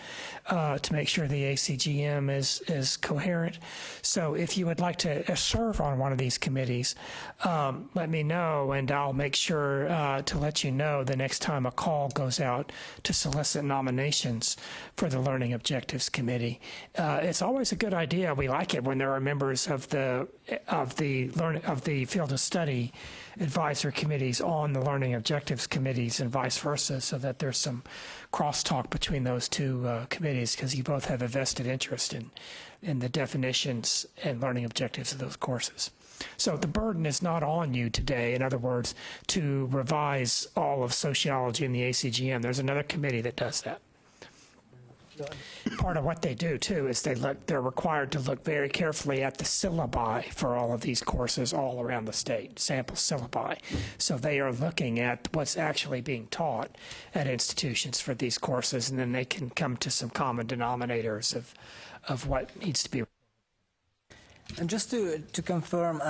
to make sure the ACGM is coherent. So if you would like to serve on one of these committees, let me know, and I'll make sure to let you know the next time a call goes out to solicit nominations for the Learning Objectives Committee. It's always a good idea. We like it when there are members of the Field of Study advisor committees on the Learning Objectives Committees and vice versa, so that there's some crosstalk between those 2 committees, because you both have a vested interest in the definitions and learning objectives of those courses. So the burden is not on you today, in other words, to revise all of sociology in the ACGM. There's another committee that does that. Part of what they do, too, is they're required to look very carefully at the syllabi for all of these courses all around the state, sample syllabi. So they are looking at what's actually being taught at institutions for these courses, and then they can come to some common denominators of what needs to be. And just to confirm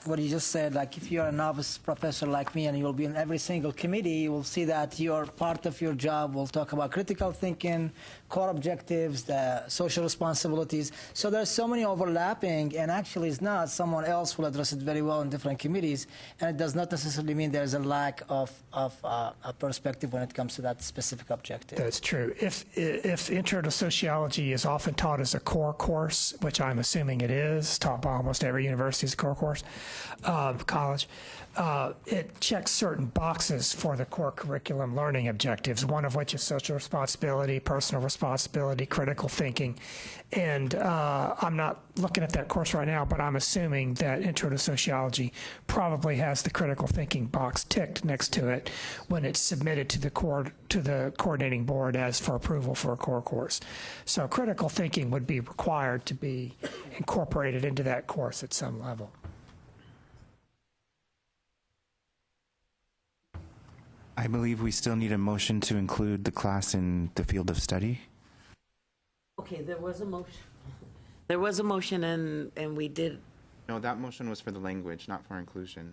what you just said, like if you're a novice professor like me and you'll be in every single committee, you will see that your part of your job will talk about critical thinking, core objectives, the social responsibilities. So there's so many overlapping, and actually it's not. Someone else will address it very well in different committees, and it does not necessarily mean there's a lack of a perspective when it comes to that specific objective. That's true. If Intro to Sociology is often taught as a core course, which I'm assuming it is, taught by almost every university's core course, college, it checks certain boxes for the core curriculum learning objectives, one of which is social responsibility, personal responsibility, critical thinking. And I'm not looking at that course right now, but I'm assuming that Intro to Sociology probably has the critical thinking box ticked next to it when it's submitted to the coordinating board as for approval for a core course. So critical thinking would be required to be incorporated into that course at some level. I believe we still need a motion to include the class in the field of study. Okay, there was a motion. There was a motion, and we did. No, that motion was for the language, not for inclusion.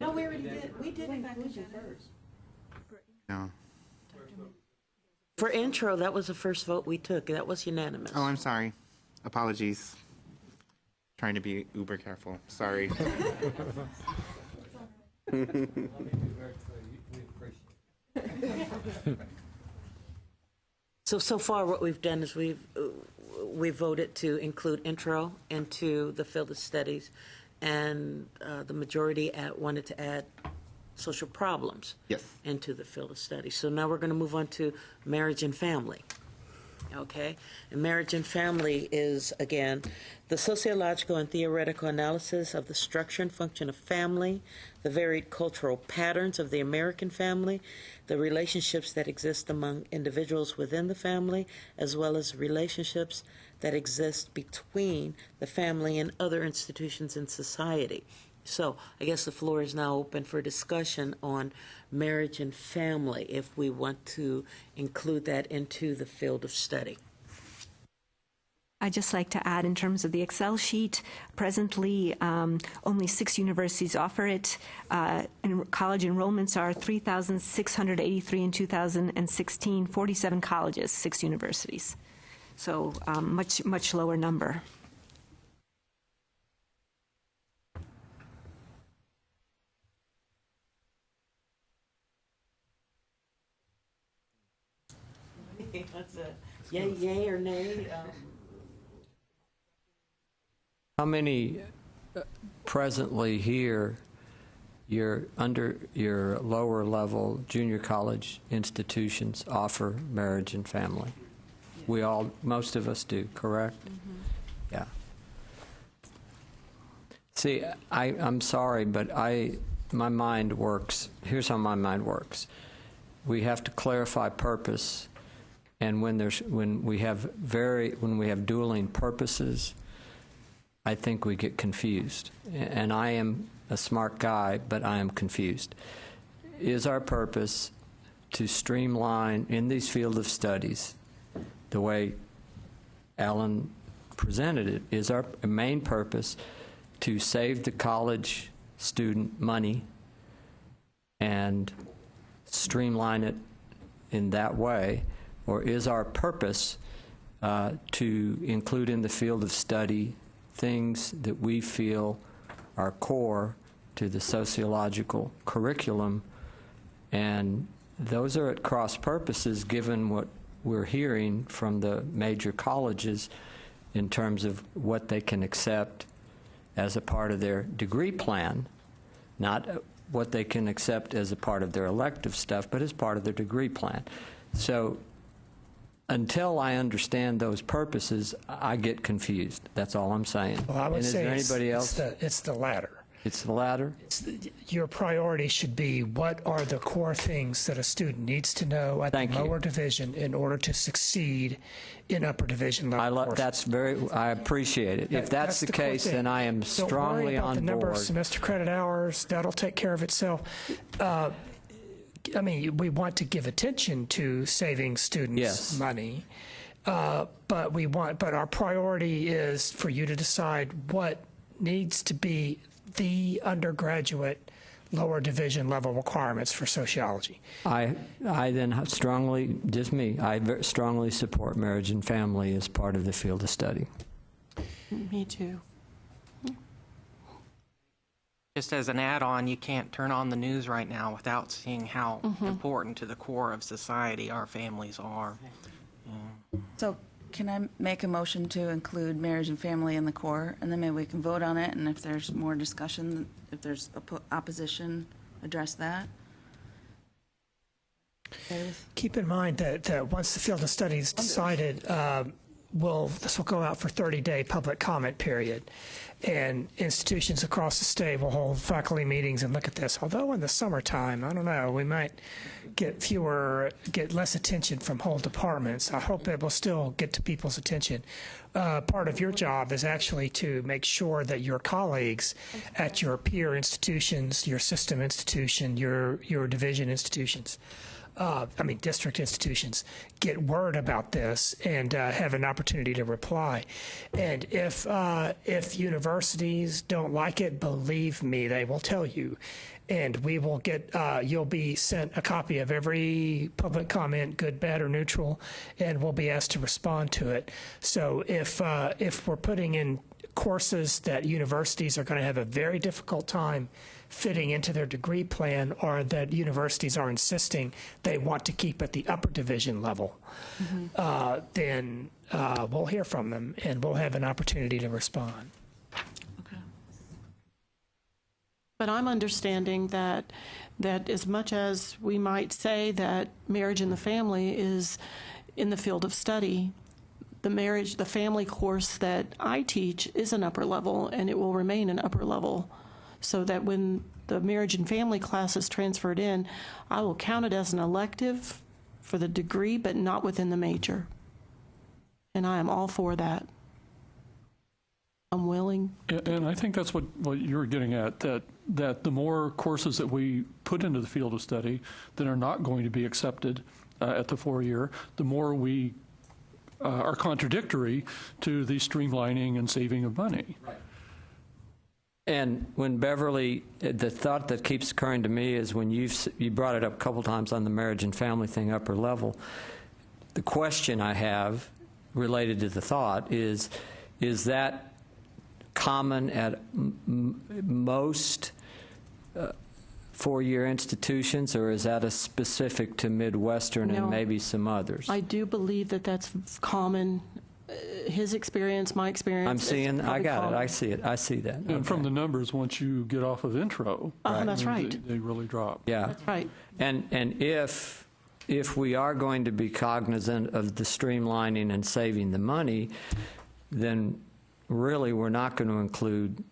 No, we already did. We did inclusion first. No. For intro, that was the first vote we took. That was unanimous. Oh, I'm sorry. Apologies. Trying to be uber careful. Sorry. So far what we've done is we voted to include intro into the field of studies, and the majority wanted to add social problems into the field of studies. So now we're going to move on to marriage and family. Okay, and marriage and family is, again, the sociological and theoretical analysis of the structure and function of family, the varied cultural patterns of the American family, the relationships that exist among individuals within the family, as well as relationships that exist between the family and other institutions in society. So I guess the floor is now open for discussion on marriage and family, if we want to include that into the field of study. I'd just like to add, in terms of the Excel sheet, presently only 6 universities offer it. College enrollments are 3,683 in 2016, 47 colleges, 6 universities. So much lower number. That's a yay or nay. How many presently here your lower level junior college institutions offer marriage and family. Most of us do, correct? Mm-hmm. Yeah. See, I'm sorry, but my mind works. Here's how my mind works. We have to clarify purpose, and when we have dueling purposes, I think we get confused. And I am a smart guy, but I am confused. Is our purpose to streamline in these field of studies, the way Alan presented it, is our main purpose to save the college student money and streamline it in that way, or is our purpose to include in the field of study things that we feel are core to the sociological curriculum, and those are at cross purposes given what we're hearing from the major colleges in terms of what they can accept as a part of their degree plan, not what they can accept as a part of their elective stuff, but as part of their degree plan. So until I understand those purposes, I get confused. That's all I'm saying. Well, I would say anybody else? It's the latter. It's the latter? Your priority should be what are the core things that a student needs to know at the lower division in order to succeed in upper division level courses. I appreciate it. If that's the case, then I am strongly on board. Don't worry about the number of semester credit hours. That'll take care of itself. I mean, we want to give attention to saving students money, but our priority is for you to decide what needs to be the undergraduate lower division level requirements for sociology. I then strongly, just me, I strongly support marriage and family as part of the field of study. Me too. Just as an add-on, you can't turn on the news right now without seeing how important to the core of society our families are. Yeah. So can I make a motion to include marriage and family in the core, and then maybe we can vote on it, and if there's more discussion, if there's opposition, address that? Keep in mind that once the field of study is decided, this will go out for 30-day public comment period, and institutions across the state will hold faculty meetings and look at this. Although in the summertime, I don't know, we might get less attention from whole departments. I hope it will still get to people's attention. Part of your job is actually to make sure that your colleagues at your peer institutions, your system institution, your division institutions, district institutions, get word about this and have an opportunity to reply. And if universities don't like it, believe me, they will tell you. And we will you'll be sent a copy of every public comment, good, bad, or neutral, and we'll be asked to respond to it. So if we're putting in courses that universities are going to have a very difficult time fitting into their degree plan, or that universities are insisting they want to keep at the upper division level, then we'll hear from them and we'll have an opportunity to respond. Okay. But I'm understanding that as much as we might say that marriage and the family is in the field of study, the family course that I teach is an upper level, and it will remain an upper level, so that when the marriage and family class is transferred in, I will count it as an elective for the degree, but not within the major. And I am all for that. I'm willing. And I think that's what you're getting at, that the more courses that we put into the field of study that are not going to be accepted at the 4-year, the more we are contradictory to the streamlining and saving of money. Right. And when Beverly, the thought that keeps occurring to me is when you brought it up a couple times on the marriage and family thing, upper level, the question I have related to the thought is that common at most 4-year institutions, or is that a specific to Midwestern and maybe some others? I do believe that that's common his experience, my experience. I'm it's seeing, I probably got it, common. I see it, I see that. And from the numbers, once you get off of intro, That's right. they really drop. Yeah. That's right. And if we are going to be cognizant of the streamlining and saving the money, then really we're not going to include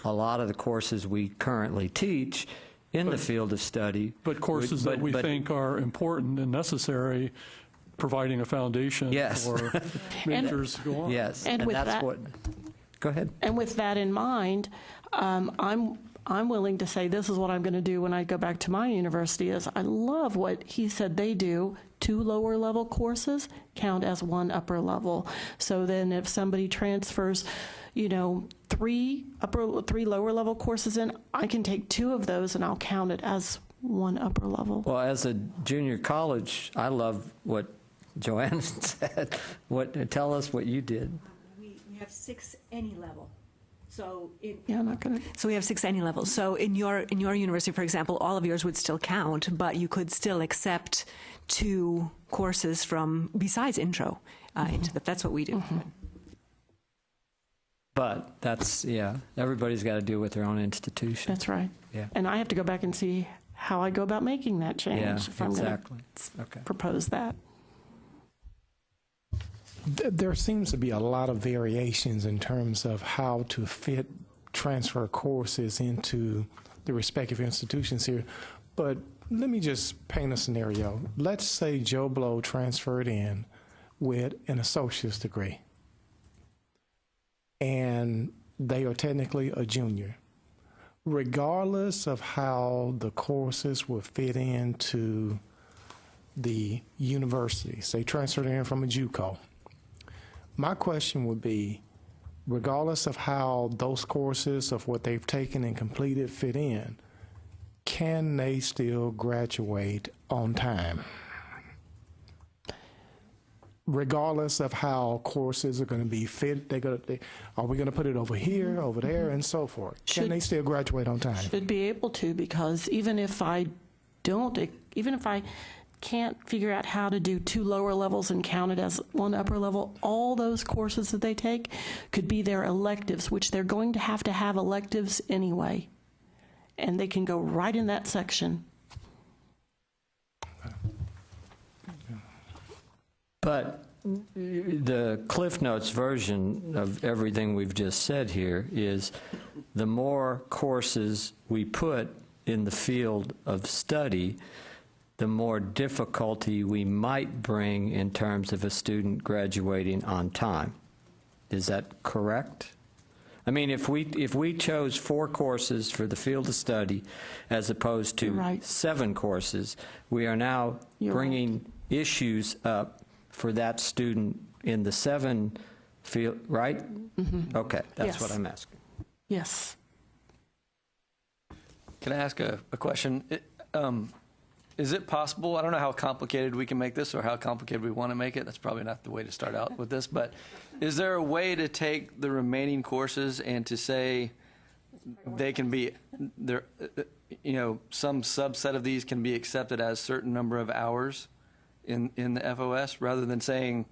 a lot of the courses we currently teach in the field of study. But courses that we think are important and necessary, providing a foundation Yes. for majors to go on. Yes, And with that's that- what. Go ahead. And with that in mind, I'm willing to say this is what I'm going to do when I go back to my university. Is I love what he said they do. 2 lower level courses count as 1 upper level. So then if somebody transfers, 3 lower level courses in, I can take 2 of those and I'll count it as 1 upper level. Well, as a junior college, I love what Joanna said. Tell us what you did. We have 6 any level. So I'm not going to. So we have 6 any levels. So in your university, for example, all of yours would still count, but you could still accept 2 courses from besides intro into that's what we do. Mm-hmm. But that's, everybody's got to deal with their own institution. That's right. Yeah. And I have to go back and see how I go about making that change. Yeah, if I'm exactly. going Okay. to propose that. There seems to be a lot of variations in terms of how to fit transfer courses into the respective institutions here. But let me just paint a scenario. Let's say Joe Blow transferred in with an associate's degree, and they are technically a junior. Regardless of how the courses will fit into the universities, they transferred in from a JUCO. My question would be, regardless of how those courses of what they've taken and completed fit in, can they still graduate on time? Regardless of how courses are going to be fit, are we going to put it over here, over there, and so forth? Can they still graduate on time? Should be able to, because even if I can't figure out how to do 2 lower levels and count it as 1 upper level, all those courses that they take could be their electives, which they're going to have electives anyway. And they can go right in that section. But the Cliff Notes version of everything we've just said here is the more courses we put in the field of study, the more difficulty we might bring in terms of a student graduating on time. Is that correct? I mean, if we chose 4 courses for the field of study as opposed to 7 courses, we are now bringing issues up for that student in the 7 field, right? Mm-hmm. Okay, that's Yes. what I'm asking. Yes. Can I ask a question? Is it possible, I don't know how complicated we can make this or how complicated we want to make it. That's probably not the way to start out with this. But is there a way to take the remaining courses and to say they can be, some subset of these can be accepted as certain number of hours in the FOS rather than saying,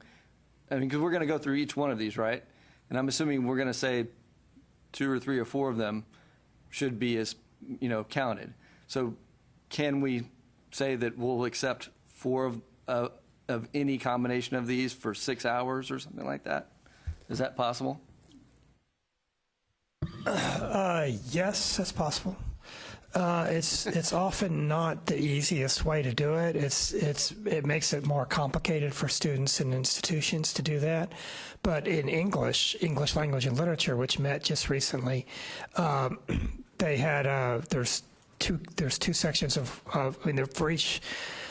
because we're going to go through each one of these, right? And I'm assuming we're going to say 2 or 3 or 4 of them should be as, counted. So can we say that we'll accept 4 of any combination of these for 6 hours or something like that? Is that possible? Yes, that's possible. It's often not the easiest way to do it. It makes it more complicated for students and institutions to do that. But in English language and literature, which met just recently, they had there's 2 sections for each.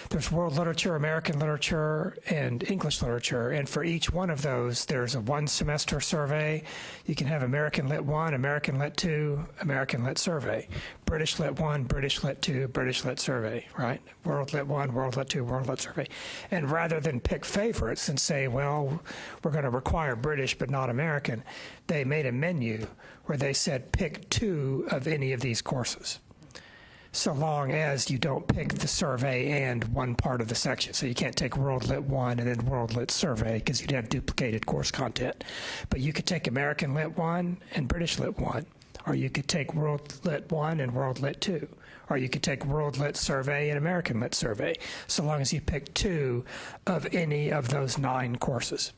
There's world literature, American literature, and English literature. And for each one of those, there's a 1-semester survey. You can have American Lit 1, American Lit 2, American Lit survey. British Lit 1, British Lit 2, British Lit survey, right? World Lit 1, World Lit 2, World Lit survey. And rather than pick favorites and say, well, we're going to require British but not American, they made a menu where they said pick 2 of any of these courses. so long as you don't pick the survey and one part of the section. So you can't take World Lit 1 and then World Lit Survey because you'd have duplicated course content. But you could take American Lit 1 and British Lit 1, or you could take World Lit 1 and World Lit 2, or you could take World Lit Survey and American Lit Survey, so long as you pick 2 of any of those 9 courses.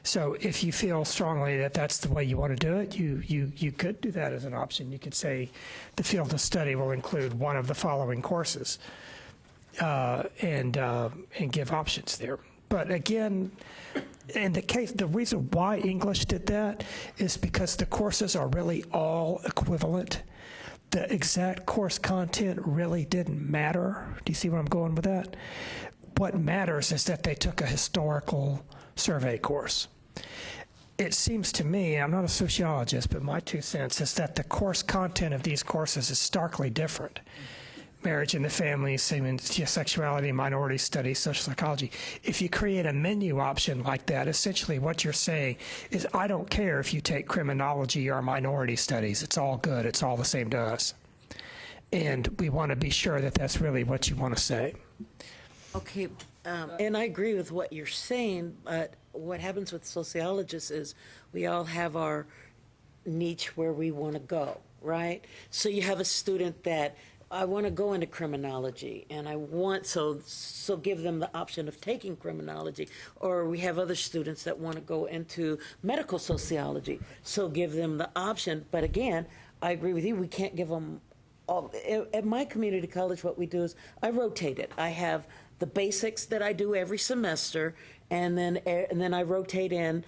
So if you feel strongly that that's the way you want to do it, you could do that as an option. You could say the field of study will include one of the following courses and give options there. But again, in the case, the reason why English did that is because the courses are really all equivalent. The exact course content really didn't matter. Do you see where I'm going with that? What matters is that they took a historical survey course. It seems to me, I'm not a sociologist, but my 2 cents is that the course content of these courses is starkly different. Marriage and the family, sexuality, minority studies, social psychology. If you create a menu option like that, essentially what you're saying is, I don't care if you take criminology or minority studies. It's all good. It's all the same to us. And we want to be sure that that's really what you want to say. Okay, and I agree with what you're saying, but what happens with sociologists is we all have our niche where we want to go, right? So you have a student that, I want to go into criminology, and I want, so give them the option of taking criminology. Or we have other students that want to go into medical sociology, so give them the option. But again, I agree with you, we can't give them all. At my community college, what we do is I rotate it. I have the basics that I do every semester, and then I rotate in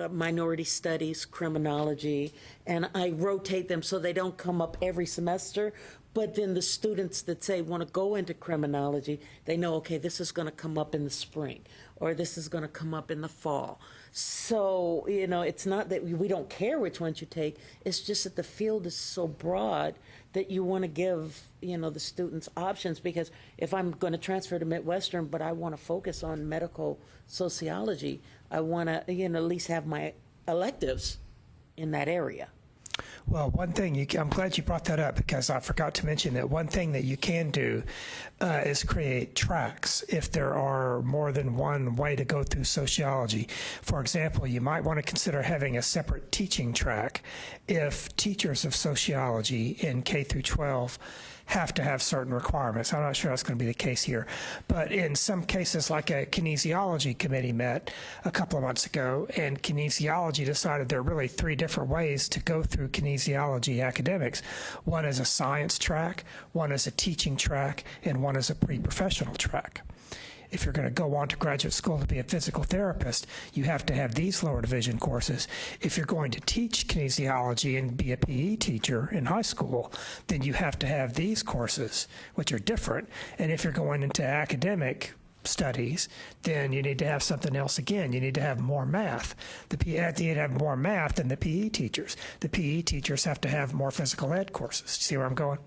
minority studies, criminology, and I rotate them so they don't come up every semester. But then the students that say want to go into criminology, they know, okay, this is going to come up in the spring, or this is going to come up in the fall. So, it's not that we don't care which ones you take. It's just that the field is so broad that you want to give, the students options. Because if I'm going to transfer to Midwestern, but I want to focus on medical sociology, I want to, at least have my electives in that area. Well, one thing, I'm glad you brought that up, because I forgot to mention that one thing that you can do is create tracks if there are more than one way to go through sociology. For example, you might want to consider having a separate teaching track if teachers of sociology in K through 12 have to have certain requirements. I'm not sure that's going to be the case here. But in some cases, like a kinesiology committee met a couple of months ago, and kinesiology decided there are really 3 different ways to go through kinesiology academics. One is a science track, one is a teaching track, and one is a pre-professional track. If you're going to go on to graduate school to be a physical therapist, you have to have these lower division courses. If you're going to teach kinesiology and be a PE teacher in high school, then you have to have these courses, which are different. And if you're going into academic studies, then you need to have something else again. You need to have more math. You need to have more math than the PE teachers. The PE teachers have to have more physical ed courses. See where I'm going?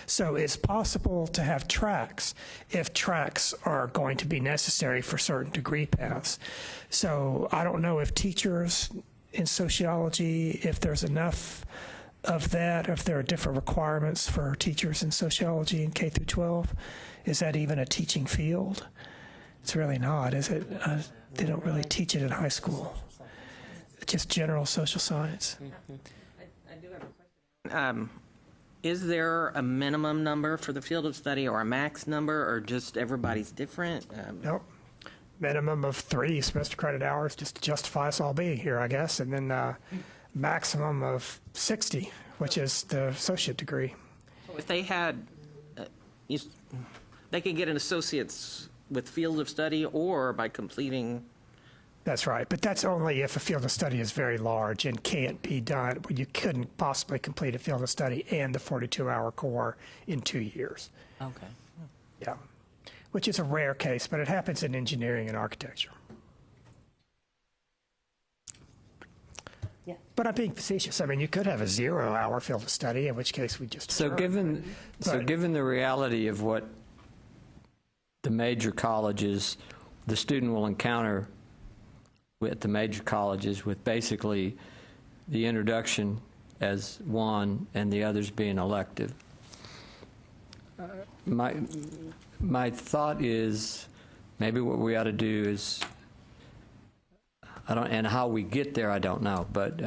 So it's possible to have tracks if tracks are going to be necessary for certain degree paths. So I don't know if teachers in sociology, if there's enough of that, if there are different requirements for teachers in sociology in K through 12. Is that even a teaching field? It's really not, is it? They don't really teach it in high school. Just general social science. I do have a question. Is there a minimum number for the field of study or a max number, or just everybody's different? Nope. Minimum of 3 semester credit hours just to justify us all being here, I guess, and then maximum of 60, which is the associate degree. If they had, they could get an associate's with field of study or by completing. That's right, but that's only if a field of study is very large and can't be done. You couldn't possibly complete a field of study and the 42-hour core in 2 years. Okay. Yeah, which is a rare case, but it happens in engineering and architecture. Yeah. But I'm being facetious. I mean, you could have a 0-hour field of study, in which case we just. So given the reality of what the major colleges, the student will encounter at the major colleges with basically the introduction as one and the others being elective. my thought is maybe what we ought to do is, and how we get there, I don't know, but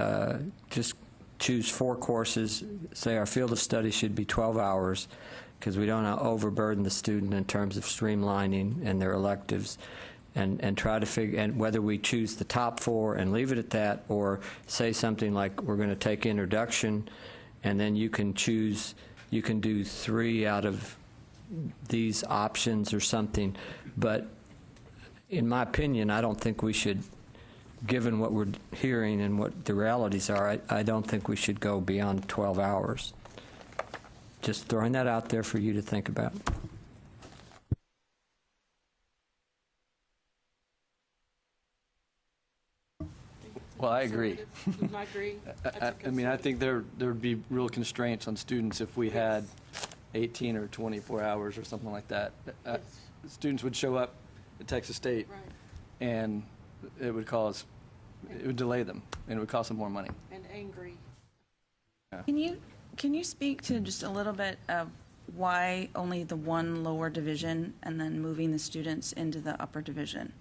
just choose 4 courses, say our field of study should be 12 hours, because we don't want to overburden the student in terms of streamlining and their electives, and try to figure, and whether we choose the top 4 and leave it at that, or say something like we're going to take introduction, and then you can do 3 out of these options or something. But in my opinion, I don't think we should, given what we're hearing and what the realities are, I don't think we should go beyond 12 hours. Just throwing that out there for you to think about. Well, I agree. I agree. I mean, I think there would be real constraints on students if we had 18 or 24 hours or something like that. Students would show up at Texas State, and it would delay them, and it would cost them more money. And angry. Yeah. Can you speak to just a little bit of why only the one lower division and then moving the students into the upper division?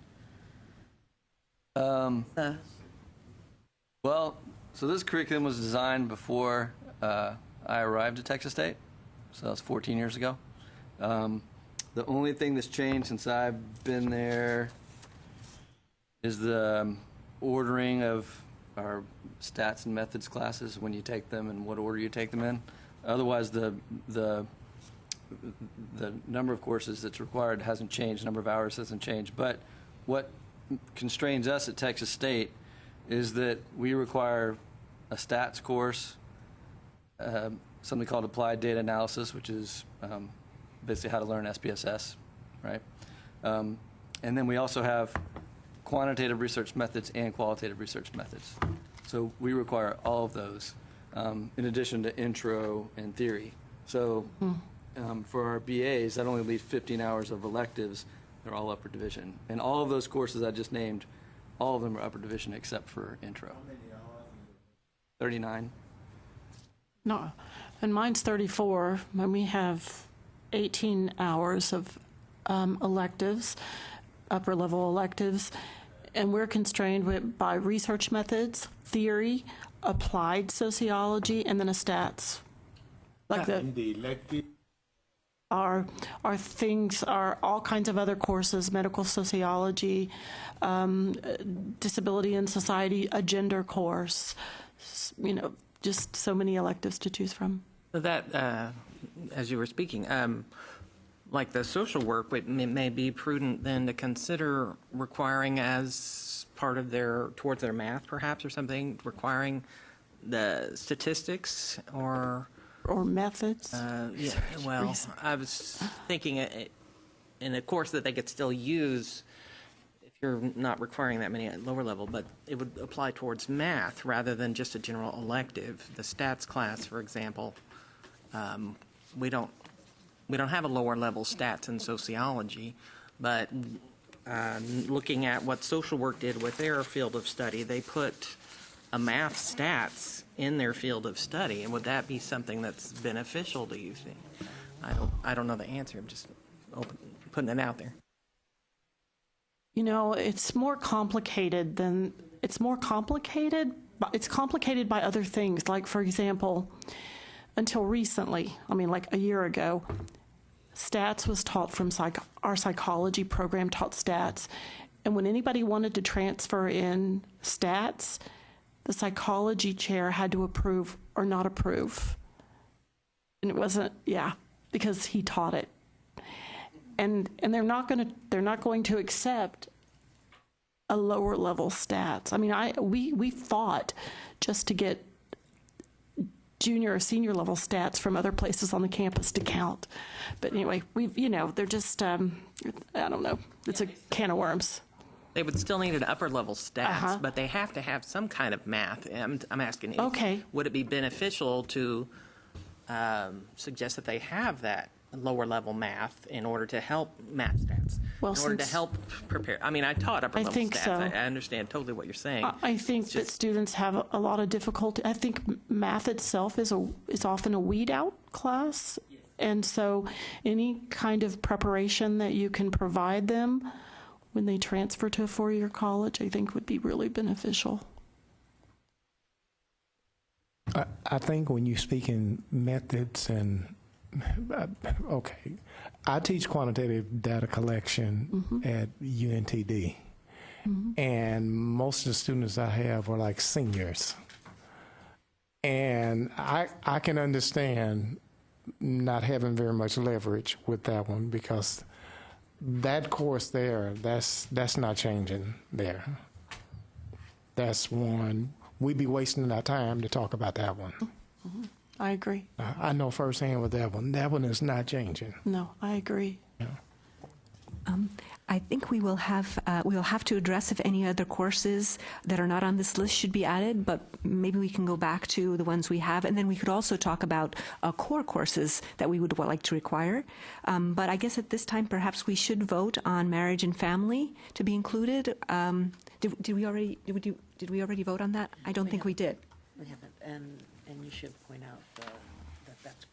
Well, so this curriculum was designed before I arrived at Texas State, so that was 14 years ago. The only thing that's changed since I've been there is the ordering of our stats and methods classes, when you take them and what order you take them in. Otherwise, the number of courses that's required hasn't changed, the number of hours hasn't changed. But what constrains us at Texas State is that we require a stats course, something called applied data analysis, which is basically how to learn SPSS, right? And then we also have quantitative research methods and qualitative research methods. So we require all of those, in addition to intro and theory. So for our BAs, that only leaves 15 hours of electives. They're all upper division. And all of those courses I just named, all of them are upper division except for intro. 39. No, and mine's 34, and we have 18 hours of electives, upper level electives, and we're constrained by research methods, theory, applied sociology, and then a stats. Like the elective. Our things are all kinds of other courses, medical sociology, disability and society, a gender course, just so many electives to choose from. That, as you were speaking, like the social work, it may be prudent then to consider requiring as part of towards their math perhaps or something, requiring the statistics or methods. Yeah, well, I was thinking in a course that they could still use if you're not requiring that many at lower level, but it would apply towards math rather than just a general elective. The stats class, for example, we don't have a lower level stats in sociology, but looking at what social work did with their field of study, they put a math stats in their field of study, and would that be something that's beneficial, do you think? I don't know the answer. I'm just putting it out there. It's more complicated than it's complicated by other things. Like, for example, until recently, like a year ago, stats was taught from our psychology program taught stats, and when anybody wanted to transfer in stats, the psychology chair had to approve or not approve. And it wasn't, because he taught it. And they're not going to accept a lower level stats. We fought just to get junior or senior level stats from other places on the campus to count. But anyway, they're just, I don't know, it's a can of worms. They would still need an upper level stats, but they have to have some kind of math. I'm asking, would it be beneficial to suggest that they have that lower level math in order to help math stats, in order to help prepare? I taught upper level stats. So. I understand totally what you're saying. I think that students have a lot of difficulty. I think math itself is often a weed out class, And so any kind of preparation that you can provide them when they transfer to a four-year college, I think would be really beneficial. I think when you speak in methods and, okay, I teach quantitative data collection at UNTD, and most of the students I have are like seniors. And I can understand not having very much leverage with that one, because that course there, that's not changing there. That's one. We'd be wasting our time to talk about that one. I agree. I know firsthand with that one. That one is not changing. No, I agree. Yeah. I think we will have to address if any other courses that are not on this list should be added, but maybe we can go back to the ones we have, and then we could also talk about core courses that we would like to require. But I guess at this time, perhaps we should vote on marriage and family to be included. Did we already vote on that? I don't think we did. We haven't, and you should point out that that's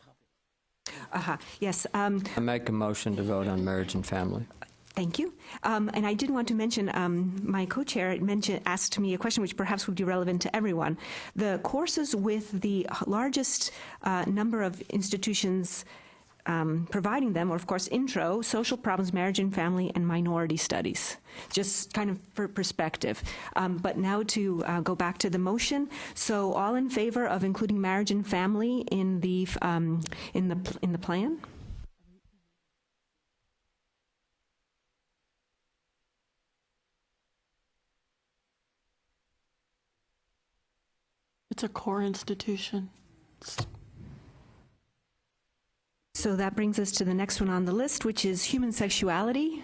public. Yes. I make a motion to vote on marriage and family. Thank you. And I did want to mention, my co-chair asked me a question which perhaps would be relevant to everyone. The courses with the largest number of institutions providing them are, of course, intro, social problems, marriage and family, and minority studies, just kind of for perspective. But now to go back to the motion. So all in favor of including marriage and family in the plan? It's a core institution. So that brings us to the next one on the list, which is human sexuality.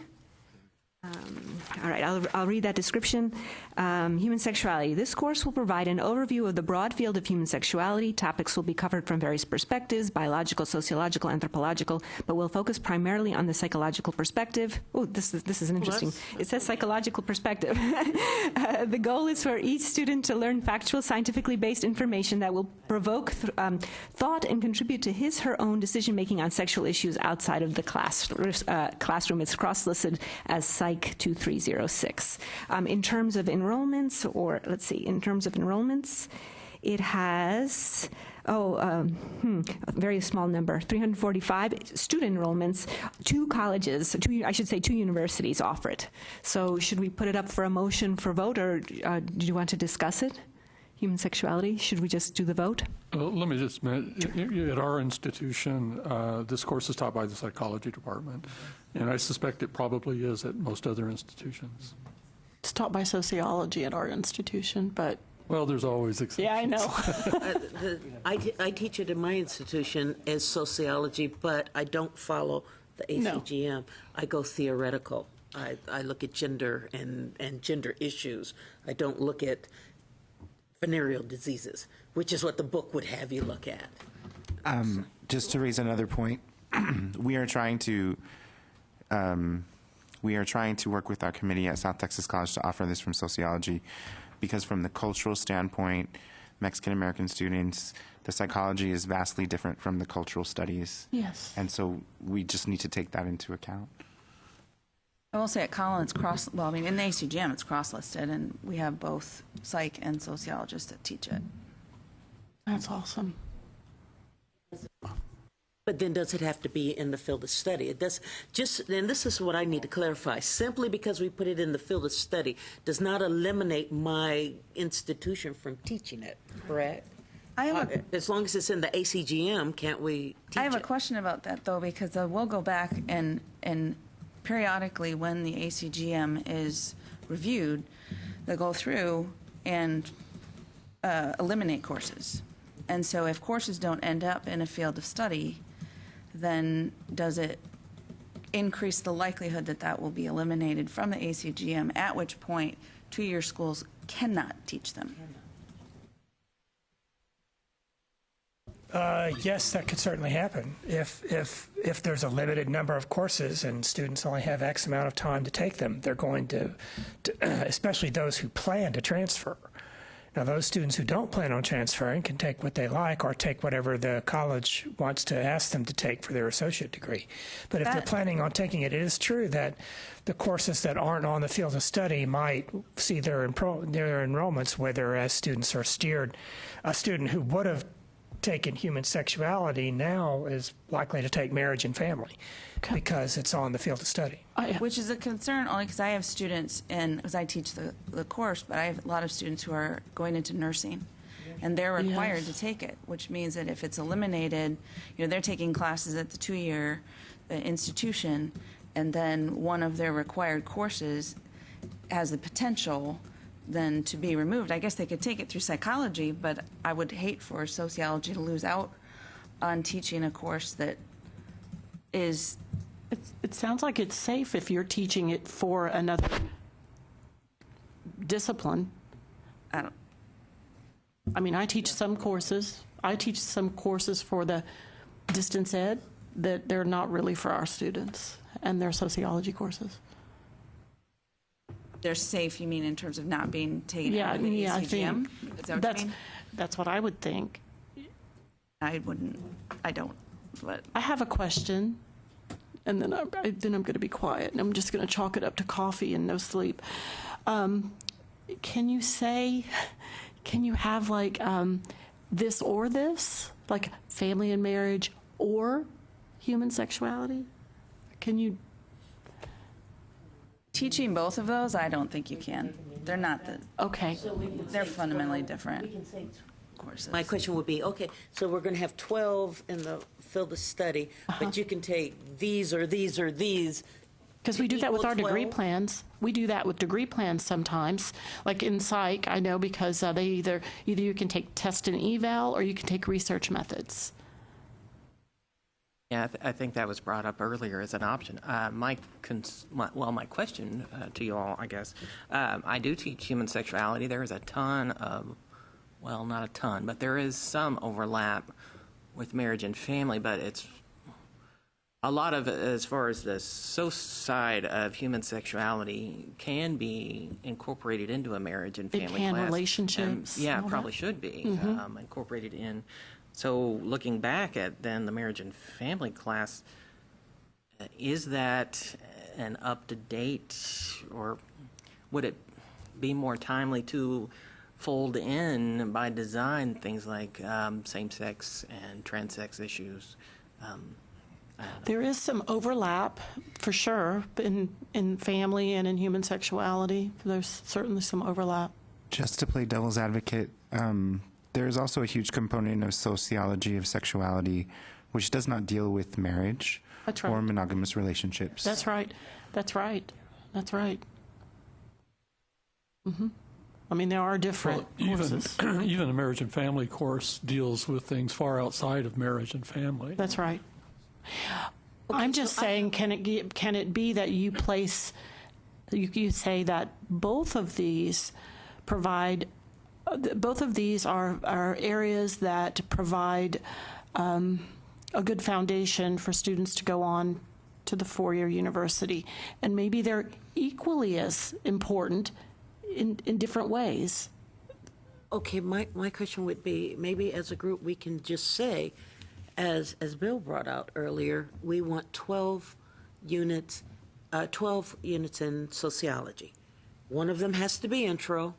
All right, I'll read that description. Human sexuality. This course will provide an overview of the broad field of human sexuality. Topics will be covered from various perspectives, biological, sociological, anthropological, but will focus primarily on the psychological perspective. Oh, this is an interesting. It says psychological perspective. The goal is for each student to learn factual, scientifically based information that will provoke thought and contribute to his/her own decision-making on sexual issues outside of the classroom. It's cross-listed as Psych 2306. In terms of enrollments, it has a very small number, 345 student enrollments. 2 colleges, two universities offer it. So should we put it up for a motion for vote, or do you want to discuss it? Human sexuality, should we just do the vote? Let me just mention, at our institution, this course is taught by the psychology department, and I suspect it probably is at most other institutions. It's taught by sociology at our institution, but... Well, there's always exceptions. Yeah, I know. I teach it in my institution as sociology, but I don't follow the ACGM. No. I go theoretical. I look at gender and gender issues. I don't look at venereal diseases, which is what the book would have you look at. Just to raise another point, we are trying to work with our committee at South Texas College to offer this from sociology, because from the cultural standpoint, Mexican American students, the psychology is vastly different from the cultural studies. Yes. And so we just need to take that into account. I will say at Collins, in the ACGM, it's cross-listed, and we have both psych and sociologists that teach it. That's awesome. But then does it have to be in the field of study? It does and this is what I need to clarify. Simply because we put it in the field of study does not eliminate my institution from teaching it, correct? As long as it's in the ACGM, can't we teach it? I have a question about that, though, because we'll go back and periodically, when the ACGM is reviewed, they'll go through and eliminate courses. And so if courses don't end up in a field of study, then does it increase the likelihood that that will be eliminated from the ACGM, at which point 2-year schools cannot teach them? Yes, that could certainly happen. If there's a limited number of courses and students only have X amount of time to take them, they're going to especially those who plan to transfer, Now, those students who don't plan on transferring can take what they like or take whatever the college wants to ask them to take for their associate degree. But if they're planning on taking it, it is true that the courses that aren't on the field of study might see their enrollments, whether as students are steered. A student who would have taken human sexuality now is likely to take marriage and family because it's on the field of study. Which is a concern only because I have students, and as I teach the course, but I have a lot of students who are going into nursing, and they're required to take it, which means that if it's eliminated, they're taking classes at the 2-year institution, and then one of their required courses has the potential then to be removed. I guess they could take it through psychology, but I would hate for sociology to lose out on teaching a course that is... It sounds like it's safe if you're teaching it for another discipline. I teach some courses. I teach some courses for the distance ed that they're not really for our students, and they're sociology courses. They're safe, you mean, in terms of not being taken out of the ECGM? I think Is that what you mean? That's what I would think. I don't. But I have a question, and then I'm going to be quiet, and I'm just going to chalk it up to coffee and no sleep. Can you have like this or this, like family and marriage or human sexuality? Can you? Teaching both of those, I don't think you can. They're not okay. They're fundamentally different courses. My question would be, okay, so we're going to have 12 in the field of study, but you can take these or these or these. Because we do that with our 12? degree plans. We do that with degree plans sometimes. Like in psych, I know, because they either you can take test and eval or you can take research methods. Yeah, I think that was brought up earlier as an option. My question to you all, I guess, I do teach human sexuality. There is a ton of, well, not a ton, but there is some overlap with marriage and family, but it's a lot of, as far as the side of human sexuality, can be incorporated into a marriage and family class. Relationships. Yeah, probably should be incorporated in. So looking back at then the marriage and family class, is that an up-to-date, or would it be more timely to fold in by design things like same-sex and trans-sex issues? There is some overlap, for sure, in family and in human sexuality. There's certainly some overlap. Just to play devil's advocate, there is also a huge component of sociology of sexuality which does not deal with marriage or monogamous relationships. That's right. That's right. That's right. Mm-hmm. I mean, there are different courses. Even a marriage and family course deals with things far outside of marriage and family. That's right. Okay, I'm just saying, can it be that you place, you say that both of these provide, both of these are areas that provide a good foundation for students to go on to the four-year university, and maybe they're equally as important in different ways. Okay, my question would be, maybe as a group we can just say, as Bill brought out earlier, we want 12 units in sociology. One of them has to be intro.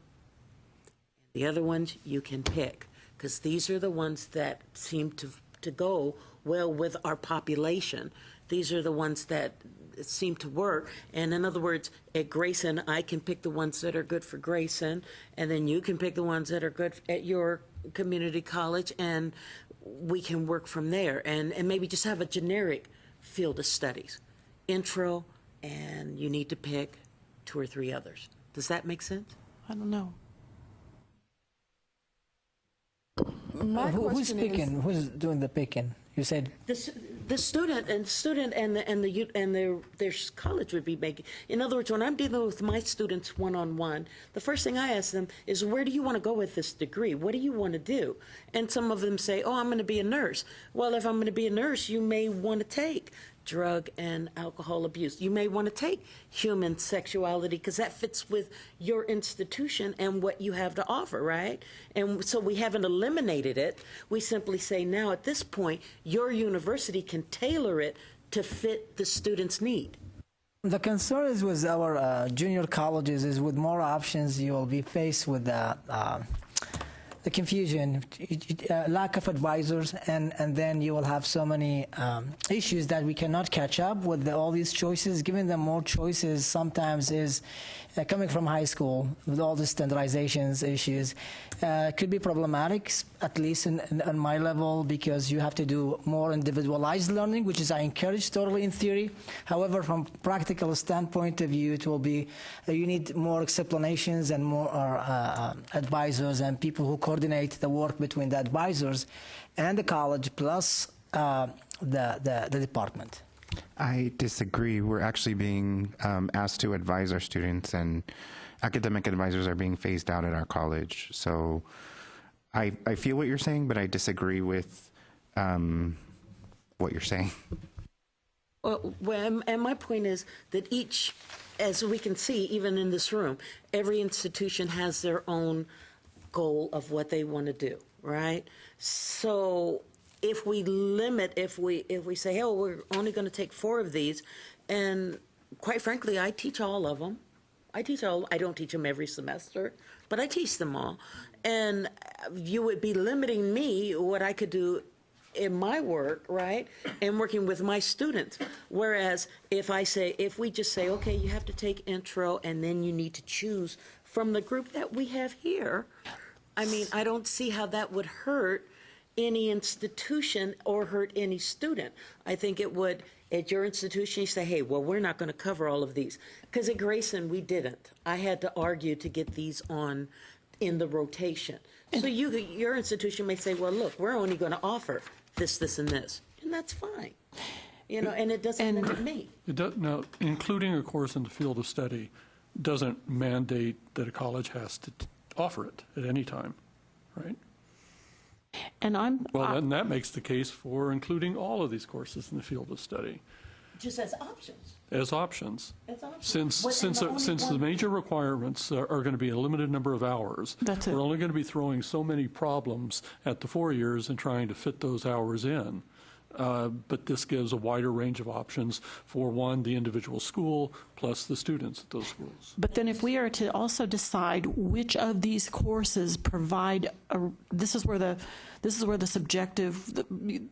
The other ones you can pick, because these are the ones that seem to go well with our population. These are the ones that seem to work. And in other words, at Grayson, I can pick the ones that are good for Grayson, and then you can pick the ones that are good at your community college, and we can work from there. And maybe just have a generic field of studies. Intro, and you need to pick 2 or 3 others. Does that make sense? I don't know. Who's picking? Who's doing the picking? You said the student and their college would be making. In other words, when I'm dealing with my students one-on-one, the first thing I ask them is, where do you want to go with this degree? What do you want to do? And some of them say, oh, I'm going to be a nurse. Well, if I'm going to be a nurse, you may want to take drug and alcohol abuse. You may want to take human sexuality because that fits with your institution and what you have to offer, right? And so we haven't eliminated it. We simply say now at this point, your university can tailor it to fit the student's need. The concern is with our junior colleges is with more options, you will be faced with the confusion, lack of advisors, and then you will have so many issues that we cannot catch up with all these choices. Giving them more choices sometimes is coming from high school with all the standardizations issues could be problematic, at least on my level, because you have to do more individualized learning, which is I encourage totally in theory. However, from practical standpoint of view, it will be you need more explanations and more advisors and people who coordinate the work between the advisors and the college plus the department. I disagree. We're actually being asked to advise our students, and academic advisors are being phased out at our college. So I feel what you're saying, but I disagree with what you're saying. Well, and my point is that each, as we can see, even in this room, every institution has their own goal of what they want to do, right? So if we limit, if we say, oh, we're only going to take 4 of these, and quite frankly, I teach all of them. I don't teach them every semester, but I teach them all. And you would be limiting me what I could do in my work, right, and working with my students. Whereas if we just say, okay, you have to take intro, and then you need to choose from the group that we have here, I mean, I don't see how that would hurt any institution or hurt any student. I think it would, at your institution, you say, hey, well, we're not going to cover all of these. Because at Grayson, we didn't. I had to argue to get these on in the rotation. So your institution may say, well, look, we're only going to offer this, this, and this. And that's fine. You know, and it doesn't limit me. Now, including a course in the field of study doesn't mandate that a college has to offer it at any time, right? And then that makes the case for including all of these courses in the field of study. Just as options. As options. As options. Since the major requirements are going to be a limited number of hours, we're only going to be throwing so many problems at the 4 years and trying to fit those hours in. But this gives a wider range of options for, one, the individual school, plus the students at those schools. But then if we are to also decide which of these courses provide, this is where the subjective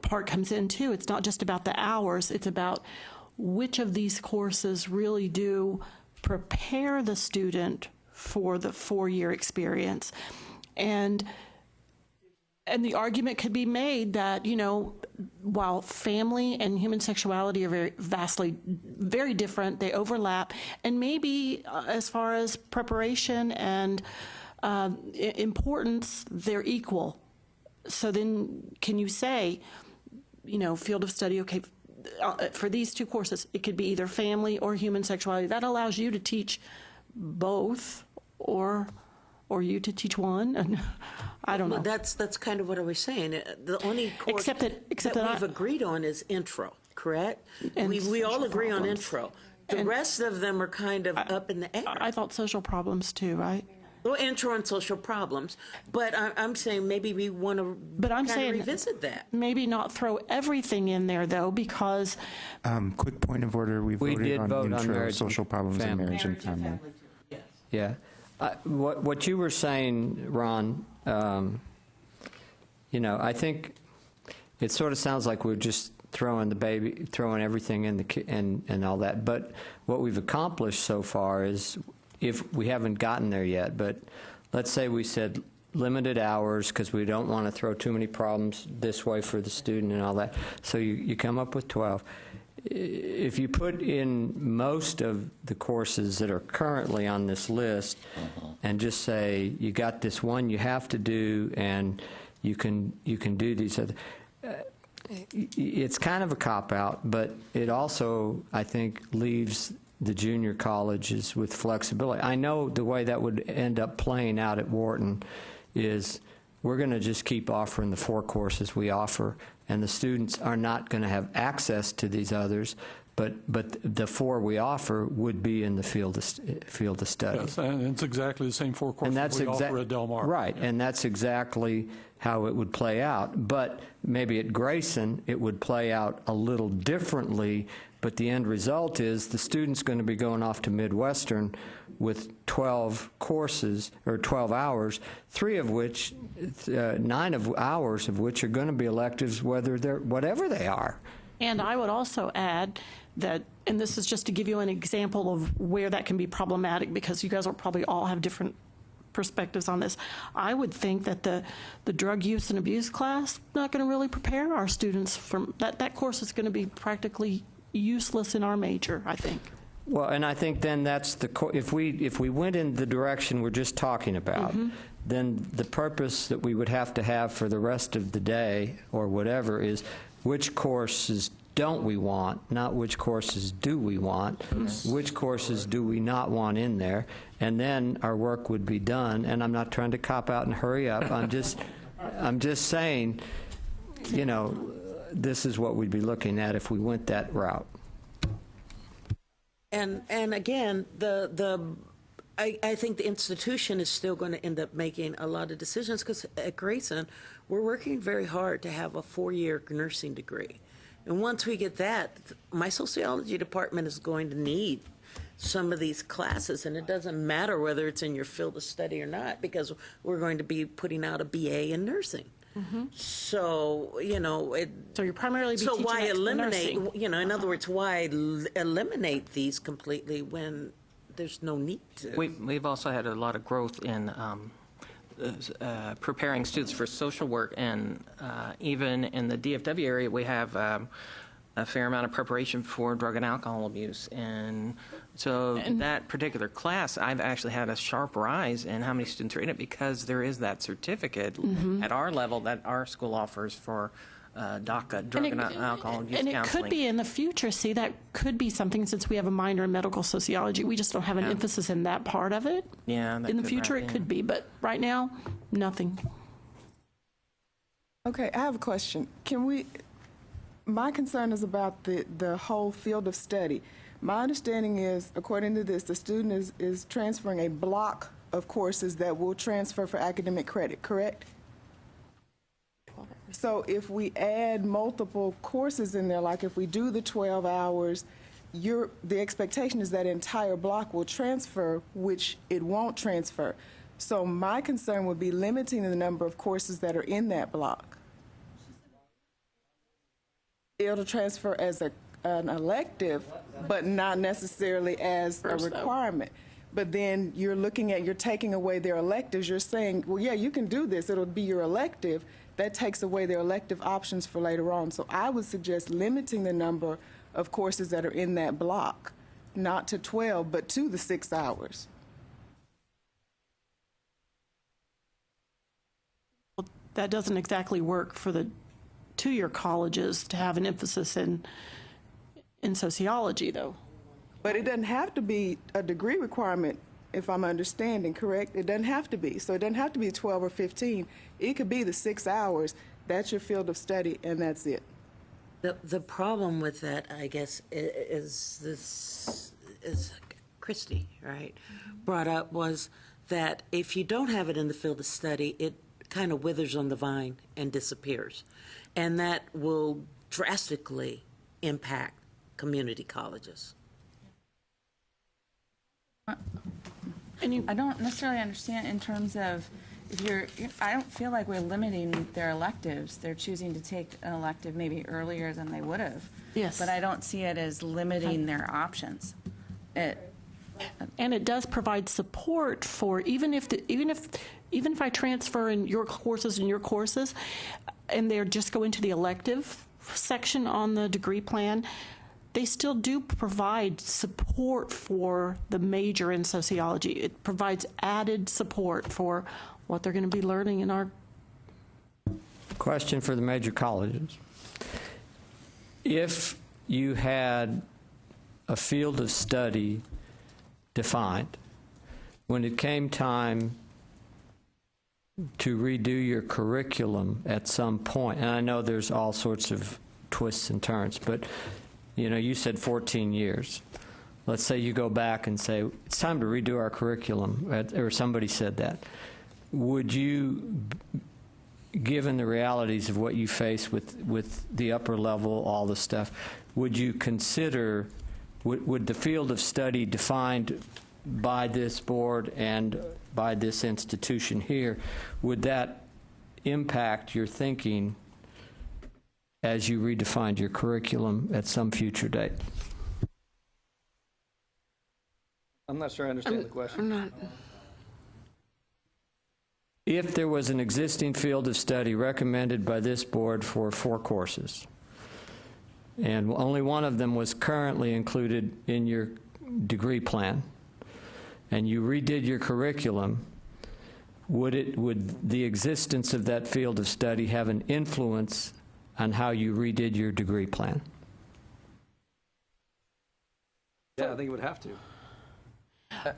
part comes in too. It's not just about the hours, it's about which of these courses really do prepare the student for the 4-year experience. And the argument could be made that, you know, while family and human sexuality are very different, they overlap, and maybe as far as preparation and importance, they're equal. So then can you say, you know, field of study, okay, for these 2 courses, it could be either family or human sexuality. That allows you to teach both, or you to teach one, and I don't know. That's kind of what I was saying. The only course that we've agreed on is intro, correct? And we all agree on intro. The rest of them are kind of up in the air. I thought social problems too, right? Well, intro and social problems, but I'm saying maybe we want to revisit that. Maybe not throw everything in there, though, because... quick point of order. We voted on intro, social problems, and marriage and family. Yeah. What you were saying, Ron, you know, I think it sort of sounds like we're just throwing everything in and all that. But what we've accomplished so far is, if we haven't gotten there yet, but let's say we said limited hours because we don't want to throw too many problems this way for the student and all that. So you come up with 12. If you put in most of the courses that are currently on this list and just say you got this one you have to do and you can do these other, it's kind of a cop-out, but it also, I think, leaves the junior colleges with flexibility. I know the way that would end up playing out at Wharton is we're going to just keep offering the 4 courses we offer, and the students are not going to have access to these others, but the 4 we offer would be in the field of study. Yes, and it's exactly the same 4 courses we offer at Del Mar. Right, and that's exactly how it would play out. But maybe at Grayson, it would play out a little differently, but the end result is the student's going to be going off to Midwestern with 12 courses, or 12 hours, 9 hours of which are going to be electives, whatever they are. And I would also add that, and this is just to give you an example of where that can be problematic, because you guys will probably all have different perspectives on this. I would think that the drug use and abuse class not going to really prepare our students from that course is going to be practically useless in our major, I think. Well, and I think then that's if we went in the direction we're just talking about, then the purpose that we would have to have for the rest of the day or whatever is which courses don't we want, not which courses do we want, which courses do we not want in there, and then our work would be done. And I'm not trying to cop out and hurry up. I'm just saying, you know, this is what we'd be looking at if we went that route. And again, I think the institution is still going to end up making a lot of decisions, because at Grayson, we're working very hard to have a 4-year nursing degree. And once we get that, my sociology department is going to need some of these classes, and it doesn't matter whether it's in your field of study or not, because we're going to be putting out a BA in nursing. So, you know, so you're primarily so why eliminate, nursing. you know, in other words, why eliminate these completely when there's no need to? We've also had a lot of growth in preparing students for social work, and even in the DFW area, we have a fair amount of preparation for drug and alcohol abuse. And so that particular class, I've actually had a sharp rise in how many students are in it, because there is that certificate at our level that our school offers for DACA, drug and alcohol abuse and counseling. it could be in the future, see, that could be something, since we have a minor in medical sociology, we just don't have an emphasis in that part of it. Yeah, in the future it could be, but right now, nothing. Okay, I have a question. My concern is about the whole field of study. My understanding is, according to this, the student is transferring a block of courses that will transfer for academic credit, correct? So if we add multiple courses in there, like if we do the 12 hours, the expectation is that entire block will transfer, which it won't transfer. So my concern would be limiting the number of courses that are in that block. It'll transfer as an elective, but not necessarily as a requirement. But then you're taking away their electives. You're saying, well, yeah, you can do this. It'll be your elective. That takes away their elective options for later on. So I would suggest limiting the number of courses that are in that block, not to 12, but to the 6 hours. Well, that doesn't exactly work for the two-year colleges to have an emphasis in sociology, though. But it doesn't have to be a degree requirement, if I'm understanding correct. It doesn't have to be. So it doesn't have to be 12 or 15. It could be the 6 hours. That's your field of study, and that's it. The problem with that, I guess, is Christy, right, brought up, was that if you don't have it in the field of study, it kind of withers on the vine and disappears. And that will drastically impact community colleges. I don't necessarily understand in terms of I don't feel like we're limiting their electives. They're choosing to take an elective maybe earlier than they would have. Yes. But I don't see it as limiting their options. And it does provide support for even if I transfer in your courses and they're just go into the elective section on the degree plan, they still do provide support for the major in sociology. It provides added support for what they're going to be learning in our... Question for the major colleges. If you had a field of study defined, when it came time to redo your curriculum at some point, and I know there's all sorts of twists and turns, but you said 14 years. Let's say you go back and say, it's time to redo our curriculum, or somebody said that. Would you, given the realities of what you face with the upper level, all the stuff, would you consider, would the field of study defined by this board and by this institution here, would that impact your thinking as you redefined your curriculum at some future date? I'm not sure I understand the question. I'm not. If there was an existing field of study recommended by this board for 4 courses, and only one of them was currently included in your degree plan, and you redid your curriculum, would the existence of that field of study have an influence on how you redid your degree plan? Yeah, I think it would have to.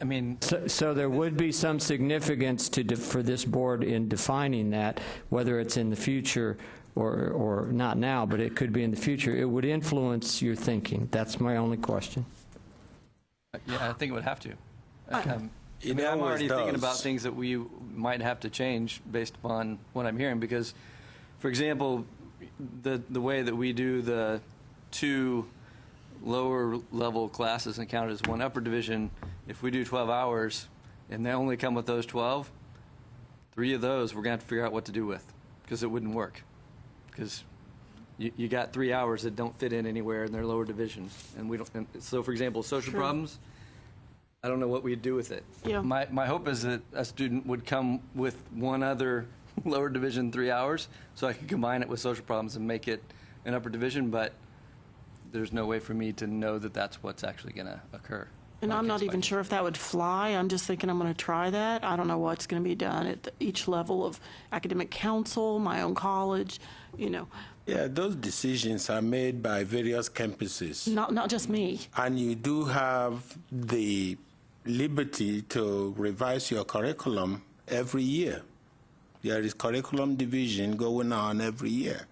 I mean, so there would be some significance for this board in defining that, whether it's in the future or not now, but it could be in the future. It would influence your thinking. That's my only question. Yeah, I think it would have to. I'm already thinking about things that we might have to change based upon what I'm hearing, because, for example, the way that we do the 2 lower level classes and count as 1 upper division, if we do 12 hours and they only come with those 12, 3 of those we're going to have to figure out what to do with, because it wouldn't work. Because you got 3 hours that don't fit in anywhere in their lower divisions. And we don't. And so, for example, social problems, I don't know what we'd do with it. Yeah. My hope is that a student would come with 1 other lower division 3 hours, so I could combine it with social problems and make it an upper division, but there's no way for me to know that that's what's actually going to occur. And I'm not even sure if that would fly. I'm just thinking I'm going to try that. I don't know what's going to be done at each level of academic council, my own college, Yeah, those decisions are made by various campuses. Not just me. And you do have the liberty to revise your curriculum every year. There is curriculum division going on every year.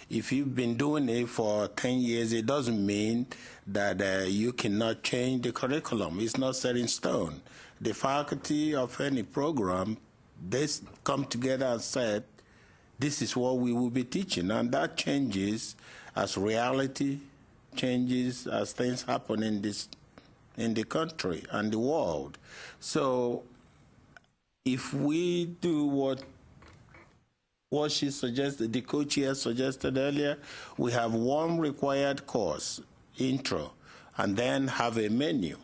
If you've been doing it for 10 years, it doesn't mean that you cannot change the curriculum. It's not set in stone. The faculty of any program, they come together and said, this is what we will be teaching. And that changes as reality changes, as things happen in the country and the world. So if we do what she suggested, the co-chair suggested earlier, we have 1 required course, intro, and then have a menu.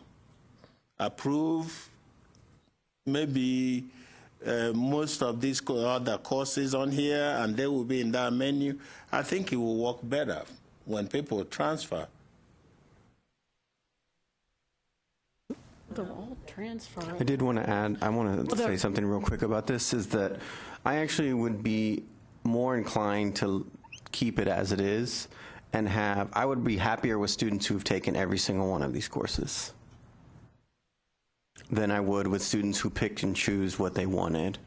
Approve maybe most of these other courses on here, and they will be in that menu. I think it will work better when people transfer. They're all transfer. I did want to add, I want to say something real quick about this, is that I actually would be more inclined to keep it as it is and I would be happier with students who've taken every single one of these courses than I would with students who picked and choose what they wanted.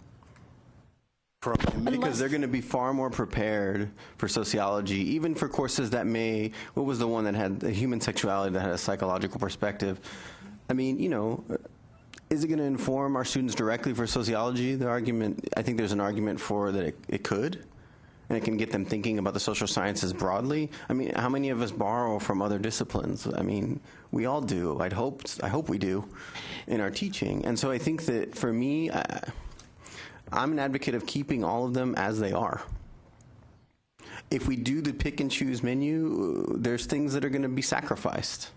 Because they're going to be far more prepared for sociology, even for courses that what was the one that had the human sexuality that had a psychological perspective? I mean, is it going to inform our students directly for sociology? I think there's an argument for that it could, and it can get them thinking about the social sciences broadly. I mean, how many of us borrow from other disciplines? I mean, we all do. I hope we do in our teaching. And so I think that for me, I'm an advocate of keeping all of them as they are. If we do the pick and choose menu, there's things that are going to be sacrificed.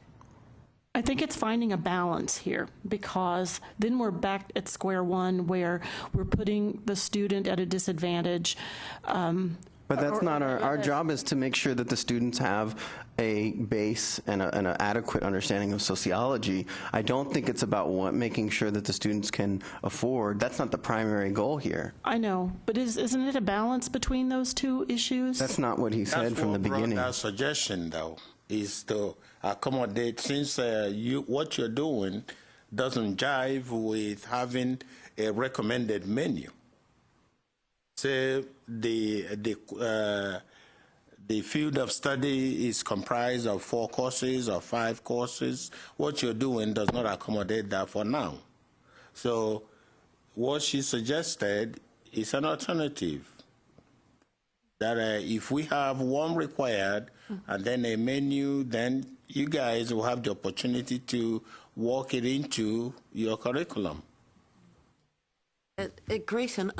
I think it's finding a balance here, because then we're back at square one where we're putting the student at a disadvantage. But that's not our job is to make sure that the students have a base and an adequate understanding of sociology. I don't think it's about making sure that the students can afford. That's not the primary goal here. I know, but isn't it a balance between those 2 issues? That's not what he said from the beginning. Our suggestion, though, is to accommodate, since what you're doing doesn't jive with having a recommended menu. say the field of study is comprised of 4 courses or 5 courses, what you're doing does not accommodate that for now. So what she suggested is an alternative. That if we have one required and then a menu, then you guys will have the opportunity to work it into your curriculum. At Grayson,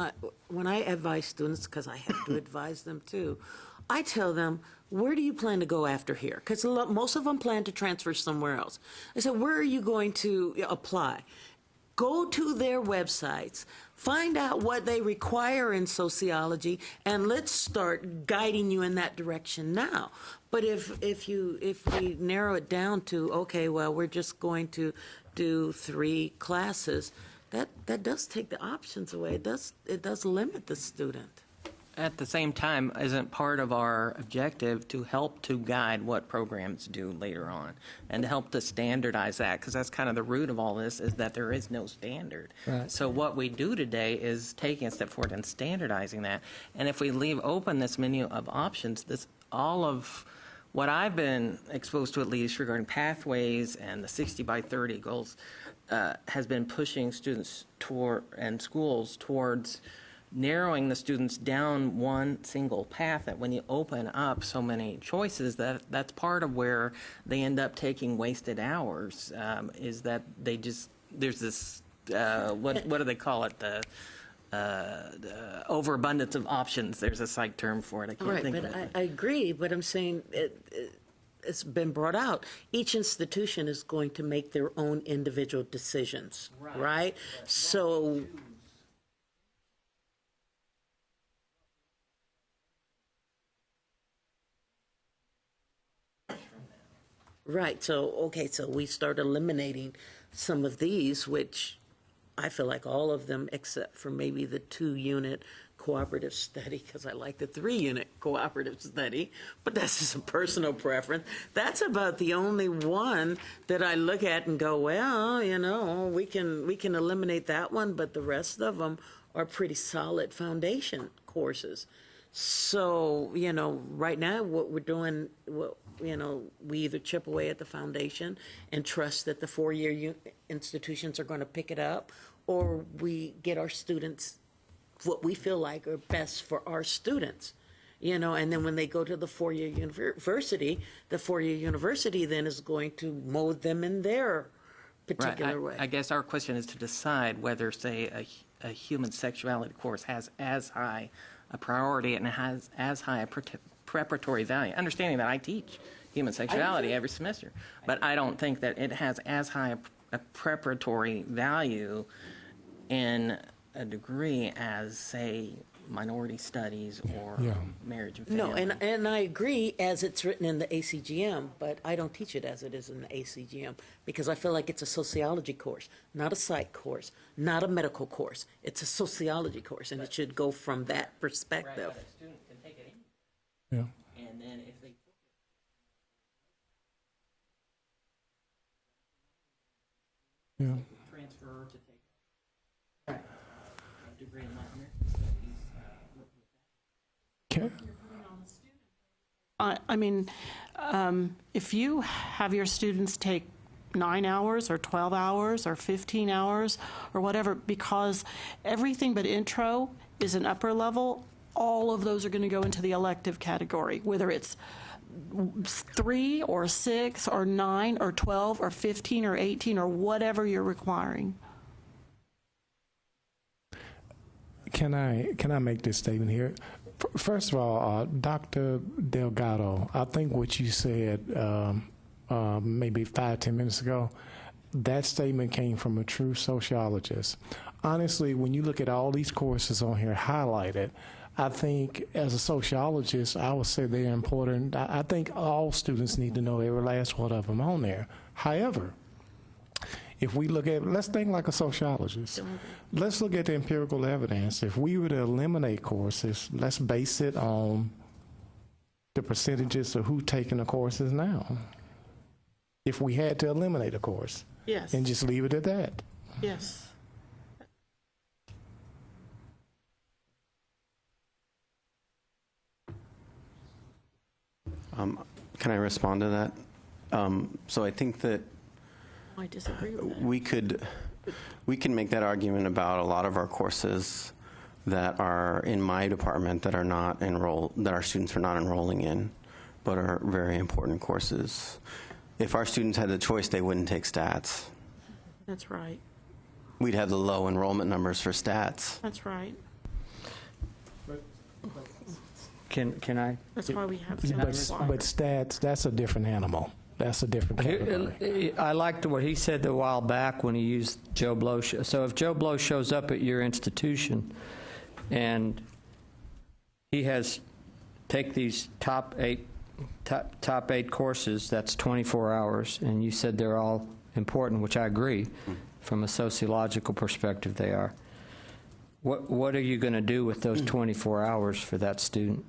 when I advise students, because I have to advise them too, I tell them, where do you plan to go after here? Because most of them plan to transfer somewhere else. I said, where are you going to apply? Go to their websites, find out what they require in sociology, and let's start guiding you in that direction now. But if we narrow it down to, okay, well, we're just going to do 3 classes, that does take the options away. It does limit the student. At the same time, isn't part of our objective to help to guide what programs do later on and to help to standardize that? Because that's kind of the root of all this, is that there is no standard. Right. So what we do today is taking a step forward and standardizing that. And if we leave open this menu of options, all of what I've been exposed to, at least regarding pathways and the 60 by 30 goals, has been pushing students and schools towards narrowing the students down one single path. That when you open up so many choices, that's part of where they end up taking wasted hours, is that they just, there's this, what do they call it, the overabundance of options. There's a psych term for it. I can't think of it. I agree, but I'm saying it's been brought out. Each institution is going to make their own individual decisions, right? So right, so we start eliminating some of these, which I feel like all of them, except for maybe the 2-unit cooperative study, because I like the 3-unit cooperative study, but that's just a personal preference. That's about the only one that I look at and go, well, you know, we can eliminate that one, but the rest of them are pretty solid foundation courses. So, you know, right now what we're doing, we either chip away at the foundation and trust that the 4-year institutions are going to pick it up, or we get our students what we feel like are best for our students, and then when they go to the 4-year university, the 4-year university then is going to mold them in their particular way. I guess our question is to decide whether, say, a human sexuality course has as high a priority and has as high a preparatory value. Understanding that I teach human sexuality every semester, but I don't think that it has as high a preparatory value in a degree as, say, minority studies or marriage and family. No, and I agree as it's written in the ACGM, but I don't teach it as it is in the ACGM because I feel like it's a sociology course, not a psych course, not a medical course. It's a sociology course, and it should go from that perspective. Right, but a student can take it anyway. Yeah. And then if they transfer to take a degree in Latin American studies. I mean, if you have your students take 9 hours or 12 hours or 15 hours or whatever, because everything but intro is an upper level, all of those are going to go into the elective category, whether it's 3 or 6 or 9 or 12 or 15 or 18 or whatever you're requiring. Can I make this statement here? First of all, Dr. Delgado, I think what you said maybe 5-10 minutes ago, that statement came from a true sociologist. Honestly, when you look at all these courses on here highlighted, I think as a sociologist, I would say they're important. I think all students need to know every last one of them on there. However, if we look at, let's think like a sociologist. Let's look at the empirical evidence. If we were to eliminate courses, let's base it on the percentages of who taking the courses now. If we had to eliminate a course. Yes. And just leave it at that. Yes. Can I respond to that? So I think that I disagree with that. we can make that argument about a lot of our courses that are in my department that are not that our students are not enrolling in, but are very important courses. If our students had the choice, they wouldn't take stats. That's right. We'd have the low enrollment numbers for stats. That's right. Can I? That's why we have But stats, that's a different animal. That's a different category. I liked what he said a while back when he used Joe Blow. So if Joe Blow shows up at your institution and he has take these top eight courses, that's 24 hours, and you said they're all important, which I agree. From a sociological perspective, they are. What are you going to do with those 24 hours for that student?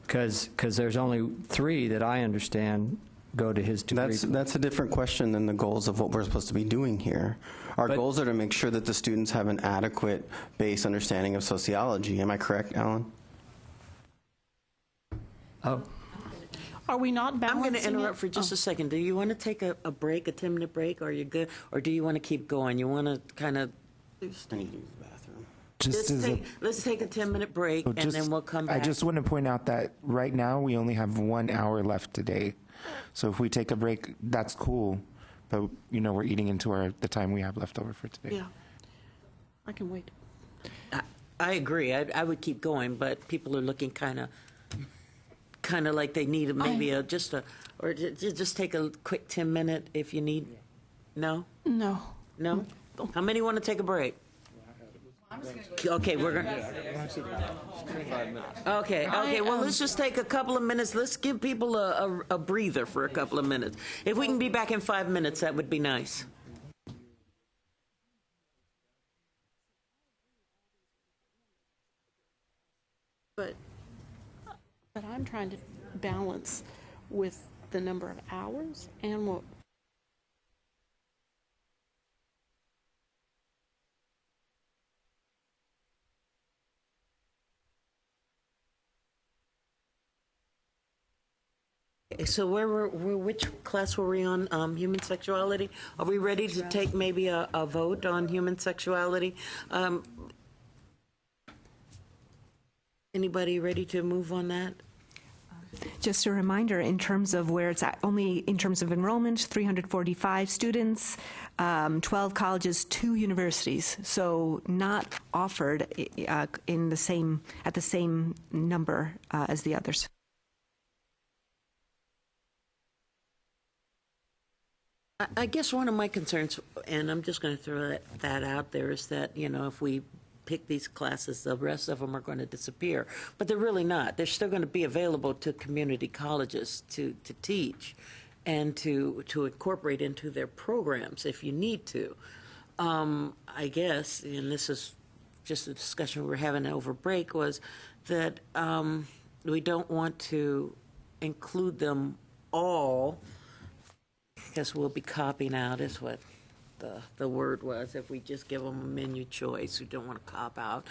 Because there's only 3 that I understand go to his degree. That's a different question than the goals of what we're supposed to be doing here. Our goals are to make sure that the students have an adequate base understanding of sociology. Am I correct, Alan? Oh. Are we not balancing I'm going to interrupt for just a second. Do you want to take a break, a 10-minute break, or are you good? Or do you want to keep going? You want to kind of... Let's take a 10-minute break, and then we'll come back. I just want to point out that right now we only have 1 hour left today. So if we take a break, that's cool. But, we're eating into the time we have left over for today. Yeah. I can wait. I agree. I would keep going, but people are looking kind of like they need maybe just take a quick 10-minute if you need. No? No. No? How many want to take a break? Okay, we're going to... Okay, well, let's just take a couple of minutes. Let's give people a breather for a couple of minutes. If we can be back in 5 minutes, that would be nice. But I'm trying to balance with the number of hours and what... So which class were we on? Human sexuality. Are we ready to take maybe a vote on human sexuality? Anybody ready to move on that? Just a reminder, in terms of where it's at, only in terms of enrollment, 345 students, 12 colleges, 2 universities. So not offered at the same number as the others. I guess one of my concerns, and I'm just going to throw that out there, is that, if we pick these classes, the rest of them are going to disappear. But they're really not. They're still going to be available to community colleges to teach and to incorporate into their programs if you need to. I guess, and this is just a discussion we were having over break, was that we don't want to include them all, because we'll be copying out, is what the word was, if we just give them a menu choice. We don't want to cop out.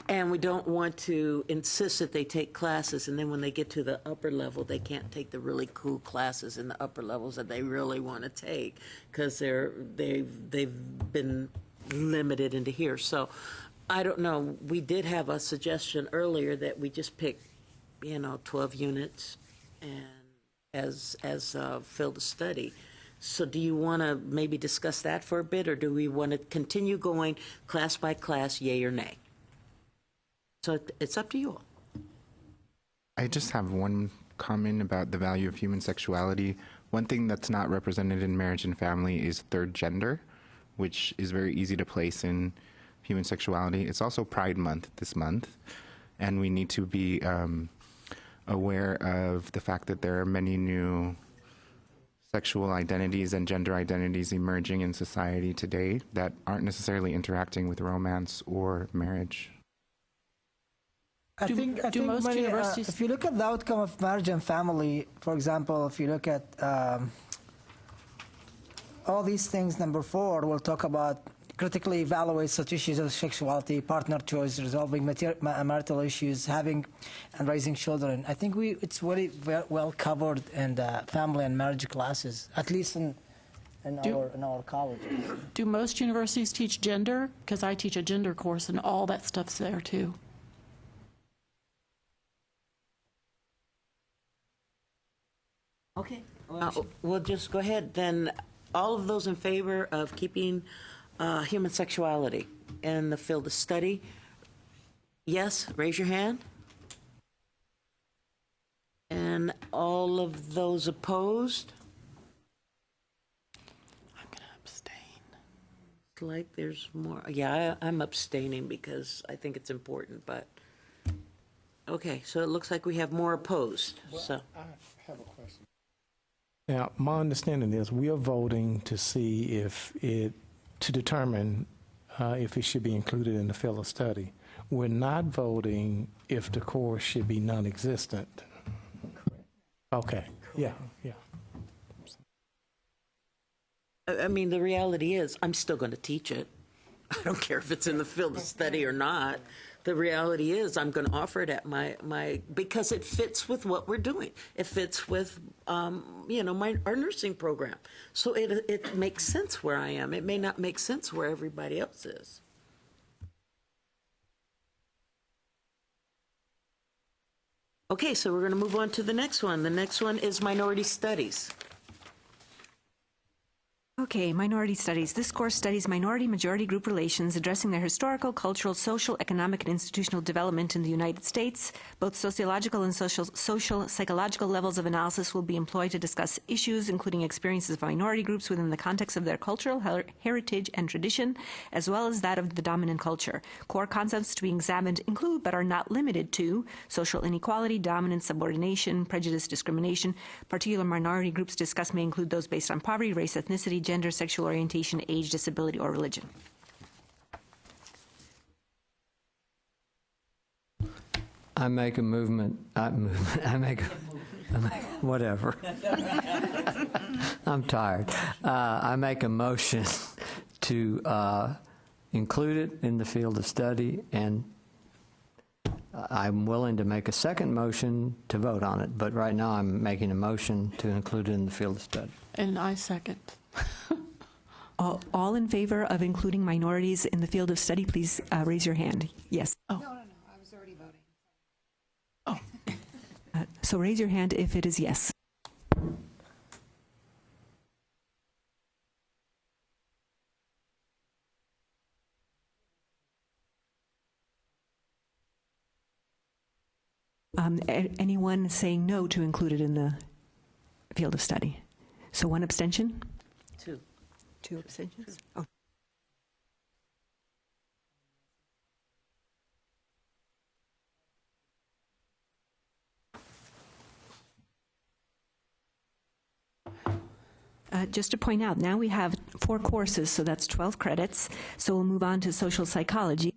And we don't want to insist that they take classes, and then when they get to the upper level, they can't take the really cool classes in the upper levels that they really want to take, because they've been limited into here. So I don't know. We did have a suggestion earlier that we just pick, 12 units and as field of study. So do you want to maybe discuss that for a bit, or do we want to continue going class by class, yay or nay? So it's up to you all. I just have one comment about the value of human sexuality. One thing that's not represented in marriage and family is third gender, which is very easy to place in human sexuality. It's also Pride Month this month, and we need to be aware of the fact that there are many new sexual identities and gender identities emerging in society today that aren't necessarily interacting with romance or marriage. I think most universities... if you look at the outcome of marriage and family, for example, if you look at all these things, number 4, we'll talk about critically evaluate such issues as sexuality, partner choice, resolving marital issues, having and raising children. I think it's very well covered in the family and marriage classes, at least in our colleges. Do most universities teach gender? Because I teach a gender course, and all that stuff's there too. Okay. We'll just go ahead. Then all of those in favor of keeping human sexuality in the field of study, yes, raise your hand. And all of those opposed? I'm going to abstain. It's like there's more. Yeah, I'm abstaining because I think it's important, but okay, so it looks like we have more opposed. Well, so I have a question. Now, my understanding is we are voting to see to determine if it should be included in the field of study. We're not voting if the course should be non-existent. Okay. Yeah. I mean, the reality is I'm still going to teach it. I don't care if it's in the field of study or not. The reality is I'm going to offer it at my because it fits with what we're doing. It fits with, our nursing program. So it makes sense where I am. It may not make sense where everybody else is. Okay, so we're going to move on to the next one. The next one is minority studies. Okay, minority studies. This course studies minority-majority group relations, addressing their historical, cultural, social, economic, and institutional development in the United States. Both sociological and social psychological levels of analysis will be employed to discuss issues, including experiences of minority groups within the context of their cultural heritage and tradition, as well as that of the dominant culture. Core concepts to be examined include, but are not limited to, social inequality, dominance, subordination, prejudice, discrimination. Particular minority groups discussed may include those based on poverty, race, ethnicity, gender, sexual orientation, age, disability, or religion. I make a movement. Whatever. I'm tired. I make a motion to include it in the field of study, and I'm willing to make a second motion to vote on it, but right now I'm making a motion to include it in the field of study. And I second. All in favor of including minorities in the field of study, please raise your hand. Yes. No, I was already voting. So raise your hand if it is yes. Anyone saying no to include it in the field of study? So one abstention? Two abstentions? Oh. Just to point out, now we have 4 courses, so that's 12 credits. So we'll move on to social psychology.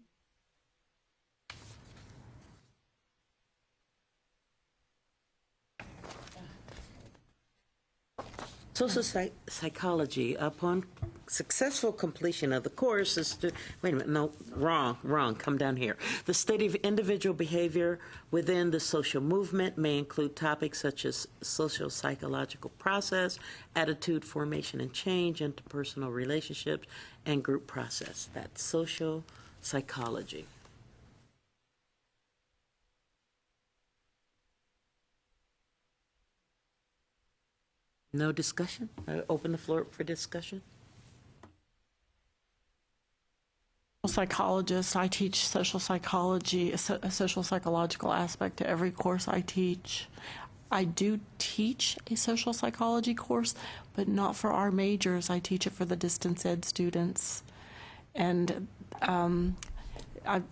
Social psychology, upon successful completion of the course, is to, wait a minute, no, wrong, come down here. The study of individual behavior within the social movement may include topics such as social psychological process, attitude formation and change, interpersonal relationships, and group process. That's social psychology. No discussion? I open the floor for discussion. Psychologist, I teach social psychology, a social psychological aspect to every course I teach. I do teach a social psychology course, but not for our majors. I teach it for the distance ed students. And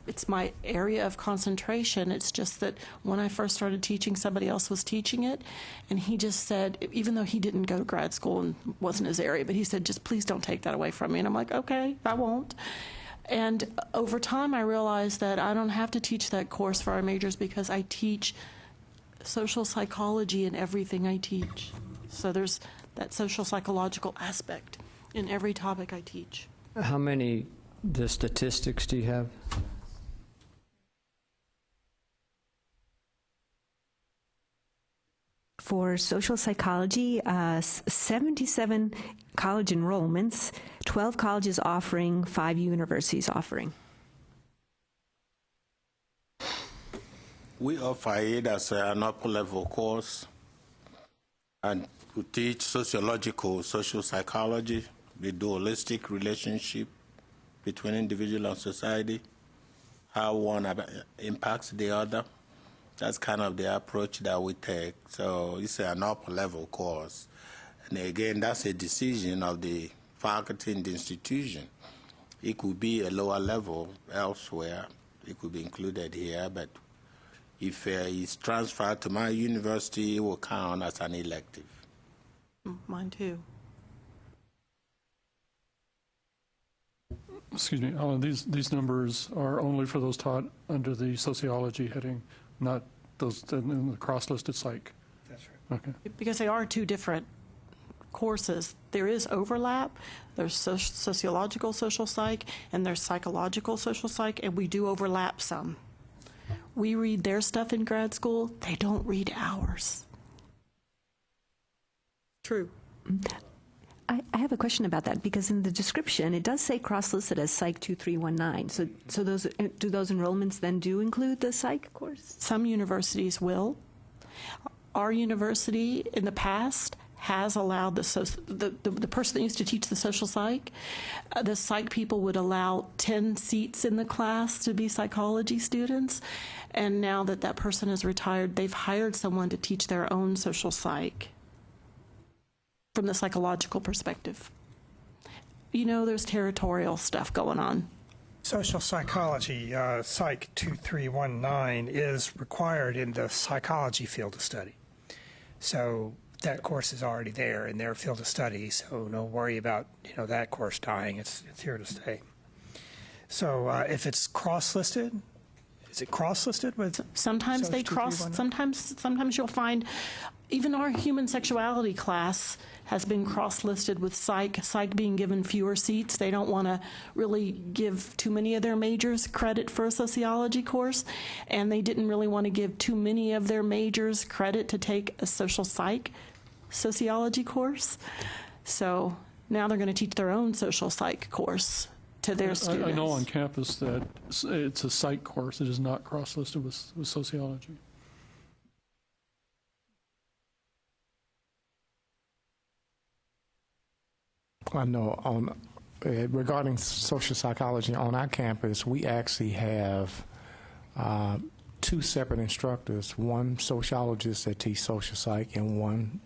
it's my area of concentration. It's just that when I first started teaching, somebody else was teaching it, and he just said, even though he didn't go to grad school and wasn't his area, but he said, just please don't take that away from me. And I'm like, okay, I won't. And over time, I realized that I don't have to teach that course for our majors because I teach social psychology in everything I teach. So there's that social psychological aspect in every topic I teach. How many The statistics, do you have? For social psychology, 77 college enrollments, 12 colleges offering, 5 universities offering. We offer it as an upper-level course, and we teach sociological social psychology, the dualistic relationship between individual and society, how one impacts the other. That's kind of the approach that we take. So it's an upper-level course. And again, that's a decision of the faculty in the institution. It could be a lower level elsewhere. It could be included here, but if it's transferred to my university, it will count as an elective. Mine too. Excuse me, Alan, these numbers are only for those taught under the sociology heading, not those in the cross-listed psych. That's right. Okay. Because they are two different courses. There is overlap. There's sociological social psych and there's psychological social psych, and we do overlap some. We read their stuff in grad school. They don't read ours. True. I have a question about that, because in the description it does say cross-listed as Psych 2319. So those do those enrollments then do include the psych course? Some universities will. Our university in the past has allowed the person that used to teach the social psych, the psych people would allow 10 seats in the class to be psychology students. And now that that person is retired, they've hired someone to teach their own social psych from the psychological perspective. You know, there's territorial stuff going on. Social psychology, Psych 2319, is required in the psychology field of study. So that course is already there in their field of study, so no worry about that course dying. It's here to stay. So if it's cross-listed, is it cross-listed with? Sometimes they cross. Sometimes you'll find, even our human sexuality class has been cross-listed with psych. Psych being given fewer seats. They don't want to really give too many of their majors credit for a sociology course, and they didn't really want to give too many of their majors credit to take a social psych sociology course. So now they're going to teach their own social psych course to their students. I know on campus that it's a psych course. It is not cross-listed with sociology. I know regarding social psychology on our campus, we actually have 2 separate instructors, one sociologist that teaches social psych and one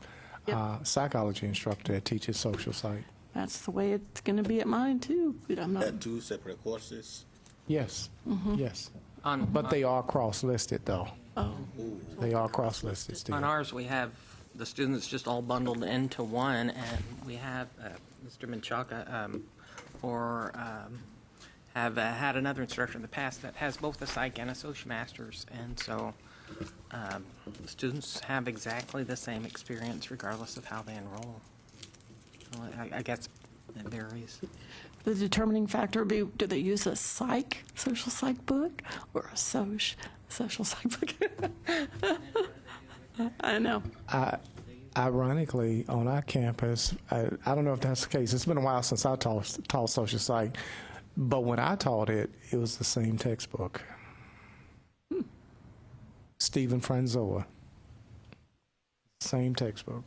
psychology instructor that teaches social psych. That's the way it's going to be at mine too. But I'm not. 2 separate courses? Yes, yes. But they are cross-listed though. Oh. They are cross-listed still. On ours, we have the students just all bundled into one, and we have Mr. Menchaca have had another instructor in the past that has both a psych and a social master's, and so the students have exactly the same experience regardless of how they enroll. So I guess it varies. The determining factor would be, do they use a social psych book, or a social psych book? I know. Ironically, on our campus, I don't know if that's the case. It's been a while since I taught social psych, but when I taught it, it was the same textbook. Stephen Franzoa. Same textbook.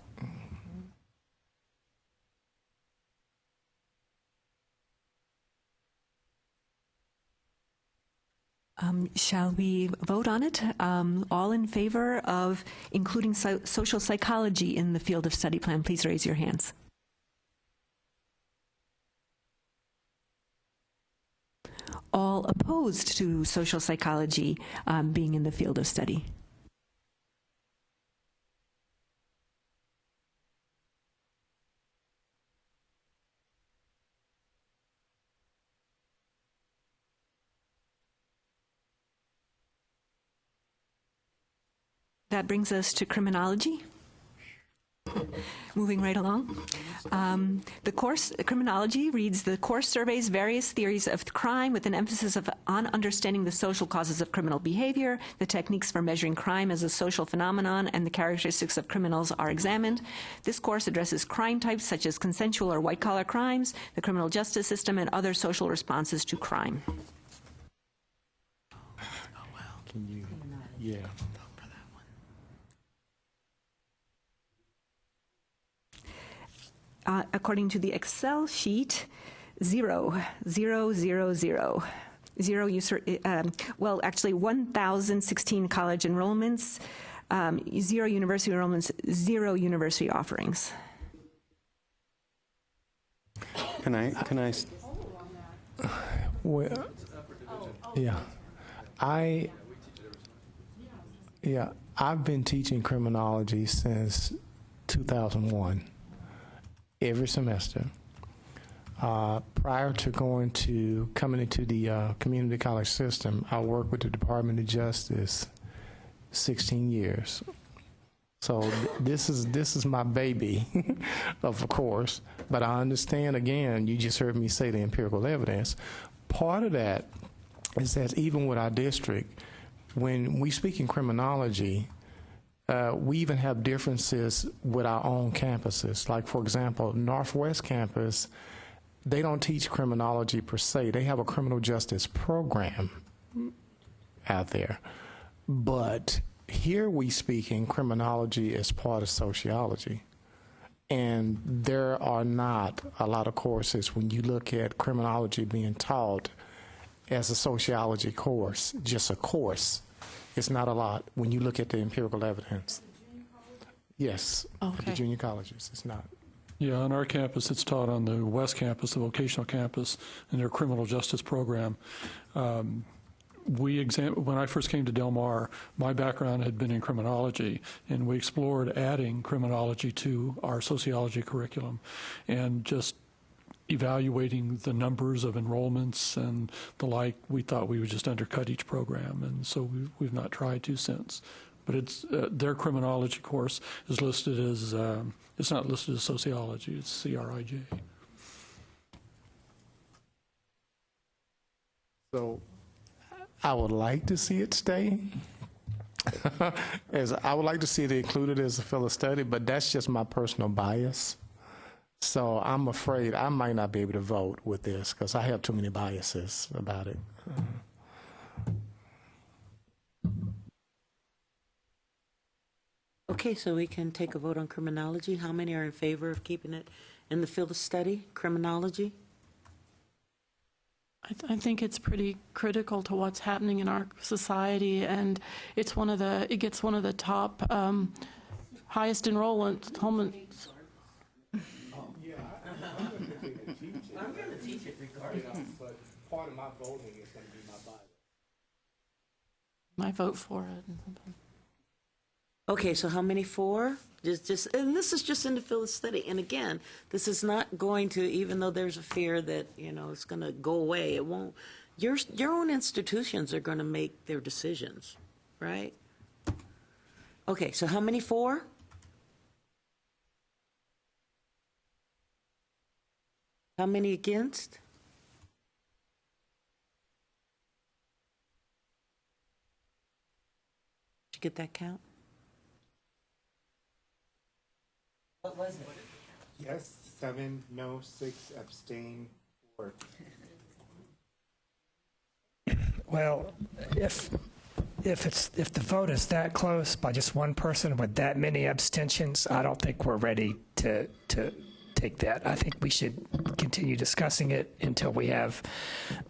Shall we vote on it? All in favor of including social psychology in the field of study plan, please raise your hands. All opposed to social psychology being in the field of study? That brings us to criminology. Moving right along. The course criminology reads, the course surveys various theories of crime with an emphasis on understanding the social causes of criminal behavior. The techniques for measuring crime as a social phenomenon and the characteristics of criminals are examined. This course addresses crime types such as consensual or white-collar crimes, the criminal justice system, and other social responses to crime. Can you? Yeah. According to the Excel sheet, 0, 0, 0, 0. Well, actually 1,016 college enrollments, 0 university enrollments, 0 university offerings. Can I? Well, I've been teaching criminology since 2001. Every semester. Prior to coming into the community college system, I worked with the Department of Justice 16 years. So this is my baby, of course. But I understand, again, you just heard me say the empirical evidence. Part of that is that even with our district, when we speak in criminology, we even have differences with our own campuses. Like, for example, Northwest Campus, they don't teach criminology per se. They have a criminal justice program out there. But here we speak in criminology as part of sociology. And there are not a lot of courses when you look at criminology being taught as a sociology course, just a course. It's not a lot when you look at the empirical evidence. Yes, at the junior colleges, it's not. Yeah, on our campus, it's taught on the West Campus, the vocational campus, in their criminal justice program. When I first came to Del Mar, my background had been in criminology, and we explored adding criminology to our sociology curriculum, and just evaluating the numbers of enrollments and the like, we thought we would just undercut each program, and so we've not tried to since. But it's their criminology course is listed as it's not listed as sociology; it's CRIJ. So, I would like to see it stay. As I would like to see it included as a field of study, but that's just my personal bias. So I'm afraid I might not be able to vote with this because I have too many biases about it. Okay, so we can take a vote on criminology. How many are in favor of keeping it in the field of study, criminology? I think it's pretty critical to what's happening in our society, and it gets one of the top highest enrollments. I'm going to teach it regardless. But part of my voting is going to be my bias. I vote for it. Okay, so how many for? And this is just in the field of study. And again, this is not going to, even though there's a fear that, it's going to go away, it won't. Your own institutions are going to make their decisions, right? Okay, so how many for? How many against? Did you get that count? What was it? Yes, 7, no, 6, abstain, 4. Well, if the vote is that close by just one person with that many abstentions, I don't think we're ready to take that. I think we should continue discussing it until we have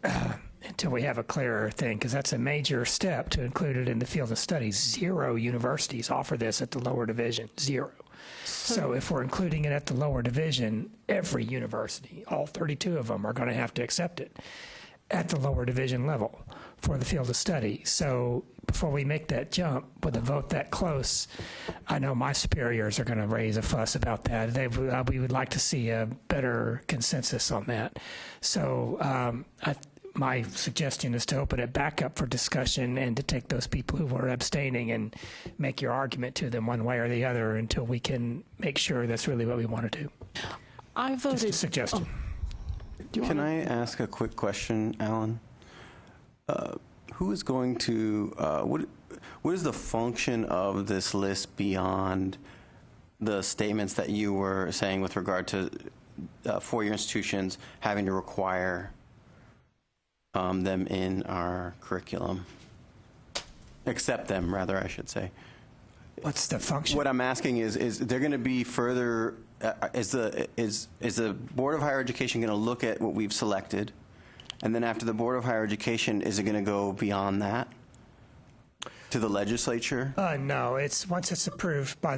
a clearer thing, because that's a major step to include it in the field of studies. 0 universities offer this at the lower division. 0. So if we're including it at the lower division, every university, all 32 of them, are going to have to accept it at the lower division level for the field of study. So before we make that jump with a vote that close, I know my superiors are going to raise a fuss about that. We would like to see a better consensus on that. So my suggestion is to open it back up for discussion and to take those people who were abstaining and make your argument to them one way or the other until we can make sure that's really what we want to do. I voted. Just a suggestion. Can I ask a quick question, Alan? Who is going to, what is the function of this list beyond the statements that you were saying with regard to four-year institutions having to require them in our curriculum? Accept them, rather, I should say. What's the function? What I'm asking is there going to be further, is the Board of Higher Education going to look at what we've selected, and then after the Board of Higher Education, is it going to go beyond that to the legislature? No, once it's approved by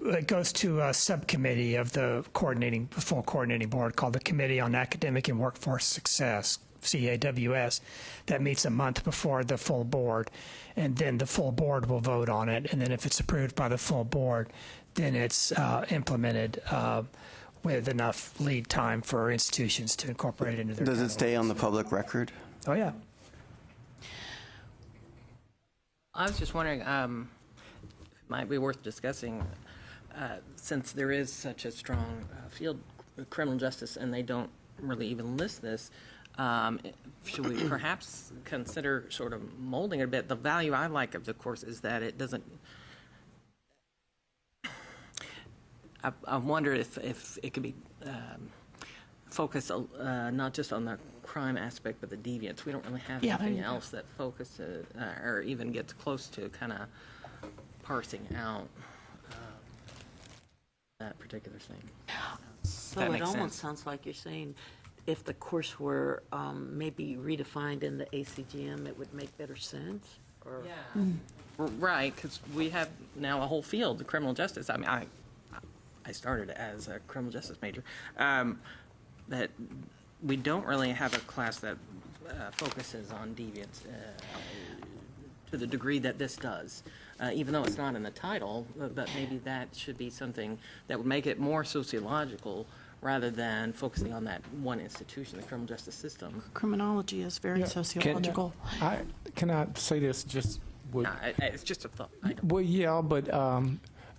it goes to a subcommittee of the full coordinating board called the Committee on Academic and Workforce Success, CAWS, that meets a month before the full board, and then the full board will vote on it, and then if it's approved by the full board, then it's implemented with enough lead time for institutions to incorporate it into their Does it stay on the public record? Oh, yeah. I was just wondering, it might be worth discussing, since there is such a strong field of criminal justice and they don't really even list this, should we perhaps consider sort of molding it a bit? The value I like of the course is that it doesn't, I wonder if it could be focused not just on the crime aspect, but the deviance. We don't really have anything else that focuses or even gets close to kind of parsing out that particular thing. So it almost sounds like you're saying if the course were maybe redefined in the ACGM, it would make better sense? Or? Yeah. Right, because we have now a whole field of criminal justice. I mean, I started as a criminal justice major. That we don't really have a class that focuses on deviance to the degree that this does, even though it's not in the title, but maybe that should be something that would make it more sociological rather than focusing on that one institution, the criminal justice system. Criminology is very sociological. Can I say this just? It's just a thought. Well, yeah, but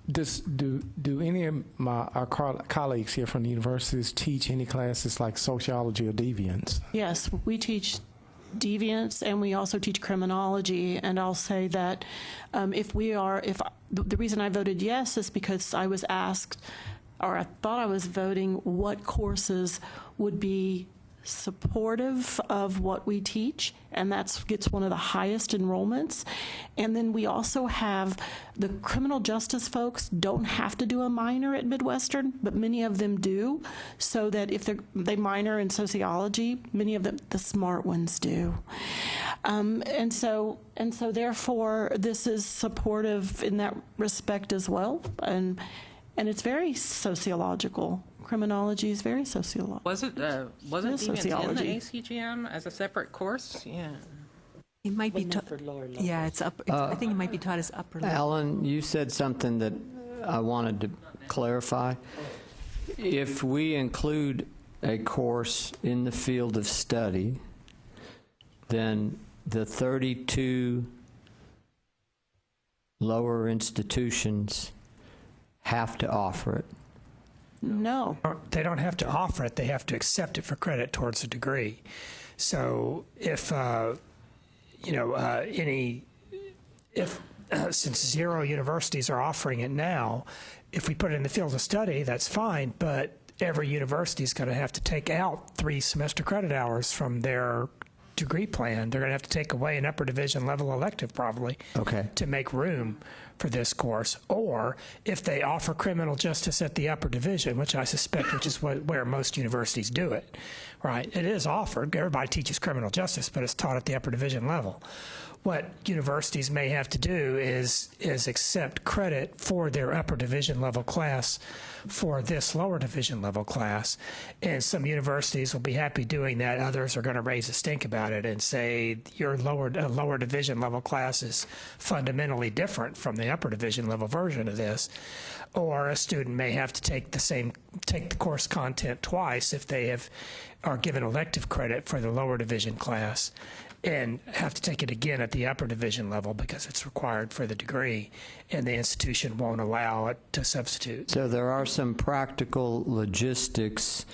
do any of our colleagues here from the universities teach any classes like sociology or deviance? Yes, we teach deviance and we also teach criminology. And I'll say that the reason I voted yes is because I was asked, or I thought I was voting, what courses would be supportive of what we teach, and that gets one of the highest enrollments. And then we also have the criminal justice folks don't have to do a minor at Midwestern, but many of them do, so that if they minor in sociology, many of them, the smart ones do. And so therefore this is supportive in that respect as well, and it's very sociological. Criminology is very sociological. Wasn't deviance in the ACGM as a separate course? Yeah. It might be taught. Yeah, it's up. I think it might be taught as upper level. Alan, you said something that I wanted to clarify. If we include a course in the field of study, then the 32 lower institutions have to offer it. No. They don't have to offer it. They have to accept it for credit towards a degree. So if, since 0 universities are offering it now, if we put it in the field of study, that's fine, but every university is going to have to take out 3 semester credit hours from their degree plan. They're going to have to take away an upper division level elective probably to make room for this course. Or if they offer criminal justice at the upper division, which I suspect is where most universities do it, right? It is offered. Everybody teaches criminal justice, but it's taught at the upper division level. What universities may have to do is accept credit for their upper division level class for this lower division level class. And some universities will be happy doing that. Others are going to raise a stink about at it and say your lower division level class is fundamentally different from the upper division level version of this, or a student may have to take the course content twice if they are given elective credit for the lower division class, and have to take it again at the upper division level because it's required for the degree, and the institution won't allow it to substitute. So there are some practical logistics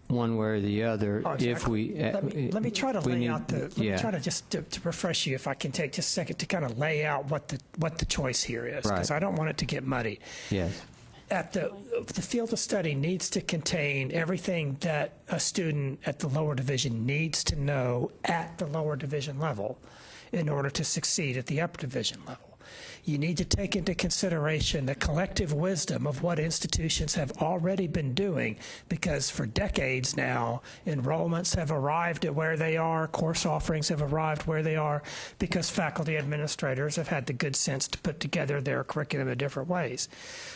one way or the other. Oh, exactly. If we let me try to lay out the. Let yeah. me try to just to refresh you, if I can take just a second to kind of lay out what the choice here is, because Right. I don't want it to get muddy. Yes. The field of study needs to contain everything that a student at the lower division needs to know at the lower division level in order to succeed at the upper division level. You need to take into consideration the collective wisdom of what institutions have already been doing, because for decades now, enrollments have arrived at where they are, course offerings have arrived where they are, because faculty administrators have had the good sense to put together their curriculum in different ways.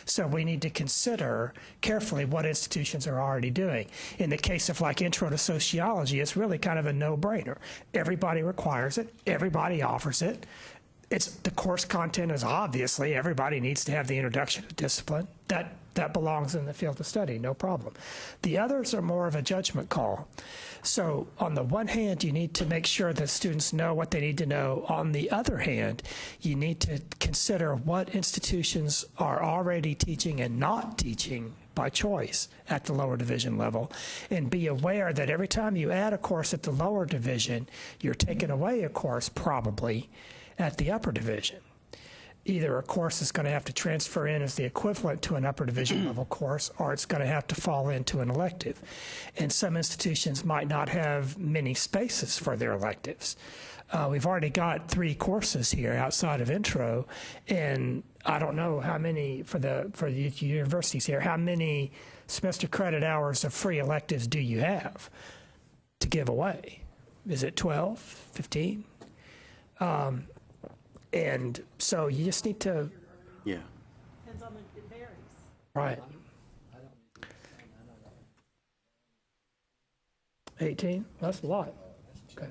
So we need to consider carefully what institutions are already doing. In the case of like Intro to Sociology, it's really kind of a no-brainer. Everybody requires it. Everybody offers it. The course content is obviously everybody needs to have the introduction to discipline. That belongs in the field of study, no problem. The others are more of a judgment call. So on the one hand, you need to make sure that students know what they need to know. On the other hand, you need to consider what institutions are already teaching and not teaching by choice at the lower division level, and be aware that every time you add a course at the lower division, you're taking away a course probably at the upper division. Either a course is going to have to transfer in as the equivalent to an upper division level course, or it's going to have to fall into an elective. And some institutions might not have many spaces for their electives. We've already got 3 courses here outside of intro, and I don't know how many for the universities here, how many semester credit hours of free electives do you have to give away? Is it 12, 15? And so you just need to. Yeah. Depends on it varies. Right. 18? That's a lot. Okay.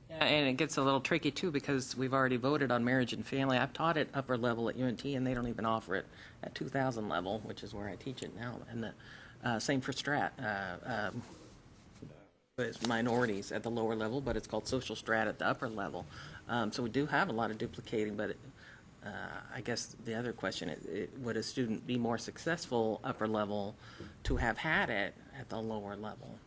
Yeah, and it gets a little tricky too because we've already voted on marriage and family. I've taught it upper level at UNT, and they don't even offer it at 2000 level, which is where I teach it now. And the same for Strat. It's minorities at the lower level, but it's called social strat at the upper level. So we do have a lot of duplicating, but I guess the other question is, would a student be more successful upper level to have had it at the lower level?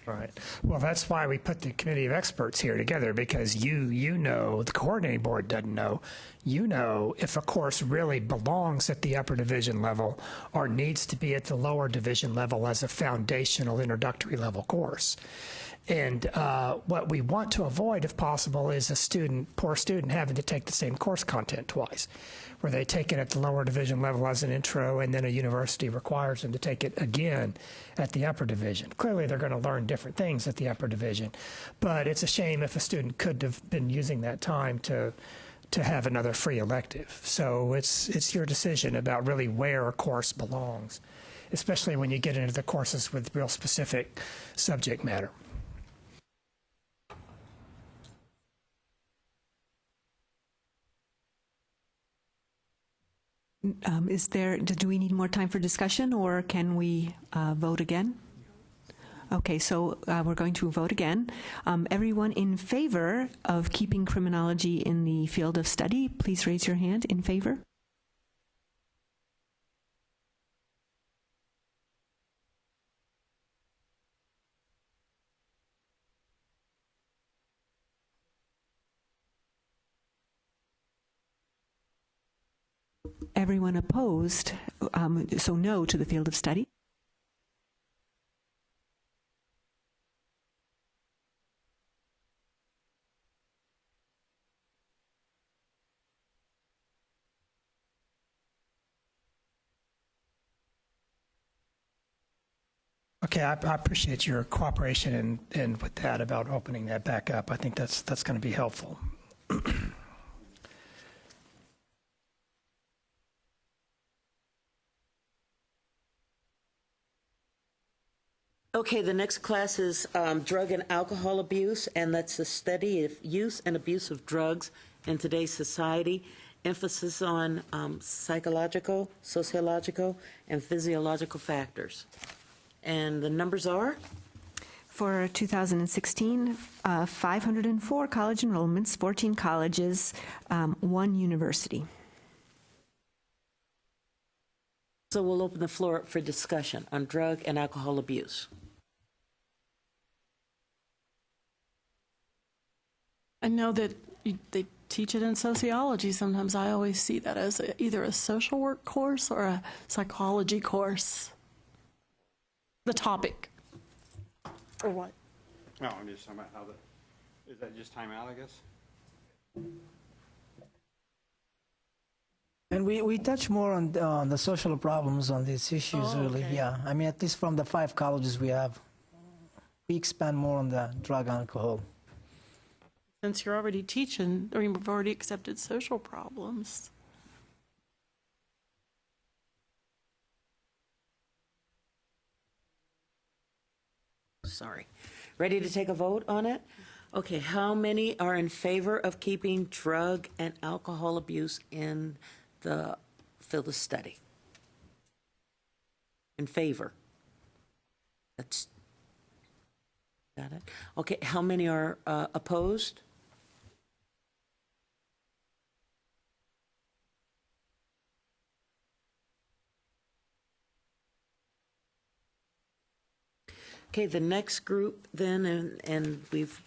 Right. Well, that's why we put the committee of experts here together, because you know, the coordinating board doesn't know. You know if a course really belongs at the upper division level or needs to be at the lower division level as a foundational introductory level course. And what we want to avoid, if possible, is a poor student having to take the same course content twice, where they take it at the lower division level as an intro, and then a university requires them to take it again at the upper division. Clearly, they're going to learn different things at the upper division, but it's a shame if a student could have been using that time to have another free elective. So it's your decision about really where a course belongs, especially when you get into the courses with real specific subject matter. Do we need more time for discussion, or can we vote again? Okay, so we're going to vote again. Everyone in favor of keeping criminology in the field of study, please raise your hand in favor. Everyone opposed, so no to the field of study. Okay, I appreciate your cooperation and with that about opening that back up. I think that's going to be helpful. Okay, the next class is drug and alcohol abuse, and that's the study of use and abuse of drugs in today's society. Emphasis on psychological, sociological, and physiological factors. And the numbers are? For 2016, 504 college enrollments, 14 colleges, 1 university. So we'll open the floor up for discussion on drug and alcohol abuse. I know that they teach it in sociology. Sometimes I always see that as either a social work course or a psychology course. The topic. Or what? No, I'm just talking about how the, is that just time out, I guess? And we touch more on the social problems on these issues, really. Okay. Yeah, I mean, at least from the 5 colleges we have, we expand more on the drug and alcohol. Since you're already teaching, or you've already accepted social problems. Sorry. Ready to take a vote on it? Okay, how many are in favor of keeping drug and alcohol abuse in the field of study? In favor? That's, got it? Okay, how many are opposed? Okay, the next group then, and we've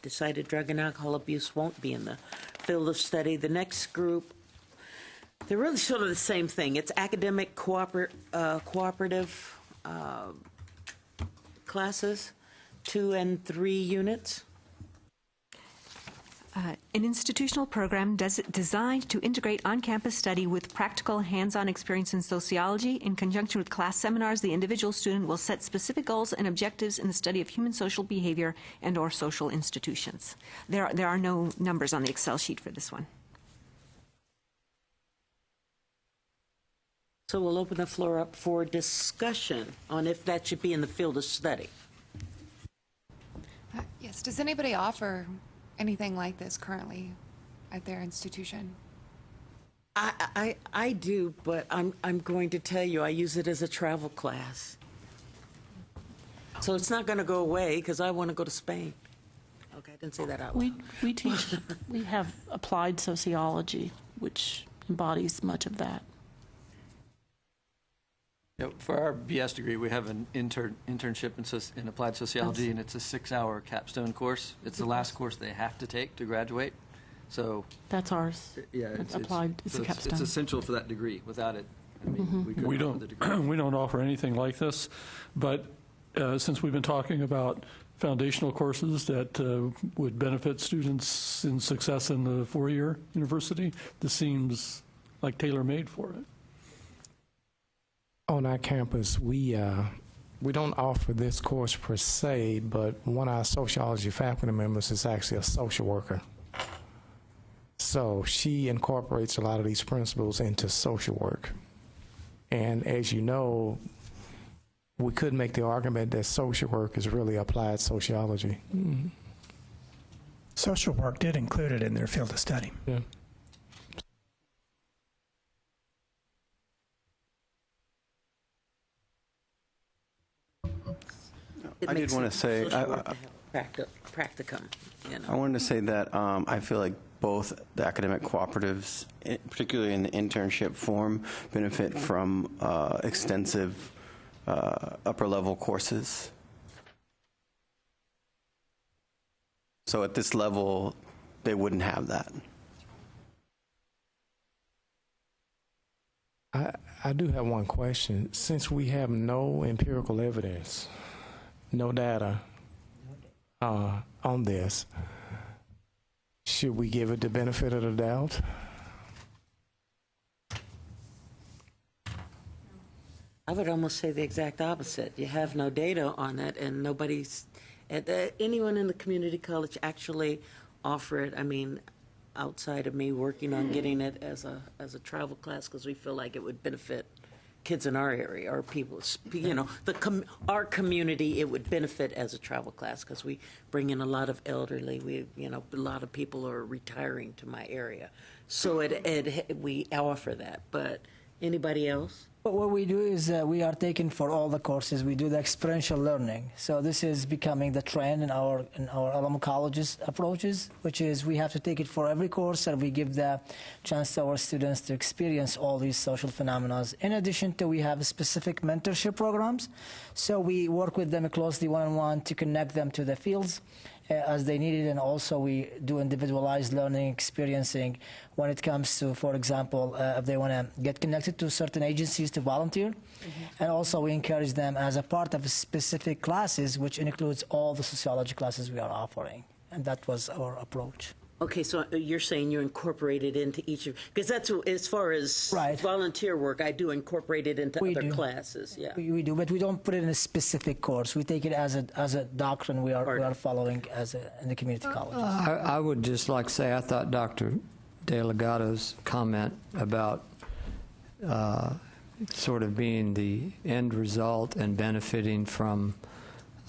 decided drug and alcohol abuse won't be in the field of study. The next group, they're really sort of the same thing. It's academic cooperative classes, 2 and 3 units. An institutional program designed to integrate on-campus study with practical hands-on experience in sociology. In conjunction with class seminars, the individual student will set specific goals and objectives in the study of human social behavior and or social institutions. There are no numbers on the Excel sheet for this one. So we'll open the floor up for discussion on if that should be in the field of study. Yes, does anybody offer anything like this currently at their institution? I do, but I'm going to tell you I use it as a travel class. So it's not going to go away because I want to go to Spain. Okay, I didn't say that out loud. We teach, we have applied sociology, which embodies much of that. Yeah, for our BS degree, we have an internship in applied sociology, and it's a 6-hour capstone course. It's the last course they have to take to graduate. So that's ours. Yeah, it's applied. It's a capstone. It's essential for that degree. Without it, I mean, we couldn't offer the degree. We don't offer anything like this, but since we've been talking about foundational courses that would benefit students in success in the 4-year university, this seems like tailor-made for it. On our campus, we don't offer this course per se, but one of our sociology faculty members is actually a social worker. So she incorporates a lot of these principles into social work. And as you know, we could make the argument that social work is really applied sociology. Mm-hmm. Social work did include it in their field of study. Yeah. It I did want to say, practicum. You know. I wanted to say that I feel like both the academic cooperatives, particularly in the internship form, benefit from extensive upper-level courses. So at this level, they wouldn't have that. I do have one question. Since we have no empirical evidence, no data on this, should we give it the benefit of the doubt? I would almost say the exact opposite. You have no data on it, and nobody's, anyone in the community college actually offer it. I mean, outside of me working on getting it as a travel class, because we feel like it would benefit kids in our area or people, our community, it would benefit as a travel class because we bring in a lot of elderly. A lot of people are retiring to my area. So we offer that. But anybody else? But what we do is we are taking for all the courses, we do the experiential learning. So this is becoming the trend in our alumni colleges approaches, which is we have to take it for every course, and we give the chance to our students to experience all these social phenomena. In addition to, we have specific mentorship programs. So we work with them closely one-on-one to connect them to the fields as they need it, and also we do individualized learning, experiencing when it comes to, for example, if they want to get connected to certain agencies to volunteer. And also we encourage them as a part of specific classes, which includes all the sociology classes we are offering. And that was our approach. Okay, so you're saying you incorporate it into each of, because that's as far as volunteer work, I do incorporate it into other classes. Yeah, we do, but we don't put it in a specific course. We take it as a doctrine we are following in the community colleges. I would just like to say I thought Dr. De Legato's comment about sort of being the end result and benefiting from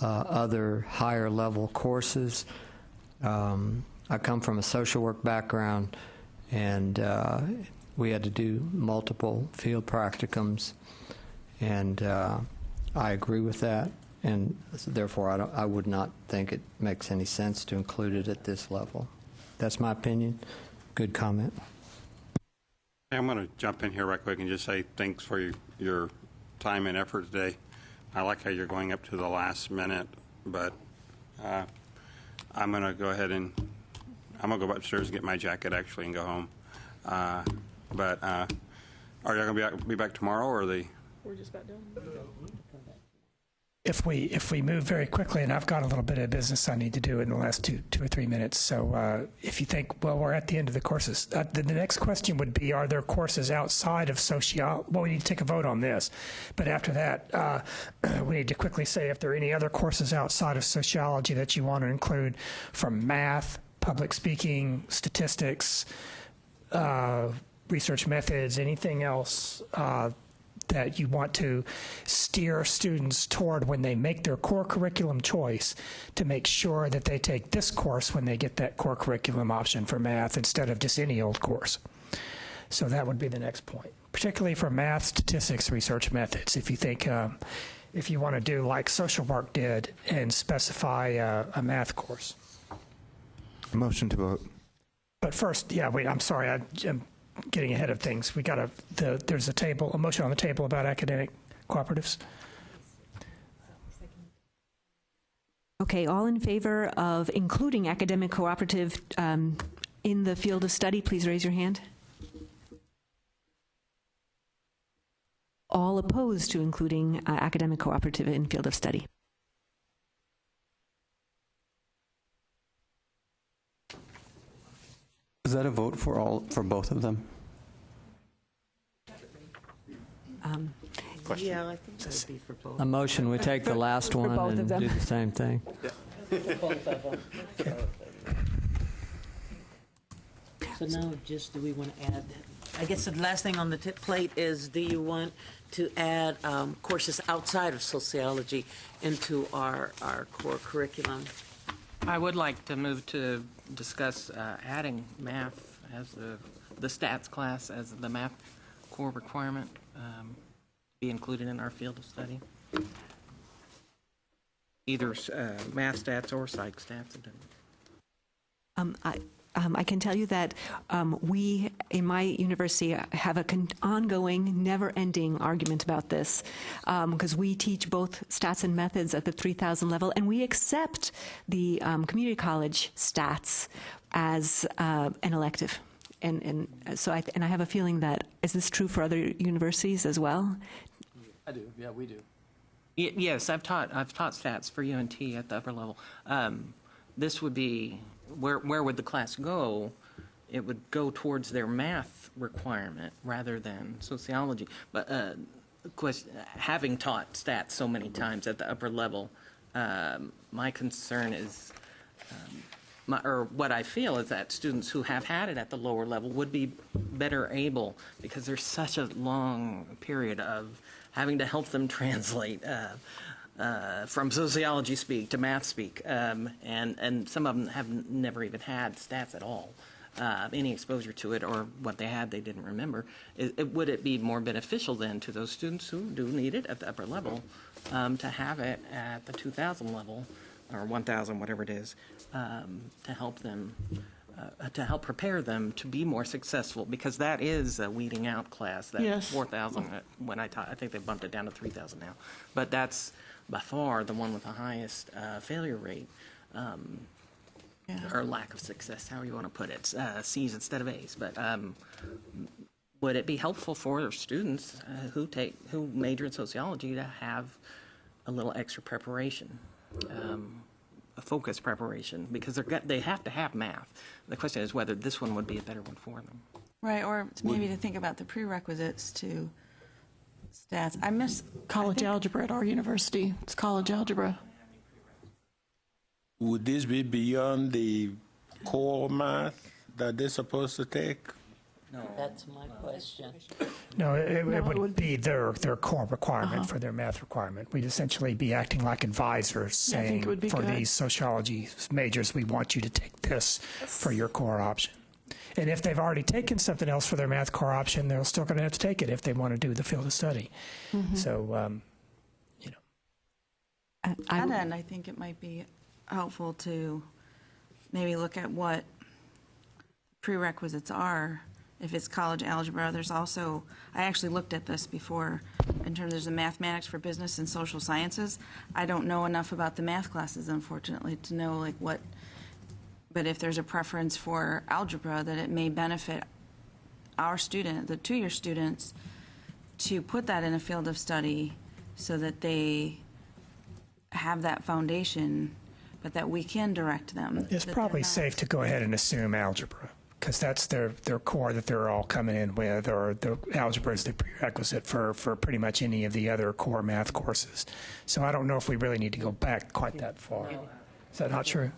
other higher level courses. I come from a social work background, and we had to do multiple field practicums, and I agree with that, and so therefore I would not think it makes any sense to include it at this level. That's my opinion. Good comment. I'm going to jump in here right quick and just say thanks for your time and effort today. I like how you're going up to the last minute, but I'm going to go ahead and I'm going to go upstairs and get my jacket, actually, and go home. But are you going to be back tomorrow, or are they? We're just about done. If we move very quickly, and I've got a little bit of business I need to do in the last two or 3 minutes, so if you think, well, we're at the end of the courses, the next question would be, are there courses outside of sociology? Well, we need to take a vote on this, but after that, we need to quickly say if there are any other courses outside of sociology that you want to include, from math, public speaking, statistics, research methods, anything else that you want to steer students toward when they make their core curriculum choice, to make sure that they take this course when they get that core curriculum option for math instead of just any old course. So that would be the next point, particularly for math, statistics, research methods. If you think, if you want to do like social work did and specify a math course. Motion to vote. But first, wait, I'm sorry, I'm getting ahead of things. We got there's a motion on the table about academic cooperatives. Okay, all in favor of including academic cooperative in the field of study, please raise your hand. All opposed to including academic cooperative in field of study. Is that a vote for both of them? Yeah, I think that would be for both. A motion, we take the last one and do the same thing. So now, just do we want to add? I guess the last thing on the plate is: do you want to add courses outside of sociology into our core curriculum? I would like to move to discuss adding math as the stats class as the math core requirement be included in our field of study. Either math stats or psych stats. I can tell you that we, in my university, have an ongoing, never-ending argument about this, because we teach both stats and methods at the 3000 level, and we accept the community college stats as an elective. And so I have a feeling that, is this true for other universities as well? I do. Yeah, we do. Yes, I've taught stats for UNT at the upper level. This would be where would the class go? It would go towards their math requirement rather than sociology. But having taught stats so many times at the upper level, my concern is or what I feel is that students who have had it at the lower level would be better able, because there's such a long period of having to help them translate from sociology speak to math speak, and some of them have never even had stats at all, any exposure to it, or what they had they didn't remember. Would it be more beneficial then to those students who do need it at the upper level to have it at the 2,000 level, or 1,000, whatever it is, to help them, to help prepare them to be more successful, because that is a weeding out class. That Yes. 4,000, when I taught, I think they bumped it down to 3,000 now. But that's by far the one with the highest failure rate, or lack of success, however you want to put it, C's instead of A's. But would it be helpful for students who major in sociology to have a little extra preparation? A focused preparation, because they have to have math. The question is whether this one would be a better one for them. Right, or maybe to think about the prerequisites to stats. I miss College algebra at our university. It's college algebra. Would this be beyond the core math that they're supposed to take? No. That's my question. No, it would be their core requirement for their math requirement. We'd essentially be acting like advisors, saying for these sociology majors, we want you to take this for your core option. And if they've already taken something else for their math core option, they're still going to have to take it if they want to do the field of study. So, you know. And then I think it might be helpful to maybe look at what prerequisites are. If it's college algebra, there's also, I actually looked at this before, in terms there's a mathematics for business and social sciences. I don't know enough about the math classes, unfortunately, to know like what, but if there's a preference for algebra, that it may benefit our student, the two-year students, to put that in a field of study so that they have that foundation, but that we can direct them. It's probably safe to go ahead and assume algebra, because that's their core that they're all coming in with, or the algebra is the prerequisite for pretty much any of the other core math courses. So I don't know if we really need to go back quite that far. Is that not true?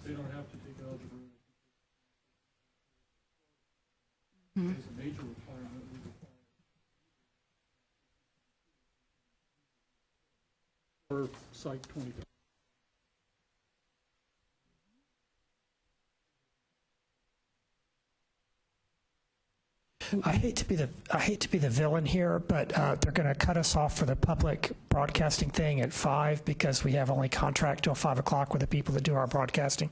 They don't have to take algebra. Mm-hmm. It's a major requirement. Or Psych 20. I hate to be the villain here, but they're going to cut us off for the public broadcasting thing at 5 because we have only contract till 5 o'clock with the people that do our broadcasting,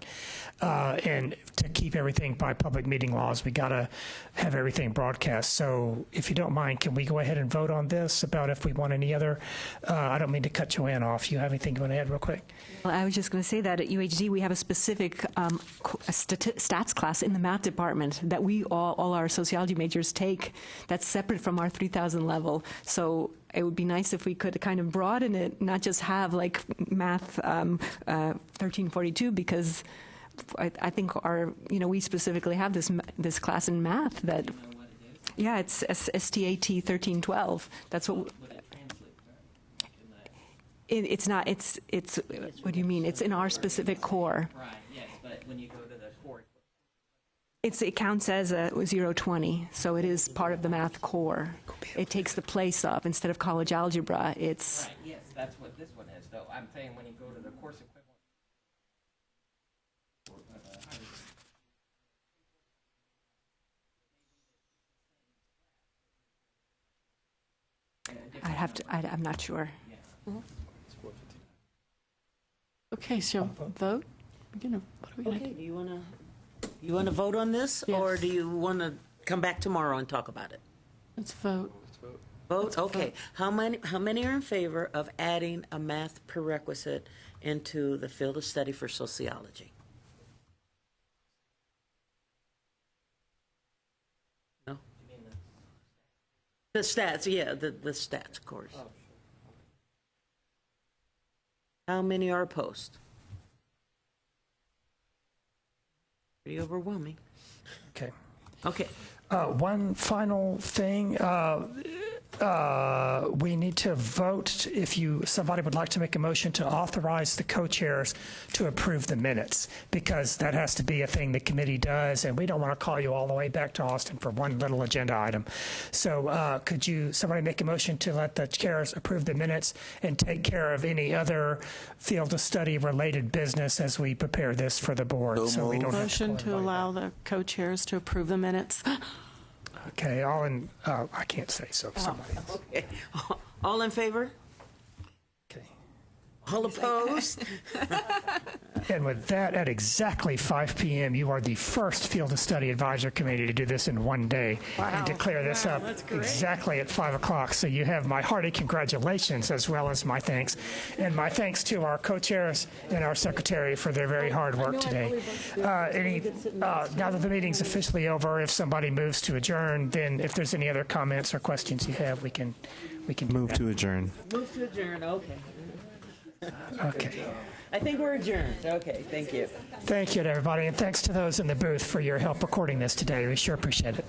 and to keep everything by public meeting laws, we got to have everything broadcast. So if you don't mind, can we go ahead and vote on this about if we want any other? I don't mean to cut Joanna off. You have anything you want to add real quick? Well, I was just going to say that at UHD we have a specific stats class in the math department that we all our sociology majors take, that's separate from our 3,000 level. So it would be nice if we could kind of broaden it, not just have like math 1342, because I think we specifically have this class in math that, yeah, it's STAT 1312. That's what. It's not. It's. What do you mean? It's in our specific core. Right. Yes, but when you go to the core. It counts as a 020, so it is part of the math core. It takes the place of, instead of college algebra, it's... Right, yes, that's what this one is, though. I'm saying when you go to the course equivalent. I'm not sure. Okay, so vote? What are we gonna do? Do you want to vote on this, or do you want to come back tomorrow and talk about it? Let's vote. Vote? Okay. How many are in favor of adding a math prerequisite into the field of study for sociology? No? The stats, yeah, the stats course. How many are opposed? Pretty overwhelming. Okay. Okay. One final thing. We need to vote if somebody would like to make a motion to authorize the co-chairs to approve the minutes, because that has to be a thing the committee does, and we don't want to call you all the way back to Austin for one little agenda item. So could somebody make a motion to let the chairs approve the minutes and take care of any other field of study related business as we prepare this for the board? So we don't motion to allow the co-chairs to approve the minutes. Okay, I can't say so. Somebody else. Okay. All in favor? Okay. All opposed? And with that, at exactly 5 p.m., you are the first Field of Study Advisor Committee to do this in one day and declare this up exactly at 5 o'clock. So you have my hearty congratulations as well as my thanks. And my thanks to our co-chairs and our secretary for their very hard work today. Now that the meeting's officially over, if somebody moves to adjourn, then if there's any other comments or questions you have, we can move to adjourn. Move to adjourn, okay. Okay. I think we're adjourned. Okay, thank you. Thank you to everybody, and thanks to those in the booth for your help recording this today. We sure appreciate it.